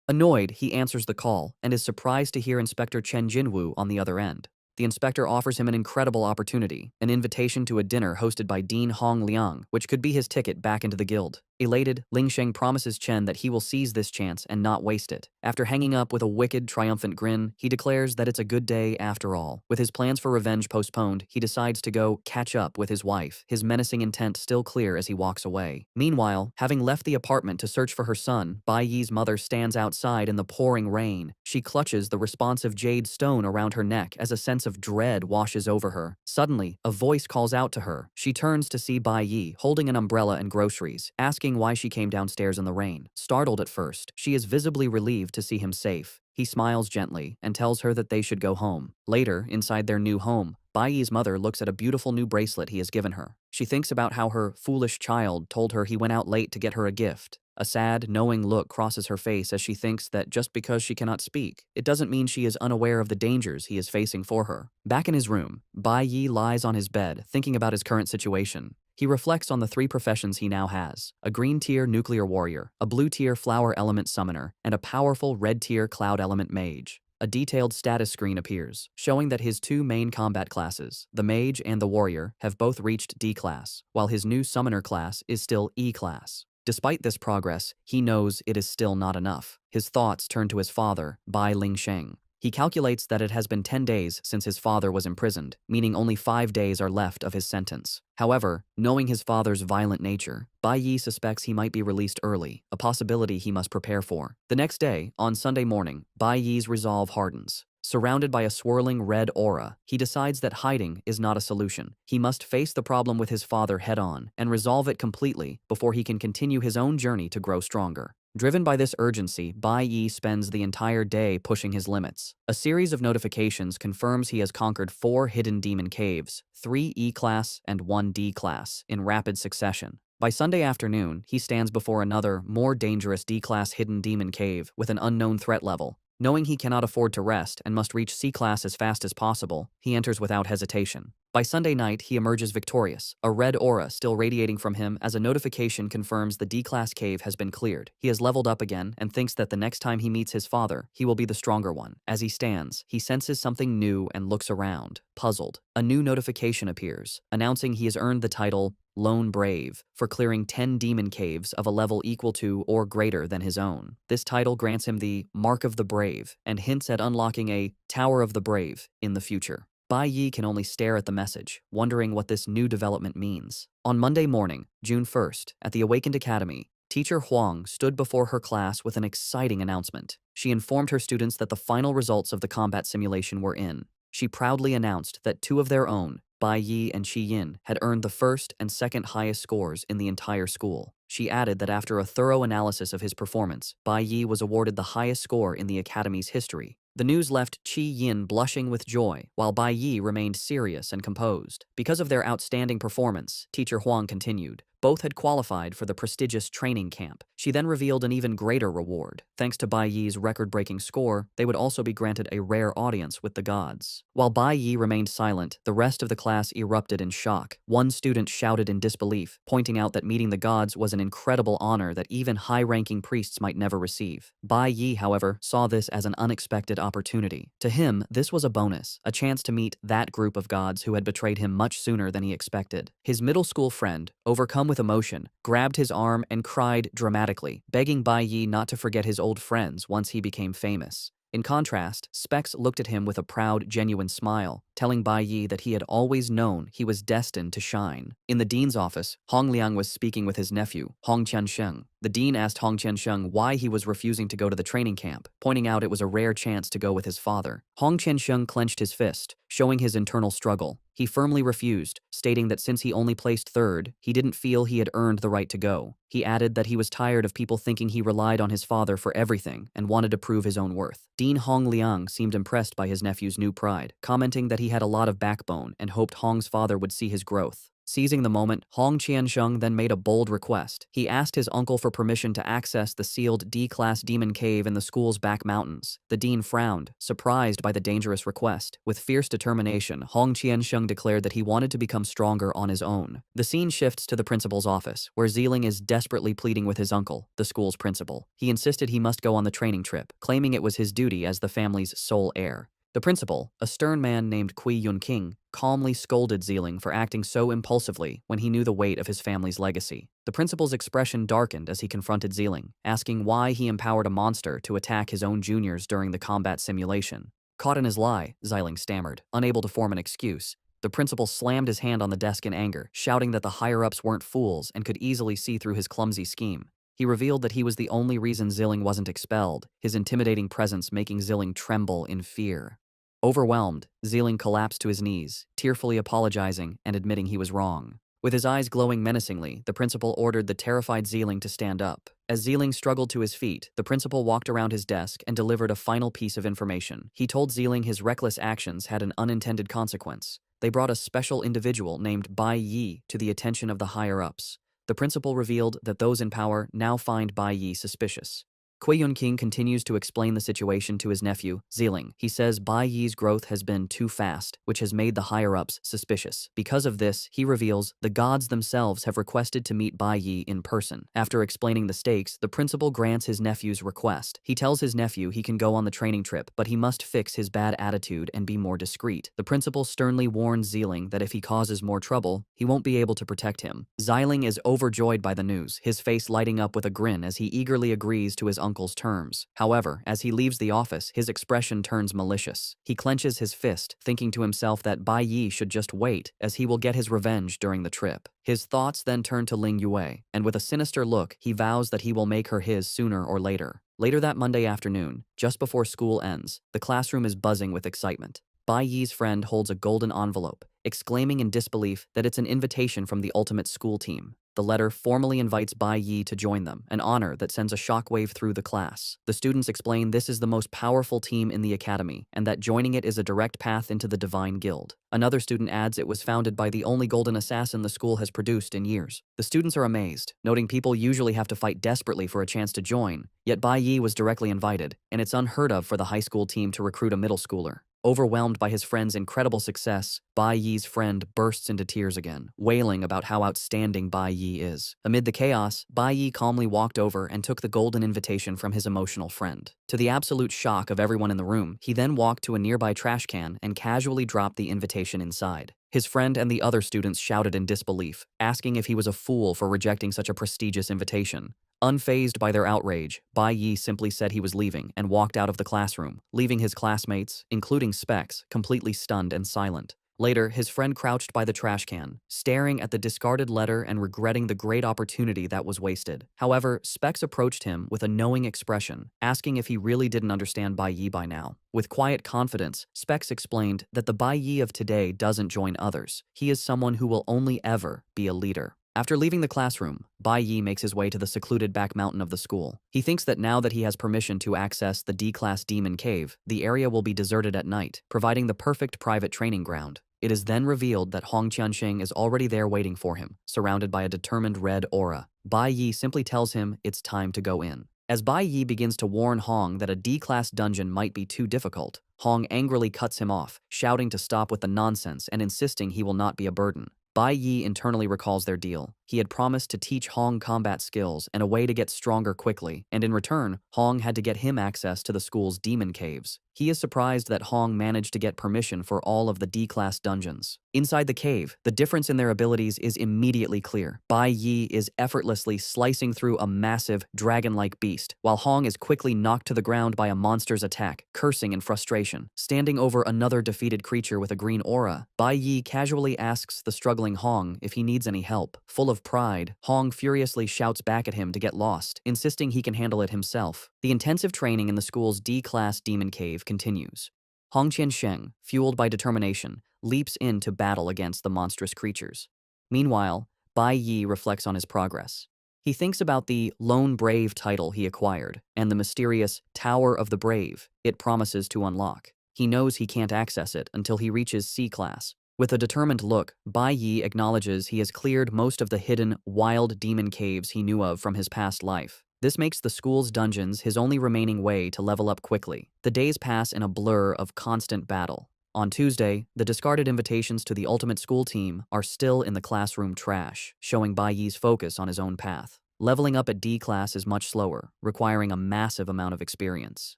Annoyed, he answers the call and is surprised to hear Inspector Chen Jinwu on the other end. The inspector offers him an incredible opportunity, an invitation to a dinner hosted by Dean Hong Liang, which could be his ticket back into the guild. Elated, Lingsheng promises Chen that he will seize this chance and not waste it. After hanging up with a wicked, triumphant grin, he declares that it's a good day after all. With his plans for revenge postponed, he decides to go catch up with his wife, his menacing intent still clear as he walks away. Meanwhile, having left the apartment to search for her son, Bai Yi's mother stands outside in the pouring rain. She clutches the responsive jade stone around her neck as a sense of dread washes over her. Suddenly, a voice calls out to her. She turns to see Bai Yi holding an umbrella and groceries, asking why she came downstairs in the rain. Startled at first, she is visibly relieved to see him safe. He smiles gently and tells her that they should go home. Later, inside their new home, Bai Yi's mother looks at a beautiful new bracelet he has given her. She thinks about how her foolish child told her he went out late to get her a gift. A sad, knowing look crosses her face as she thinks that just because she cannot speak, it doesn't mean she is unaware of the dangers he is facing for her. Back in his room, Bai Yi lies on his bed, thinking about his current situation. He reflects on the three professions he now has: a green-tier nuclear warrior, a blue-tier flower element summoner, and a powerful red-tier cloud element mage. A detailed status screen appears, showing that his two main combat classes, the mage and the warrior, have both reached D class, while his new summoner class is still E class. Despite this progress, he knows it is still not enough. His thoughts turn to his father, Bai Lingsheng. He calculates that it has been 10 days since his father was imprisoned, meaning only 5 days are left of his sentence. However, knowing his father's violent nature, Bai Yi suspects he might be released early, a possibility he must prepare for. The next day, on Sunday morning, Bai Yi's resolve hardens. Surrounded by a swirling red aura, he decides that hiding is not a solution. He must face the problem with his father head-on and resolve it completely before he can continue his own journey to grow stronger. Driven by this urgency, Bai Yi spends the entire day pushing his limits. A series of notifications confirms he has conquered 4 hidden demon caves, 3 E-class and 1 D-class, in rapid succession. By Sunday afternoon, he stands before another, more dangerous D-class hidden demon cave with an unknown threat level. Knowing he cannot afford to rest and must reach C-class as fast as possible, he enters without hesitation. By Sunday night, he emerges victorious, a red aura still radiating from him as a notification confirms the D-class cave has been cleared. He has leveled up again and thinks that the next time he meets his father, he will be the stronger one. As he stands, he senses something new and looks around, puzzled. A new notification appears, announcing he has earned the title Lone Brave for clearing 10 demon caves of a level equal to or greater than his own. This title grants him the Mark of the Brave and hints at unlocking a Tower of the Brave in the future. Bai Yi can only stare at the message, wondering what this new development means. On Monday morning, June 1st, at the Awakened Academy, Teacher Huang stood before her class with an exciting announcement. She informed her students that the final results of the combat simulation were in. She proudly announced that 2 of their own, Bai Yi and Qi Yin, had earned the first and second highest scores in the entire school. She added that after a thorough analysis of his performance, Bai Yi was awarded the highest score in the academy's history. The news left Qi Yin blushing with joy, while Bai Yi remained serious and composed. Because of their outstanding performance, Teacher Huang continued, both had qualified for the prestigious training camp. She then revealed an even greater reward. Thanks to Bai Yi's record-breaking score, they would also be granted a rare audience with the gods. While Bai Yi remained silent, the rest of the class erupted in shock. One student shouted in disbelief, pointing out that meeting the gods was an incredible honor that even high-ranking priests might never receive. Bai Yi, however, saw this as an unexpected opportunity. To him, this was a bonus, a chance to meet that group of gods who had betrayed him much sooner than he expected. His middle school friend, overcome with emotion, grabbed his arm and cried dramatically, begging Bai Yi not to forget his old friends once he became famous. In contrast, Specs looked at him with a proud, genuine smile, telling Bai Yi that he had always known he was destined to shine. In the dean's office, Hong Liang was speaking with his nephew, Hong Qiansheng. The dean asked Hong Qiansheng why he was refusing to go to the training camp, pointing out it was a rare chance to go with his father. Hong Qiansheng clenched his fist, showing his internal struggle. He firmly refused, stating that since he only placed third, he didn't feel he had earned the right to go. He added that he was tired of people thinking he relied on his father for everything and wanted to prove his own worth. Dean Hong Liang seemed impressed by his nephew's new pride, commenting that he had a lot of backbone and hoped Hong's father would see his growth. Seizing the moment, Hong Qiansheng then made a bold request. He asked his uncle for permission to access the sealed D-class demon cave in the school's back mountains. The dean frowned, surprised by the dangerous request. With fierce determination, Hong Qiansheng declared that he wanted to become stronger on his own. The scene shifts to the principal's office, where Zeeling is desperately pleading with his uncle, the school's principal. He insisted he must go on the training trip, claiming it was his duty as the family's sole heir. The principal, a stern man named Kui Yun King, calmly scolded Zeeling for acting so impulsively when he knew the weight of his family's legacy. The principal's expression darkened as he confronted Zeeling, asking why he empowered a monster to attack his own juniors during the combat simulation. Caught in his lie, Zeeling stammered, unable to form an excuse. The principal slammed his hand on the desk in anger, shouting that the higher-ups weren't fools and could easily see through his clumsy scheme. He revealed that he was the only reason Zeeling wasn't expelled, his intimidating presence making Zeeling tremble in fear. Overwhelmed, Zeeling collapsed to his knees, tearfully apologizing and admitting he was wrong. With his eyes glowing menacingly, the principal ordered the terrified Zeeling to stand up. As Zeeling struggled to his feet, the principal walked around his desk and delivered a final piece of information. He told Zeeling his reckless actions had an unintended consequence. They brought a special individual named Bai Yi to the attention of the higher-ups. The principal revealed that those in power now find Bai Yi suspicious. Kui Yun King continues to explain the situation to his nephew, Zeeling. He says Bai Yi's growth has been too fast, which has made the higher-ups suspicious. Because of this, he reveals the gods themselves have requested to meet Bai Yi in person. After explaining the stakes, the principal grants his nephew's request. He tells his nephew he can go on the training trip, but he must fix his bad attitude and be more discreet. The principal sternly warns Zeeling that if he causes more trouble, he won't be able to protect him. Zeeling is overjoyed by the news, his face lighting up with a grin as he eagerly agrees to his uncle's terms. However, as he leaves the office, his expression turns malicious. He clenches his fist, thinking to himself that Bai Yi should just wait, as he will get his revenge during the trip. His thoughts then turn to Ling Yue, and with a sinister look, he vows that he will make her his sooner or later. Later that Monday afternoon, just before school ends, the classroom is buzzing with excitement. Bai Yi's friend holds a golden envelope, exclaiming in disbelief that it's an invitation from the ultimate school team. The letter formally invites Bai Yi to join them, an honor that sends a shockwave through the class. The students explain this is the most powerful team in the academy, and that joining it is a direct path into the Divine Guild. Another student adds it was founded by the only golden assassin the school has produced in years. The students are amazed, noting people usually have to fight desperately for a chance to join, yet Bai Yi was directly invited, and it's unheard of for the high school team to recruit a middle schooler. Overwhelmed by his friend's incredible success, Bai Yi's friend bursts into tears again, wailing about how outstanding Bai Yi is. Amid the chaos, Bai Yi calmly walked over and took the golden invitation from his emotional friend. To the absolute shock of everyone in the room, he then walked to a nearby trash can and casually dropped the invitation inside. His friend and the other students shouted in disbelief, asking if he was a fool for rejecting such a prestigious invitation. Unfazed by their outrage, Bai Yi simply said he was leaving and walked out of the classroom, leaving his classmates, including Specs, completely stunned and silent. Later, his friend crouched by the trash can, staring at the discarded letter and regretting the great opportunity that was wasted. However, Specs approached him with a knowing expression, asking if he really didn't understand Bai Yi by now. With quiet confidence, Specs explained that the Bai Yi of today doesn't join others. He is someone who will only ever be a leader. After leaving the classroom, Bai Yi makes his way to the secluded back mountain of the school. He thinks that now that he has permission to access the D-class demon cave, the area will be deserted at night, providing the perfect private training ground. It is then revealed that Hong Qiansheng is already there waiting for him, surrounded by a determined red aura. Bai Yi simply tells him it's time to go in. As Bai Yi begins to warn Hong that a D-class dungeon might be too difficult, Hong angrily cuts him off, shouting to stop with the nonsense and insisting he will not be a burden. Bai Yi internally recalls their deal. He had promised to teach Hong combat skills and a way to get stronger quickly, and in return, Hong had to get him access to the school's demon caves. He is surprised that Hong managed to get permission for all of the D-class dungeons. Inside the cave, the difference in their abilities is immediately clear. Bai Yi is effortlessly slicing through a massive, dragon-like beast, while Hong is quickly knocked to the ground by a monster's attack, cursing in frustration. Standing over another defeated creature with a green aura, Bai Yi casually asks the struggling Hong if he needs any help. Full of pride, Hong furiously shouts back at him to get lost, insisting he can handle it himself. The intensive training in the school's D-class demon cave continues. Hong Qiansheng, fueled by determination, leaps in to battle against the monstrous creatures. Meanwhile, Bai Yi reflects on his progress. He thinks about the Lone Brave title he acquired and the mysterious Tower of the Brave it promises to unlock. He knows he can't access it until he reaches C-class. With a determined look, Bai Yi acknowledges he has cleared most of the hidden, wild demon caves he knew of from his past life. This makes the school's dungeons his only remaining way to level up quickly. The days pass in a blur of constant battle. On Tuesday, the discarded invitations to the Ultimate School team are still in the classroom trash, showing Bai Yi's focus on his own path. Leveling up at D-class is much slower, requiring a massive amount of experience.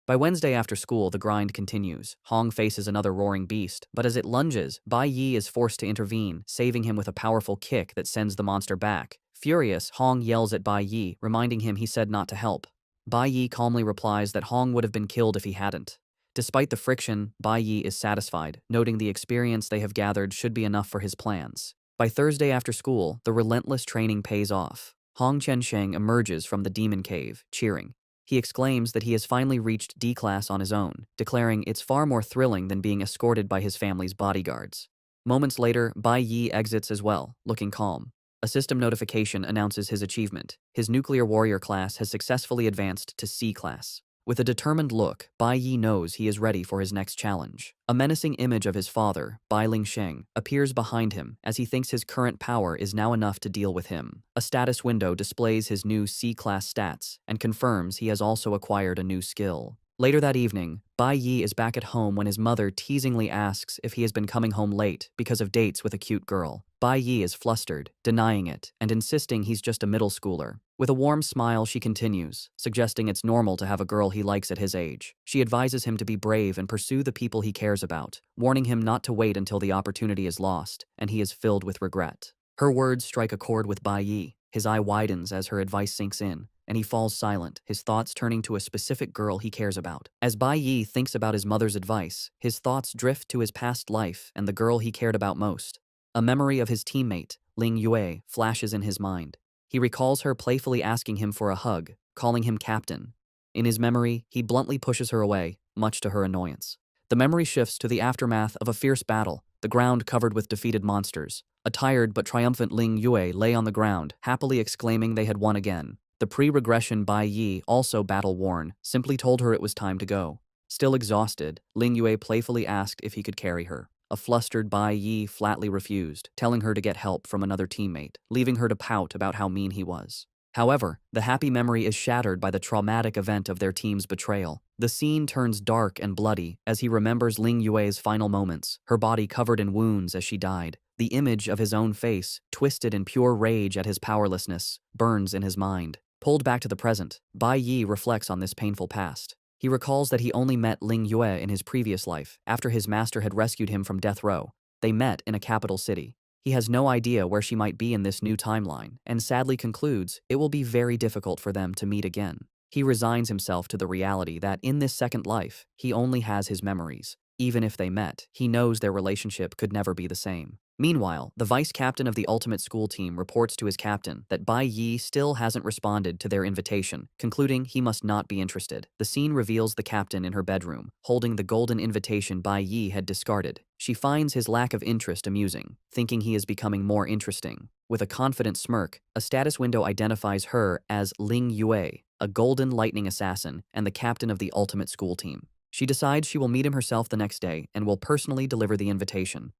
By Wednesday after school, the grind continues. Hong faces another roaring beast, but as it lunges, Bai Yi is forced to intervene, saving him with a powerful kick that sends the monster back. Furious, Hong yells at Bai Yi, reminding him he said not to help. Bai Yi calmly replies that Hong would have been killed if he hadn't. Despite the friction, Bai Yi is satisfied, noting the experience they have gathered should be enough for his plans. By Thursday after school, the relentless training pays off. Hong Qiansheng emerges from the demon cave, cheering. He exclaims that he has finally reached D-class on his own, declaring it's far more thrilling than being escorted by his family's bodyguards. Moments later, Bai Yi exits as well, looking calm. A system notification announces his achievement. His nuclear warrior class has successfully advanced to C-class. With a determined look, Bai Yi knows he is ready for his next challenge. A menacing image of his father, Bai Lingsheng, appears behind him as he thinks his current power is now enough to deal with him. A status window displays his new C-class stats and confirms he has also acquired a new skill. Later that evening, Bai Yi is back at home when his mother teasingly asks if he has been coming home late because of dates with a cute girl. Bai Yi is flustered, denying it, and insisting he's just a middle schooler. With a warm smile, she continues, suggesting it's normal to have a girl he likes at his age. She advises him to be brave and pursue the people he cares about, warning him not to wait until the opportunity is lost, and he is filled with regret. Her words strike a chord with Bai Yi. His eye widens as her advice sinks in, and he falls silent, his thoughts turning to a specific girl he cares about. As Bai Yi thinks about his mother's advice, his thoughts drift to his past life and the girl he cared about most. A memory of his teammate, Ling Yue, flashes in his mind. He recalls her playfully asking him for a hug, calling him captain. In his memory, he bluntly pushes her away, much to her annoyance. The memory shifts to the aftermath of a fierce battle, the ground covered with defeated monsters. A tired but triumphant Ling Yue lay on the ground, happily exclaiming they had won again. The pre-regression Bai Yi, also battle-worn, simply told her it was time to go. Still exhausted, Ling Yue playfully asked if he could carry her. A flustered Bai Yi flatly refused, telling her to get help from another teammate, leaving her to pout about how mean he was. However, the happy memory is shattered by the traumatic event of their team's betrayal. The scene turns dark and bloody as he remembers Ling Yue's final moments, her body covered in wounds as she died. The image of his own face, twisted in pure rage at his powerlessness, burns in his mind. Pulled back to the present, Bai Yi reflects on this painful past. He recalls that he only met Ling Yue in his previous life, after his master had rescued him from death row. They met in a capital city. He has no idea where she might be in this new timeline, and sadly concludes it will be very difficult for them to meet again. He resigns himself to the reality that in this second life, he only has his memories. Even if they met, he knows their relationship could never be the same. Meanwhile, the vice-captain of the Ultimate School team reports to his captain that Bai Yi still hasn't responded to their invitation, concluding he must not be interested. The scene reveals the captain in her bedroom, holding the golden invitation Bai Yi had discarded. She finds his lack of interest amusing, thinking he is becoming more interesting. With a confident smirk, a status window identifies her as Ling Yue, a golden lightning assassin and the captain of the Ultimate School team. She decides she will meet him herself the next day and will personally deliver the invitation.